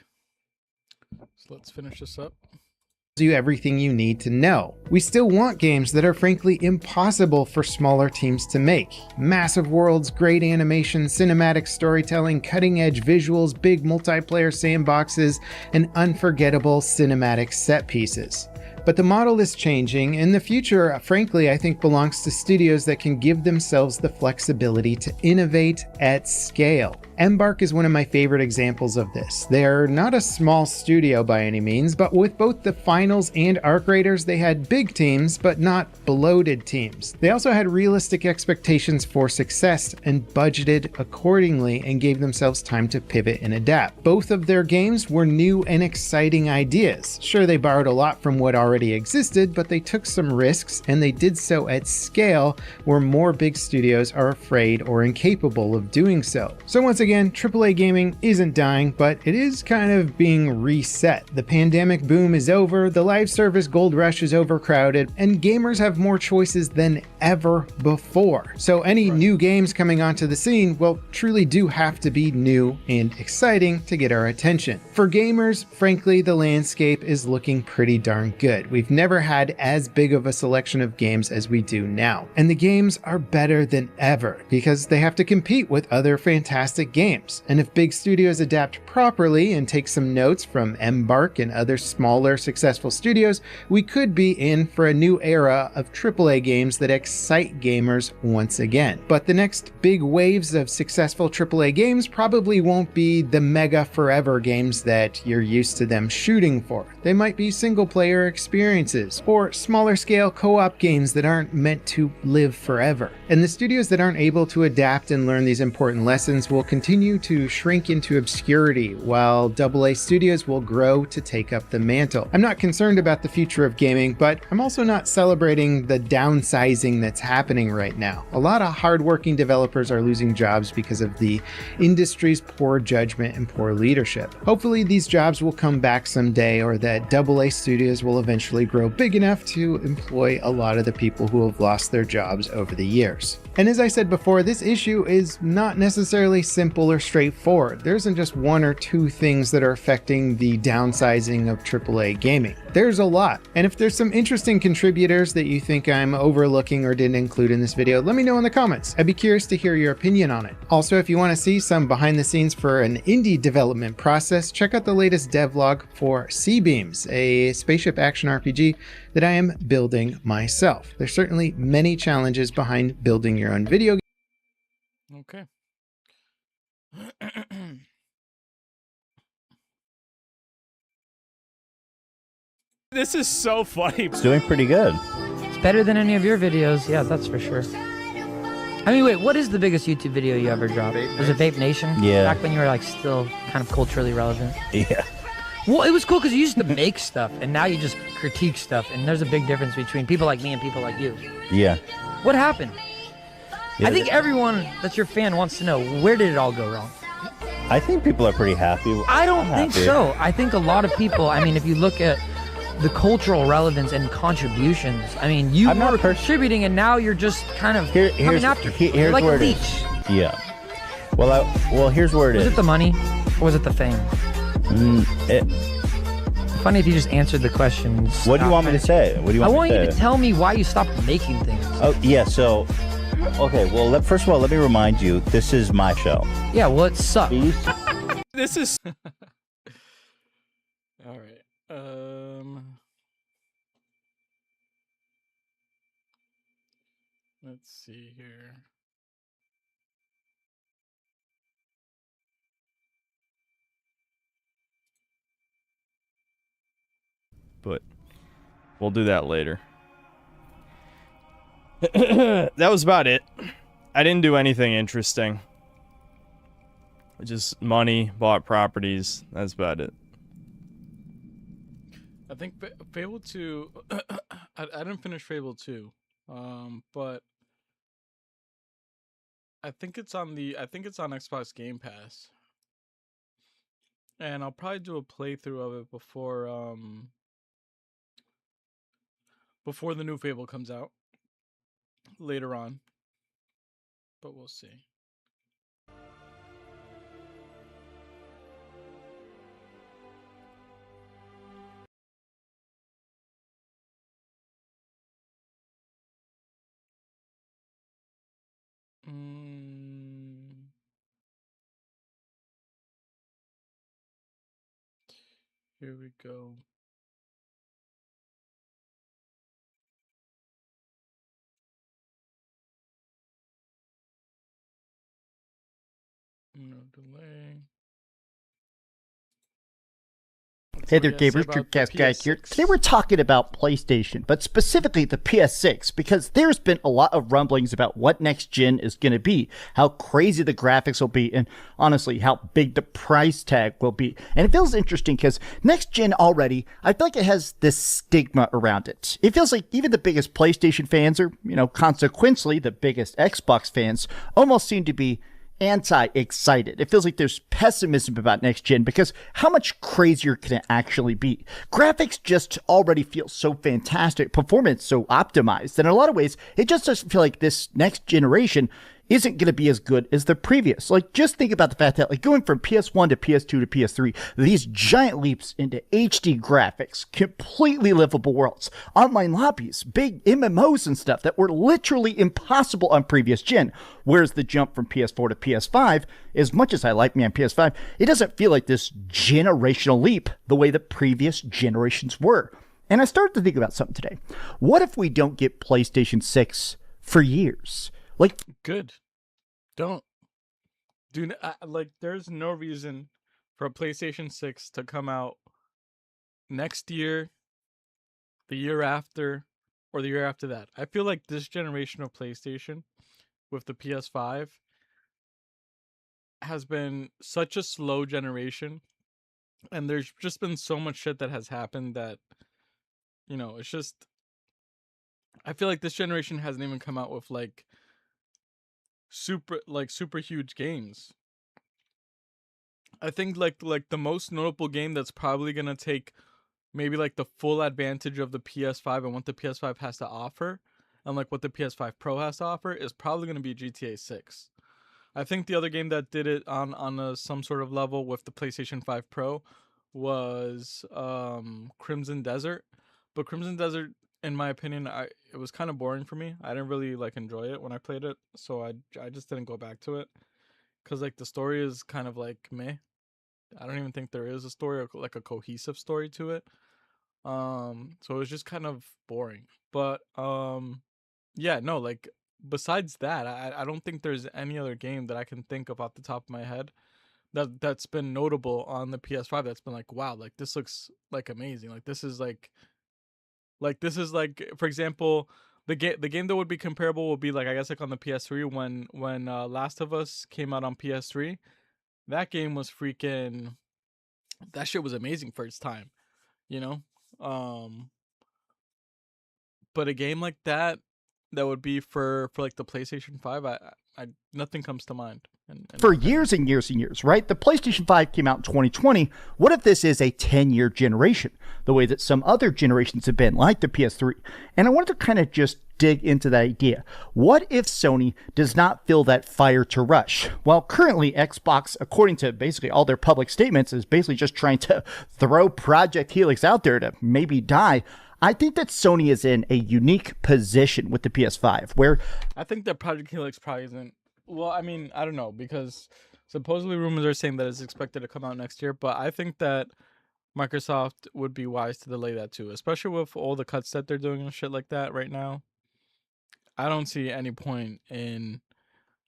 So let's finish this up. You everything you need to know. We still want games that are frankly impossible for smaller teams to make. Massive worlds, great animation, cinematic storytelling, cutting-edge visuals, big multiplayer sandboxes, and unforgettable cinematic set pieces. But the model is changing, and the future, frankly, I think belongs to studios that can give themselves the flexibility to innovate at scale. Embark is one of my favorite examples of this. They're not a small studio by any means, but with both the finals and arc raiders, they had big teams, but not bloated teams. They also had realistic expectations for success and budgeted accordingly and gave themselves time to pivot and adapt. Both of their games were new and exciting ideas. Sure, they borrowed a lot from what already existed, but they took some risks and they did so at scale where more big studios are afraid or incapable of doing so. So once again, AAA gaming isn't dying, but it is kind of being reset. The pandemic boom is over, the live service gold rush is overcrowded, and gamers have more choices than ever before. So any new games coming onto the scene, well, truly do have to be new and exciting to get our attention. For gamers, frankly, the landscape is looking pretty darn good. We've never had as big of a selection of games as we do now. And the games are better than ever because they have to compete with other fantastic games. And if big studios adapt properly and take some notes from Embark and other smaller successful studios, we could be in for a new era of AAA games that excite gamers once again. But the next big waves of successful AAA games probably won't be the mega forever games that you're used to them shooting for. They might be single player experiences or smaller scale co-op games that aren't meant to live forever. And the studios that aren't able to adapt and learn these important lessons will continue to shrink into obscurity, while AA studios will grow to take up the mantle. I'm not concerned about the future of gaming, but I'm also not celebrating the downsizing that's happening right now. A lot of hardworking developers are losing jobs because of the industry's poor judgment and poor leadership. Hopefully these jobs will come back someday, or that AA studios will eventually grow big enough to employ a lot of the people who have lost their jobs over the years. And as I said before, this issue is not necessarily simple or straightforward. There isn't just one or two things that are affecting the downsizing of AAA gaming. There's a lot. And if there's some interesting contributors that you think I'm overlooking or didn't include in this video, let me know in the comments. I'd be curious to hear your opinion on it. Also, if you want to see some behind the scenes for an indie development process, check out the latest devlog for Sea-Beams, a spaceship action RPG that I am building myself. There's certainly many challenges behind building your own video game. Okay. This is so funny. It's doing pretty good. It's better than any of your videos. Yeah, that's for sure. I mean, wait, what is the biggest YouTube video you ever dropped? Was it Vape Nation? Yeah. Back when you were like still kind of culturally relevant? Yeah. Well, it was cool because you used to make stuff and now you just critique stuff. And there's a big difference between people like me and people like you. Yeah. What happened? Yeah, I think everyone that's your fan wants to know, where did it all go wrong? I think people are pretty happy. I don't think so. I think a lot of people, I mean, if you look at the cultural relevance and contributions, I mean, you were contributing and now you're just kind of coming after people. You're like a leech. Yeah. Well, here's where it is. Was it the money or was it the fame? Funny if you just answered the question. What do you want me to say? What do you want I want me to you say? to tell me why you stopped making things. Oh, yeah, so... Okay, well, first of all, let me remind you, this is my show. Yeah, well, it sucks. This is... All right. Let's see here. But we'll do that later. That was about it. I didn't do anything interesting. Just money, bought properties. That's about it. I think Fable 2 I didn't finish Fable 2. But I think it's on Xbox Game Pass. And I'll probably do a playthrough of it before the new Fable comes out later on. But we'll see. Here we go. No delay. Hey there, gamers. Your guest guy here. Today we're talking about PlayStation, but specifically the PS6, because there's been a lot of rumblings about what next gen is going to be, how crazy the graphics will be, and honestly, how big the price tag will be. And it feels interesting because next gen already, I feel like it has this stigma around it. It feels like even the biggest PlayStation fans, or, consequently, the biggest Xbox fans, almost seem to be anti-excited. It feels like there's pessimism about next gen because how much crazier can it actually be? Graphics just already feel so fantastic, performance so optimized, and in a lot of ways, it just doesn't feel like this next generation isn't going to be as good as the previous. Like, just think about the fact that, like, going from PS1 to PS2 to PS3, these giant leaps into HD graphics, completely livable worlds, online lobbies, big MMOs and stuff that were literally impossible on previous gen. Whereas the jump from PS4 to PS5, as much as I like me on PS5, it doesn't feel like this generational leap the way the previous generations were. And I started to think about something today. What if we don't get PlayStation 6 for years? Like, good. Don't. There's no reason for a PlayStation 6 to come out next year, the year after, or the year after that. I feel like this generation of PlayStation with the PS5 has been such a slow generation, and there's just been so much shit that has happened that, it's just, I feel like this generation hasn't even come out with super huge games. I think like the most notable game that's probably gonna take maybe like the full advantage of the PS5 and what the PS5 has to offer, and like what the PS5 Pro has to offer, is probably gonna be GTA 6. I think the other game that did it on some sort of level with the PlayStation 5 Pro was Crimson Desert, but Crimson Desert, in my opinion, it was kind of boring for me. I didn't really enjoy it when I played it, so I just didn't go back to it because the story is kind of meh. I don't even think there is a story or a cohesive story to it. So it was just kind of boring. But yeah, no, besides that, I don't think there's any other game that I can think of off the top of my head that's been notable on the PS5 that's been wow, this looks amazing. This is for example, the game that would be comparable would be I guess on the PS3 when Last of Us came out on PS3. That game was freaking, that shit was amazing for its time, but a game like that would be for the PlayStation 5, I nothing comes to mind. For years and years and years, right? The PlayStation 5 came out in 2020. What if this is a 10-year generation, the way that some other generations have been, like the PS3? And I wanted to kind of just dig into that idea. What if Sony does not feel that fire to rush? Well, currently, Xbox, according to basically all their public statements, is basically just trying to throw Project Helix out there to maybe die. I think that Sony is in a unique position with the PS5, where I think that Project Helix probably isn't. Well, I mean, I don't know, because supposedly rumors are saying that it's expected to come out next year, but I think that Microsoft would be wise to delay that too, especially with all the cuts that they're doing and shit like that right now. I don't see any point in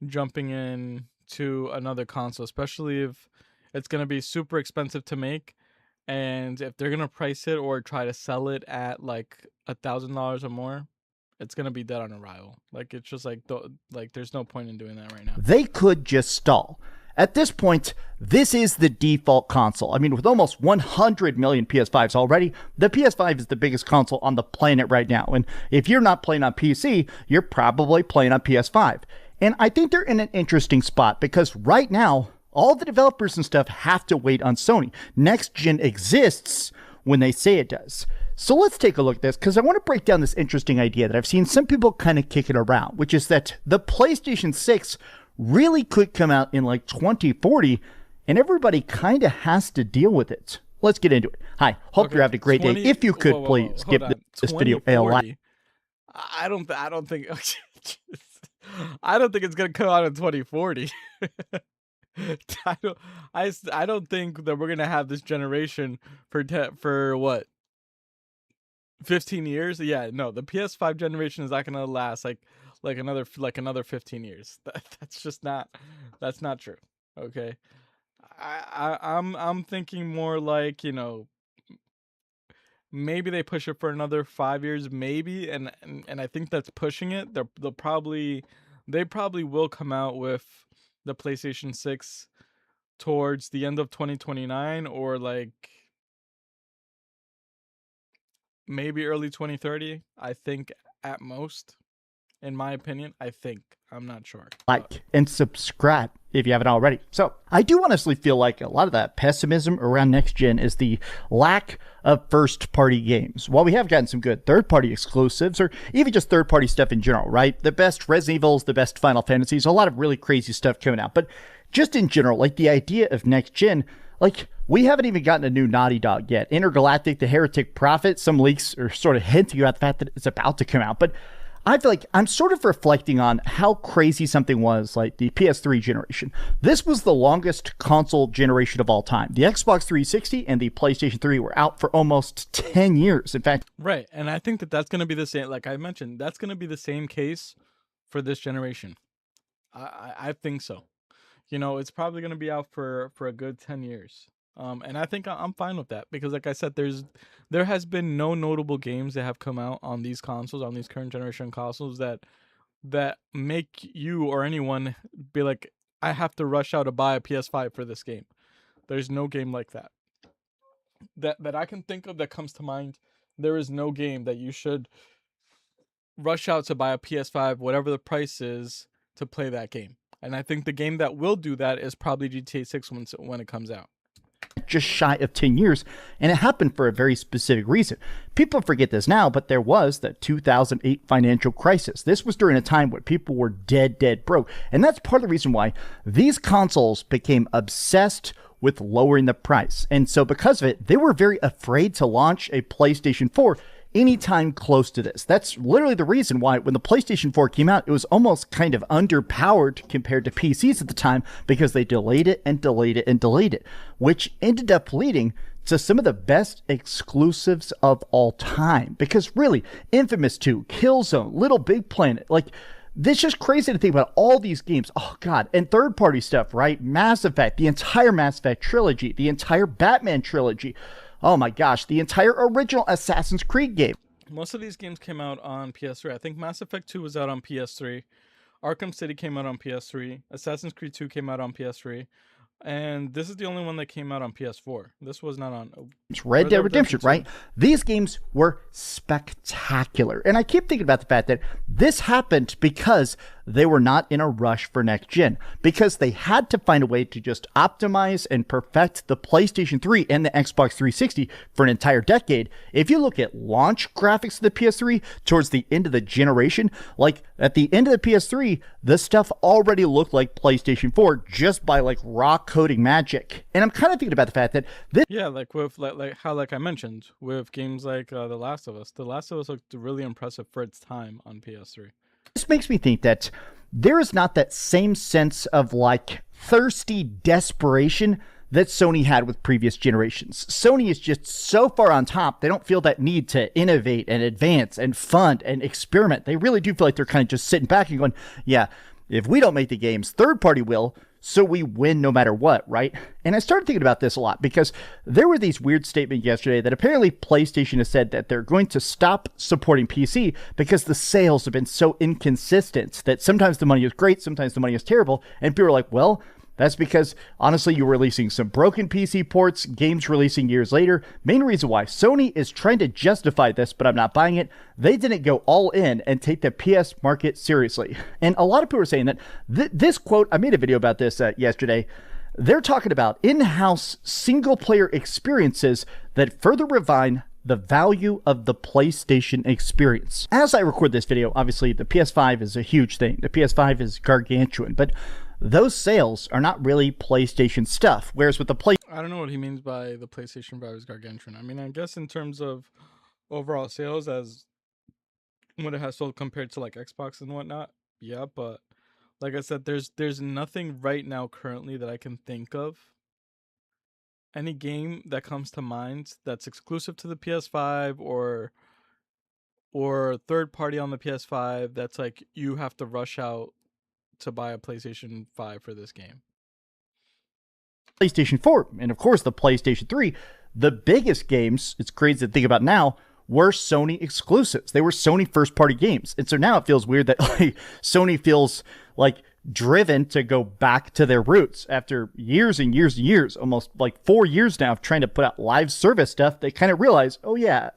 jumping in to another console, especially if it's going to be super expensive to make, and if they're going to price it or try to sell it at $1,000 or more, it's gonna be dead on arrival. It's just there's no point in doing that right now. They could just stall. At this point, this is the default console. I mean, with almost 100 million PS5s already, the PS5 is the biggest console on the planet right now. And if you're not playing on PC, you're probably playing on PS5. And I think they're in an interesting spot because right now, all the developers and stuff have to wait on Sony. Next gen exists when they say it does. So let's take a look at this, because I want to break down this interesting idea that I've seen some people kind of kick it around, which is that the PlayStation 6 really could come out in 2040, and everybody kind of has to deal with it. Let's get into it. Hi, hope you're having a great day. If you could, please give this video a like. I don't think I don't think it's gonna come out in 2040. I don't think that we're gonna have this generation for what, 15 years. Yeah, no, the PS5 generation is not gonna last like another 15 years. That's just not, that's not true. Okay, I'm thinking more like, you know, maybe they push it for another 5 years, maybe, and I think that's pushing it. They probably will come out with the PlayStation 6 towards the end of 2029, or like maybe early 2030. I think at most, in my opinion. I think, I'm not sure. Like and subscribe if you haven't already. So I do honestly feel like a lot of that pessimism around next gen is the lack of first party games. While we have gotten some good third party exclusives, or even just third party stuff in general, right? The best Resident Evils, the best Final Fantasies, a lot of really crazy stuff coming out. But just in general, like the idea of next gen, like we haven't even gotten a new Naughty Dog yet. Intergalactic, The Heretic Prophet, some leaks are sort of hinting about the fact that it's about to come out. But I feel like I'm sort of reflecting on how crazy something was like the PS3 generation. This was the longest console generation of all time. The Xbox 360 and the PlayStation 3 were out for almost 10 years. In fact, right. And I think that that's going to be the same, like I mentioned, that's going to be the same case for this generation. I think so. You know, it's probably going to be out for a good 10 years. And I think I'm fine with that, because like I said, there has been no notable games that have come out on these consoles, on these current generation consoles, that make you or anyone be like, I have to rush out to buy a PS5 for this game. There's no game like that that I can think of that comes to mind. There is no game that you should rush out to buy a PS5, whatever the price is, to play that game. And I think the game that will do that is probably GTA 6 when it comes out. Just shy of 10 years, and it happened for a very specific reason. People forget this now, but there was the 2008 financial crisis. This was during a time when people were dead broke, and that's part of the reason why these consoles became obsessed with lowering the price. And so because of it, they were very afraid to launch a PlayStation 4 anytime close to this. That's literally the reason why when the PlayStation 4 came out, it was almost kind of underpowered compared to PCs at the time, because they delayed it and delayed it and delayed it, which ended up leading to some of the best exclusives of all time. Because really, Infamous 2, Killzone, Little Big Planet, like, this is just crazy to think about all these games. Oh God. And third party stuff, right? Mass Effect, the entire Mass Effect trilogy, the entire Batman trilogy. Oh my gosh, the entire original Assassin's Creed game. Most of these games came out on PS3. I think Mass Effect 2 was out on PS3. Arkham City came out on PS3. Assassin's Creed 2 came out on PS3. And this is the only one that came out on PS4. This was not on... It's Red Dead Redemption, right? These games were spectacular. And I keep thinking about the fact that this happened because they were not in a rush for next gen, because they had to find a way to just optimize and perfect the PlayStation 3 and the Xbox 360 for an entire decade. If you look at launch graphics of the PS3 towards the end of the generation, like at the end of the PS3, the stuff already looked like PlayStation 4 just by like raw coding magic. And I'm kind of thinking about the fact that this... Yeah, like with like how, like I mentioned, with games like The Last of Us. The Last of Us looked really impressive for its time on PS3. This makes me think that there is not that same sense of like thirsty desperation that Sony had with previous generations. Sony is just so far on top, they don't feel that need to innovate and advance and fund and experiment. They really do feel like they're kind of just sitting back and going, yeah, if we don't make the games, third party will, so we win no matter what, right? And I started thinking about this a lot because there were these weird statements yesterday that apparently PlayStation has said that they're going to stop supporting PC because the sales have been so inconsistent that sometimes the money is great, sometimes the money is terrible. And people are like, well, that's because, honestly, you're releasing some broken PC ports, games releasing years later. Main reason why Sony is trying to justify this, but I'm not buying it. They didn't go all in and take the PS market seriously. And a lot of people are saying that this quote, I made a video about this yesterday. They're talking about in-house single-player experiences that further refine the value of the PlayStation experience. As I record this video, obviously the PS5 is a huge thing. The PS5 is gargantuan, but those sales are not really PlayStation stuff. Whereas with the I don't know what he means by the PlayStation 5 is gargantuan. I mean, I guess in terms of overall sales, as what it has sold compared to like Xbox and whatnot, yeah, but Like I said, there's nothing right now currently that I can think of. Any game that comes to mind that's exclusive to the PS5 or third party on the PS5 that's like you have to rush out to buy a PlayStation 5 for this game. PlayStation 4 and of course the PlayStation 3, the biggest games, it's crazy to think about now, were Sony exclusives. They were Sony first party games. And so now it feels weird that like Sony feels like driven to go back to their roots after years and years and years, almost like 4 years now of trying to put out live service stuff. They kind of realize, oh yeah,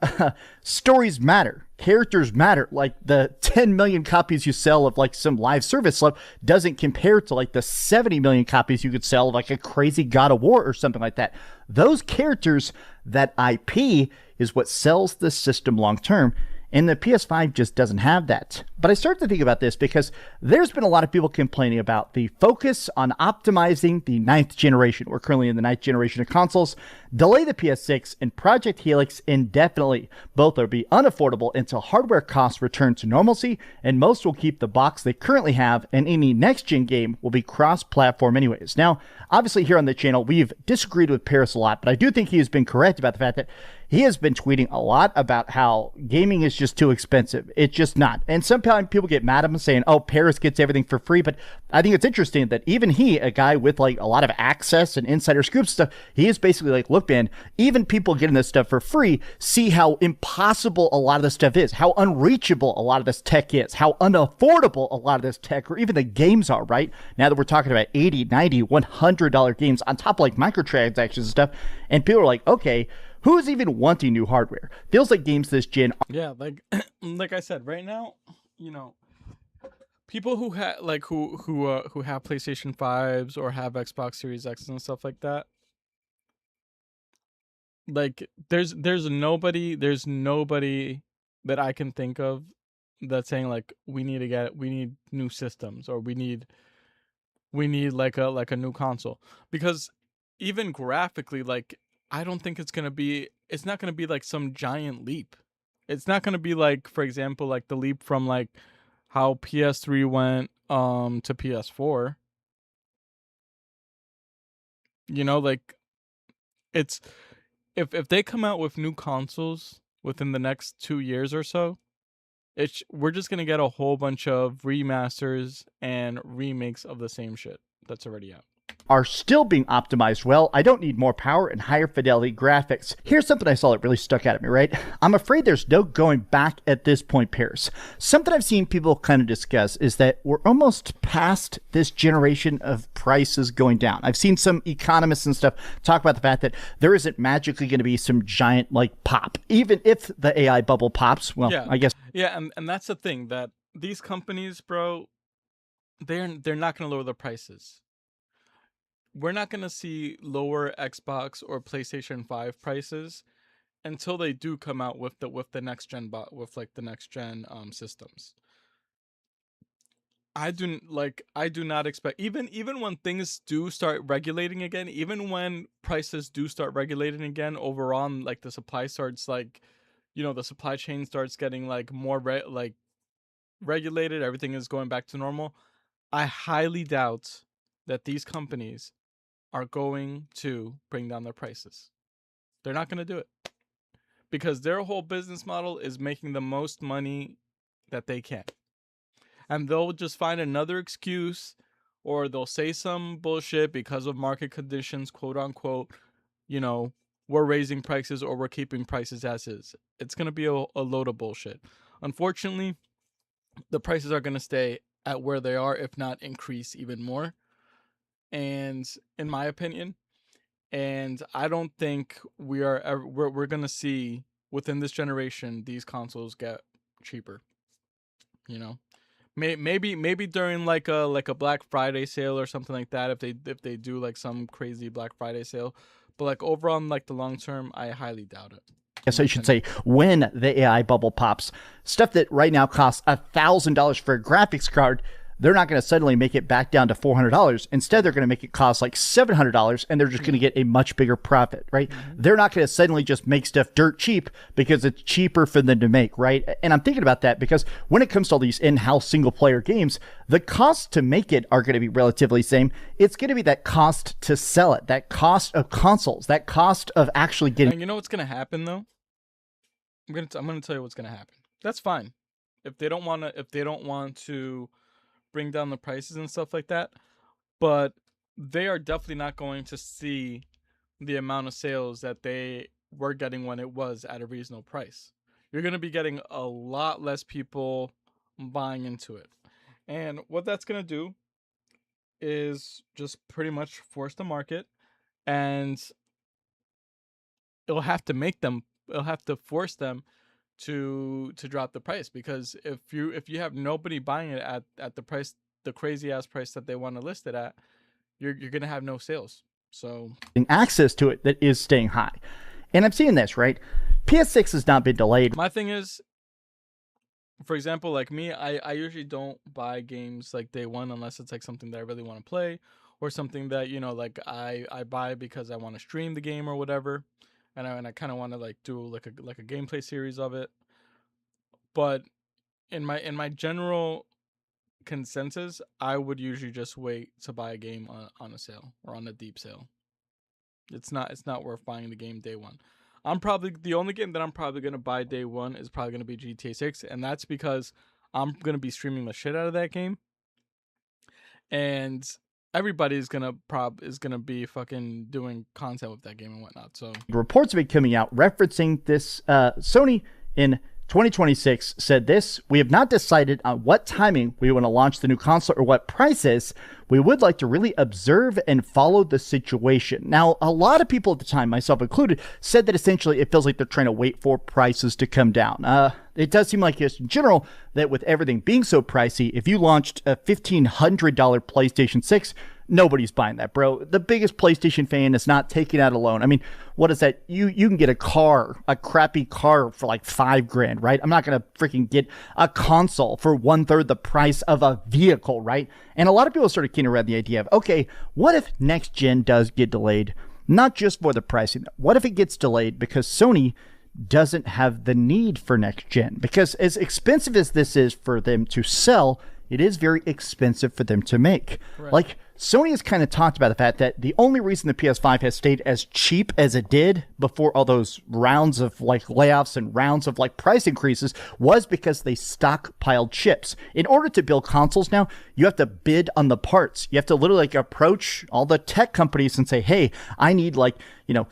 stories matter. Characters matter. Like the 10 million copies you sell of like some live service stuff doesn't compare to like the 70 million copies you could sell of like a crazy God of War or something like that. Those characters, that IP is what sells the system long term. And the PS5 just doesn't have that. But I started to think about this because there's been a lot of people complaining about the focus on optimizing the 9th generation. We're currently in the 9th generation of consoles. Delay the PS6 and Project Helix indefinitely. Both will be unaffordable until hardware costs return to normalcy, and most will keep the box they currently have, and any next-gen game will be cross-platform anyways. Now, obviously here on the channel, we've disagreed with Paris a lot, but I do think he has been correct about the fact that he has been tweeting a lot about how gaming is just too expensive. It's just not. And sometimes people get mad at him saying, oh, Paris gets everything for free. But I think it's interesting that even he, a guy with like a lot of access and insider scoop stuff, he is basically like, look, man, even people getting this stuff for free see how impossible a lot of this stuff is, how unreachable a lot of this tech is, how unaffordable a lot of this tech or even the games are, right? Now that we're talking about $80, $90, $100 games on top of like microtransactions and stuff. And people are like, okay, who's even wanting new hardware? Feels like games this gen. Yeah, like I said, right now, you know, people who have like who have PlayStation 5s or have Xbox Series X and stuff like that. Like there's nobody that I can think of that's saying like we need new systems or we need like a new console, because even graphically, like I don't think it's not gonna be like some giant leap. It's not gonna be like, for example, like the leap from like how PS3 went to PS4. You know, like it's if they come out with new consoles within the next 2 years or so, we're just gonna get a whole bunch of remasters and remakes of the same shit that's already out. Are still being optimized well. I don't need more power and higher fidelity graphics. Here's something I saw that really stuck out at me, right? I'm afraid there's no going back at this point, Paris. Something I've seen people kind of discuss is that we're almost past this generation of prices going down. I've seen some economists and stuff talk about the fact that there isn't magically going to be some giant like pop. Even if the AI bubble pops, well, yeah. I guess. Yeah, and that's the thing, that these companies, bro, they're not going to lower the prices. We're not going to see lower Xbox or PlayStation 5 prices until they do come out with the next gen systems. I do not expect, even when things do start regulating again, even when prices do start regulating again, overall, like the supply starts, like, you know, the supply chain starts getting like more regulated, everything is going back to normal. I highly doubt that these companies are going to bring down their prices. They're not going to do it because their whole business model is making the most money that they can. And they'll just find another excuse, or they'll say some bullshit because of market conditions, quote unquote, you know, we're raising prices or we're keeping prices as is. It's going to be a load of bullshit. Unfortunately, the prices are going to stay at where they are, if not increase even more. And in my opinion, and I don't think we're going to see within this generation these consoles get cheaper. You know, maybe during like a Black Friday sale or something like that, if they do like some crazy Black Friday sale, but like overall, in like the long term, I highly doubt it. Yes, I should say, when the AI bubble pops, stuff that right now costs $1,000 for a graphics card, they're not going to suddenly make it back down to $400. Instead, they're going to make it cost like $700, and they're just going to get a much bigger profit, right? They're not going to suddenly just make stuff dirt cheap because it's cheaper for them to make, right? And I'm thinking about that because when it comes to all these in-house single-player games, the costs to make it are going to be relatively same. It's going to be that cost to sell it, that cost of consoles, that cost of actually getting. And you know what's going to happen though? I'm going to tell you what's going to happen. That's fine. If they don't want to bring down the prices and stuff like that, but they are definitely not going to see the amount of sales that they were getting when it was at a reasonable price. You're going to be getting a lot less people buying into it. And what that's going to do is just pretty much force the market, and it'll have to force them to drop the price, because if you have nobody buying it at the price, the crazy ass price that they want to list it at, you're going to have no sales. So access to it that is staying high. And I'm seeing this, right? PS6 has not been delayed. My thing is, for example, like me, I usually don't buy games like day one unless it's like something that I really want to play, or something that, you know, like I buy because I want to stream the game or whatever, and I kind of want to like do like a gameplay series of it. But in my general consensus, I would usually just wait to buy a game on a sale or on a deep sale. It's not worth buying the game day one. The only game that I'm probably gonna buy day one is probably gonna be GTA 6, and that's because I'm gonna be streaming the shit out of that game, and everybody's gonna be fucking doing content with that game and whatnot. So Reports have been coming out referencing this. Sony in 2026 said this: "We have not decided on what timing we want to launch the new console or what prices. We would like to really observe and follow the situation." Now, a lot of people at the time, myself included, said that essentially it feels like they're trying to wait for prices to come down. It does seem like just in general that with everything being so pricey, if you launched a $1,500 PlayStation 6, nobody's buying that, bro. The biggest PlayStation fan is not taking out a loan. I mean, what is that? You can get a crappy car for like $5,000, right? I'm not going to freaking get a console for 1/3 the price of a vehicle, right? And a lot of people started kicking around the idea of, okay, what if next gen does get delayed? Not just for the pricing. What if it gets delayed because Sony doesn't have the need for next gen? Because as expensive as this is for them to sell, it is very expensive for them to make. Right. Like, Sony has kind of talked about the fact that the only reason the PS5 has stayed as cheap as it did before all those rounds of like layoffs and rounds of like price increases was because they stockpiled chips. In order to build consoles now, you have to bid on the parts. You have to literally like approach all the tech companies and say, hey, I need like,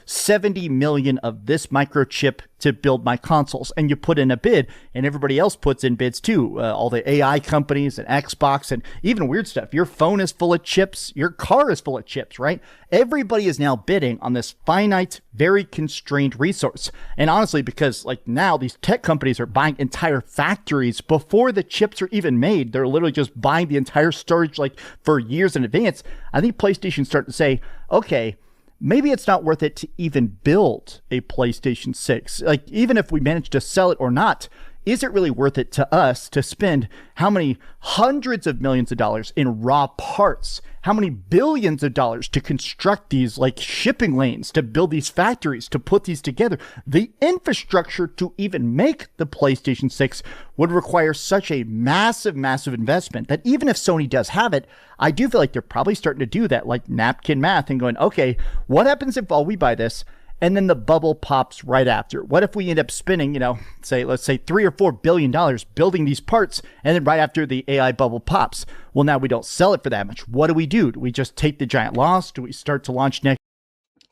70 million of this microchip to build my consoles. And you put in a bid, and everybody else puts in bids too. All the AI companies and Xbox and even weird stuff. Your phone is full of chips. Your car is full of chips, right? Everybody is now bidding on this finite, very constrained resource. And honestly, because like now these tech companies are buying entire factories before the chips are even made. They're literally just buying the entire storage like for years in advance. I think PlayStation's starting to say, okay, maybe it's not worth it to even build a PlayStation 6. Like, even if we manage to sell it or not, is it really worth it to us to spend how many hundreds of millions of dollars in raw parts? How many billions of dollars to construct these like shipping lanes, to build these factories, to put these together? The infrastructure to even make the PlayStation 6 would require such a massive, massive investment that even if Sony does have it, I do feel like they're probably starting to do that like napkin math and going, okay, what happens if we buy this and then the bubble pops right after? What if we end up spending, let's say $3 or $4 billion building these parts, and then right after the AI bubble pops, well, now we don't sell it for that much. What do? Do we just take the giant loss? Do we start to launch next?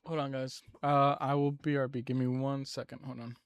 Hold on, guys. I will BRB. Give me 1 second. Hold on.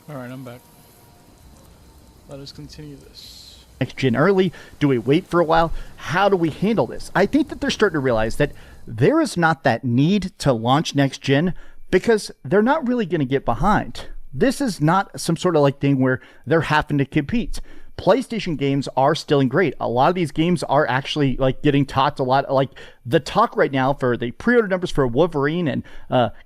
All right, I'm back. Let us continue this. Next gen early? Do we wait for a while? How do we handle this? I think that they're starting to realize that there is not that need to launch next gen because they're not really going to get behind. This is not some sort of like thing where they're having to compete. PlayStation games are still great. A lot of these games are actually like getting talked a lot. Like the talk right now for the pre-order numbers for Wolverine and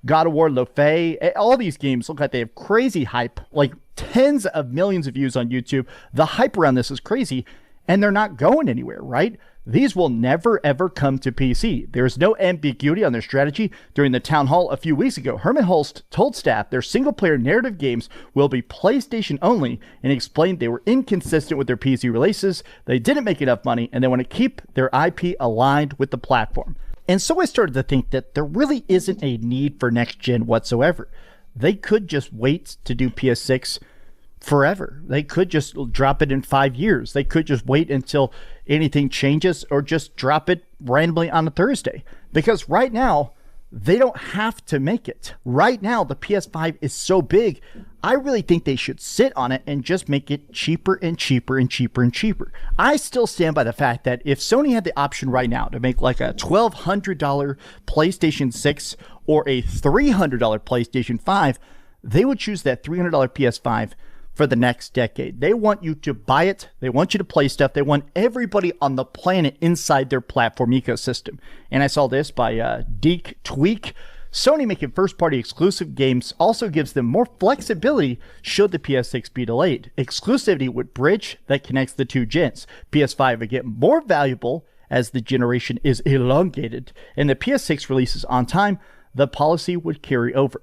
God of War, Le Fay, all these games look like they have crazy hype, like tens of millions of views on YouTube. The hype around this is crazy and they're not going anywhere, right? These will never, ever come to PC. There is no ambiguity on their strategy. During the town hall a few weeks ago, Herman Hulst told staff their single-player narrative games will be PlayStation only and explained they were inconsistent with their PC releases, they didn't make enough money, and they want to keep their IP aligned with the platform. And so I started to think that there really isn't a need for next-gen whatsoever. They could just wait to do PS6 forever. They could just drop it in 5 years. They could just wait until anything changes or just drop it randomly on a Thursday. Because right now, they don't have to make it. Right now, the PS5 is so big, I really think they should sit on it and just make it cheaper and cheaper and cheaper and cheaper. I still stand by the fact that if Sony had the option right now to make like a $1,200 PlayStation 6 or a $300 PlayStation 5, they would choose that $300 PS5 for the next decade. They want you to buy it. They want you to play stuff. They want everybody on the planet inside their platform ecosystem. And I saw this by Deke Tweak. Sony making first-party exclusive games also gives them more flexibility should the PS6 be delayed. Exclusivity would bridge that connects the two gens. PS5 would get more valuable as the generation is elongated, and the PS6 releases on time. The policy would carry over.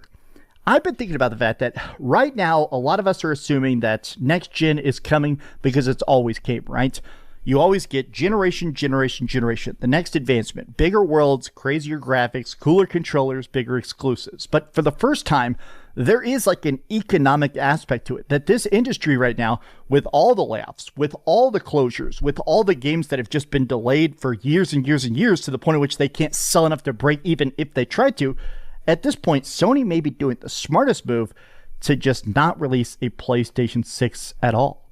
I've been thinking about the fact that right now, a lot of us are assuming that next gen is coming because it's always came, right? You always get generation, the next advancement, bigger worlds, crazier graphics, cooler controllers, bigger exclusives. But for the first time, there is like an economic aspect to it, that this industry right now, with all the layoffs, with all the closures, with all the games that have just been delayed for years and years and years to the point at which they can't sell enough to break even if they try to, at this point, Sony may be doing the smartest move to just not release a PlayStation 6 at all.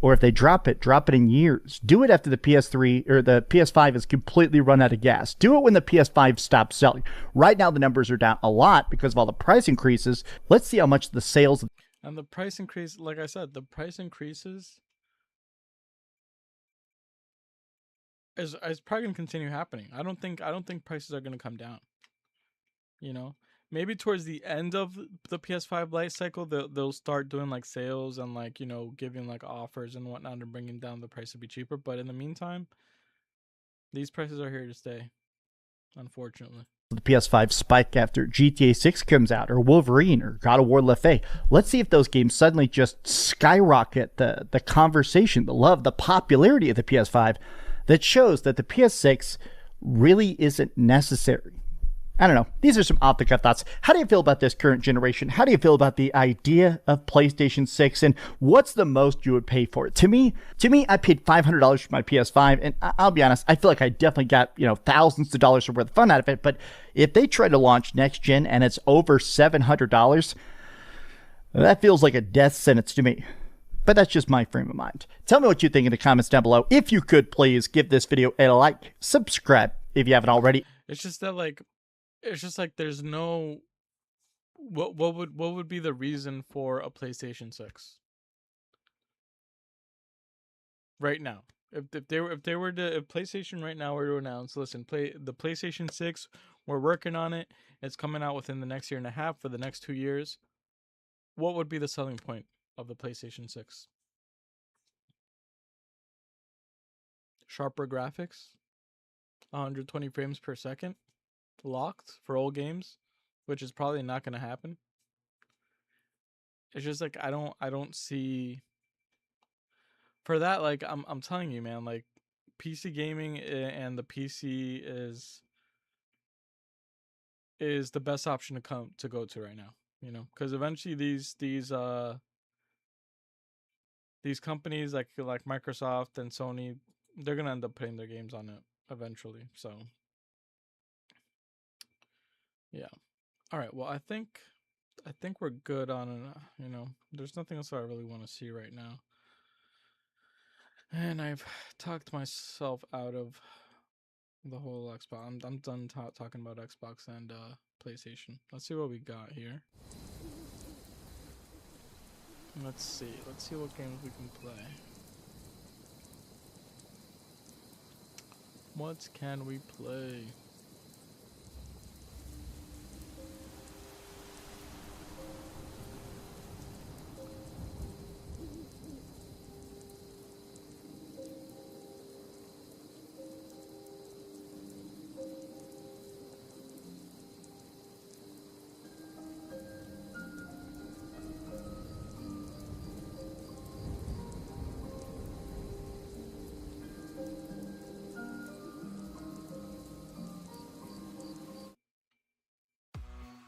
Or if they drop it in years. Do it after the PS3 or the PS5 is completely run out of gas. Do it when the PS5 stops selling. Right now, the numbers are down a lot because of all the price increases. Let's see how much the sales. And the price increase, like I said, the price increases is probably gonna continue happening. I don't think prices are gonna come down. You know, maybe towards the end of the PS5 life cycle, they'll start doing like sales and like, you know, giving like offers and whatnot and bringing down the price to be cheaper. But in the meantime, these prices are here to stay, unfortunately. The PS5 spike after GTA 6 comes out, or Wolverine, or God of War Le Fay. Let's see if those games suddenly just skyrocket the conversation, the love, the popularity of the PS5 that shows that the PS6 really isn't necessary. I don't know. These are some off-the-cuff thoughts. How do you feel about this current generation? How do you feel about the idea of PlayStation 6? And what's the most you would pay for it? To me, I paid $500 for my PS5, and I'll be honest, I feel like I definitely got, you know, thousands of dollars worth of fun out of it. But if they try to launch next gen and it's over $700, that feels like a death sentence to me. But that's just my frame of mind. Tell me what you think in the comments down below. If you could, please give this video a like, subscribe if you haven't already. It's just that there's no what would be the reason for a PlayStation 6 right now? If PlayStation right now were to announce, listen, the PlayStation 6, we're working on it, it's coming out within the next year and a half, for the next 2 years, what would be the selling point of the PlayStation 6? Sharper graphics, 120 frames per second, locked for all games, which is probably not going to happen. It's just like I don't see for that. Like I'm telling you, man, like PC gaming and the PC is the best option to go to right now, you know, because eventually these companies like Microsoft and Sony, they're gonna end up putting their games on it eventually. So yeah. All right. Well, I think I think we're good on, you know, there's nothing else I really want to see right now. And I've talked myself out of the whole Xbox. I'm done talking about Xbox and PlayStation. Let's see what we got here. Let's see what games we can play. What can we play?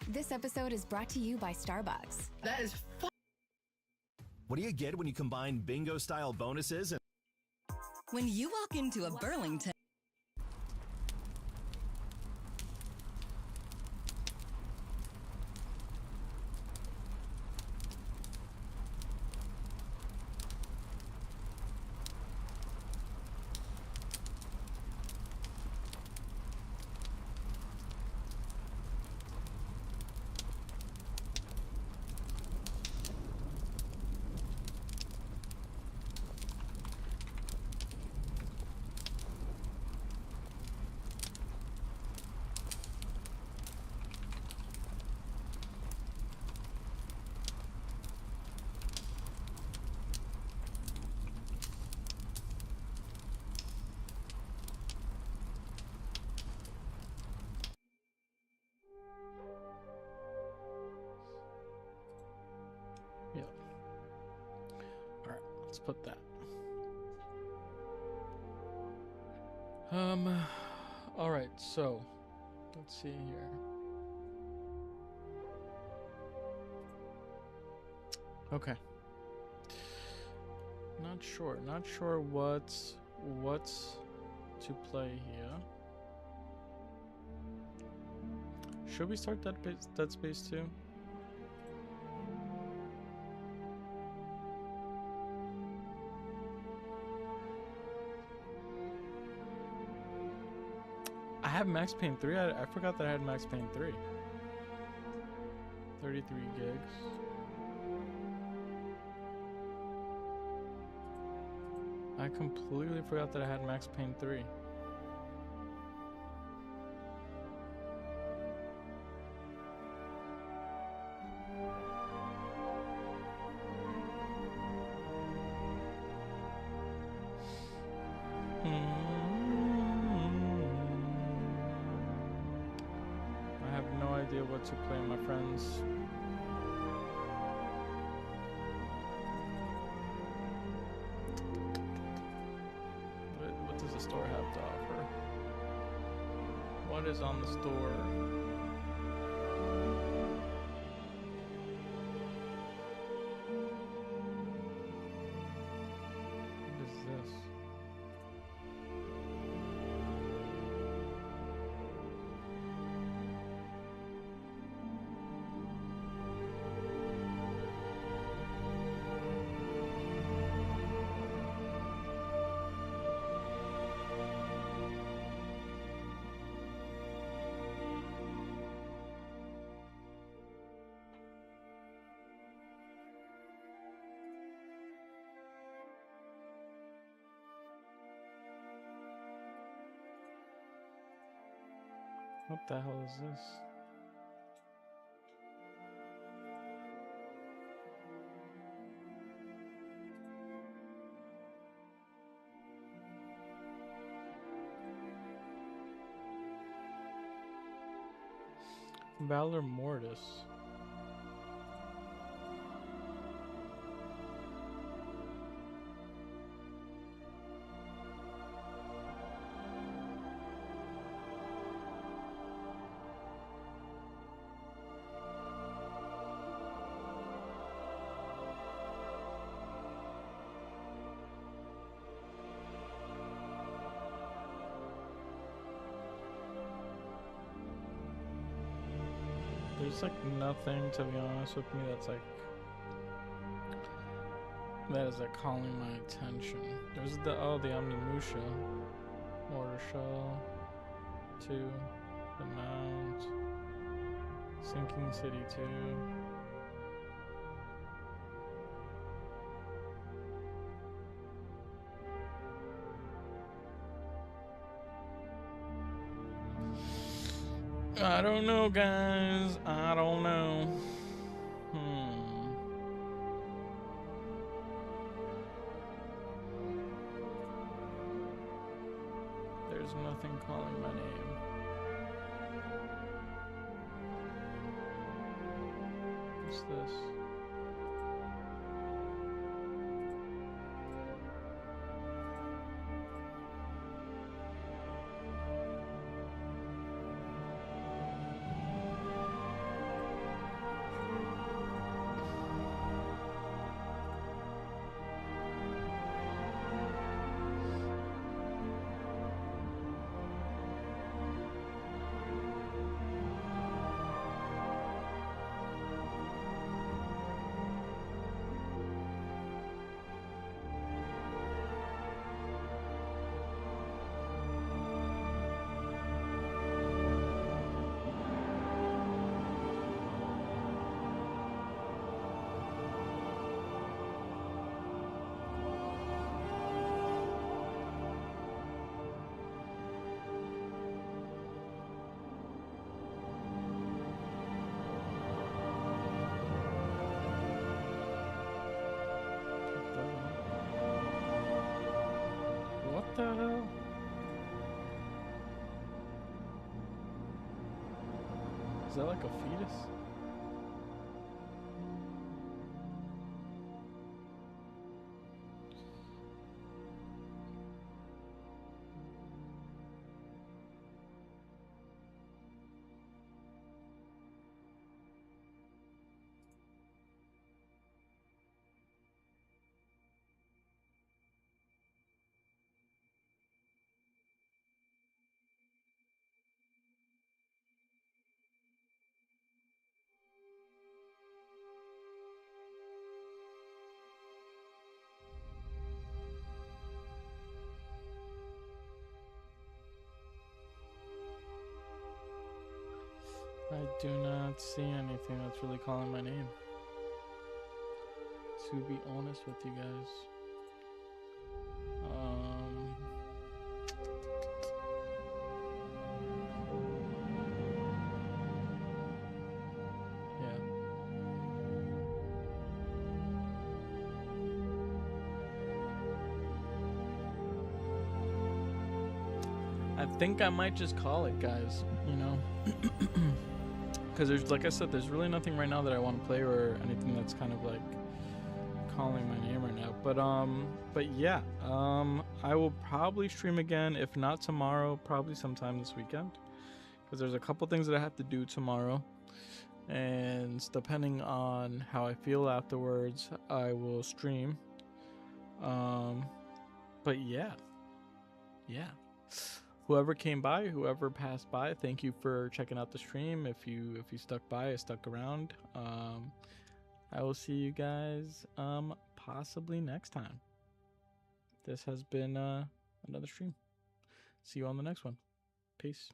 This episode is brought to you by Starbucks. That is What do you get when you combine bingo-style bonuses and... When you walk into a Burlington... Yeah. Alright, let's put that. Alright, so let's see here. Okay. Not sure what's to play here. Should we start Dead Space 2? I have Max Payne 3. I forgot that I had Max Payne 3. 33 gigs. I completely forgot that I had Max Payne 3. I have no idea what to play, my friends. What does the store have to offer? What is on the store? What is this? What the hell is this? Valor Mortis. There's There's like nothing, to be honest with me, that's like that is like calling my attention. There's the Omnimusha, Mortar Shell, 2, the Mount, Sinking City 2. I don't know, guys. I don't know. There's nothing calling my name. What's this? What the hell? Is that like a fetus? I do not see anything that's really calling my name, to be honest with you guys. Yeah. I think I might just call it, guys, you know? Because there's, like I said, there's really nothing right now that I want to play or anything that's kind of like calling my name right now. But yeah, I will probably stream again, if not tomorrow, probably sometime this weekend. Because there's a couple things that I have to do tomorrow. And depending on how I feel afterwards, I will stream. But yeah. Whoever came by, whoever passed by, thank you for checking out the stream. If you stuck by, stuck around, I will see you guys possibly next time. This has been another stream. See you on the next one. Peace.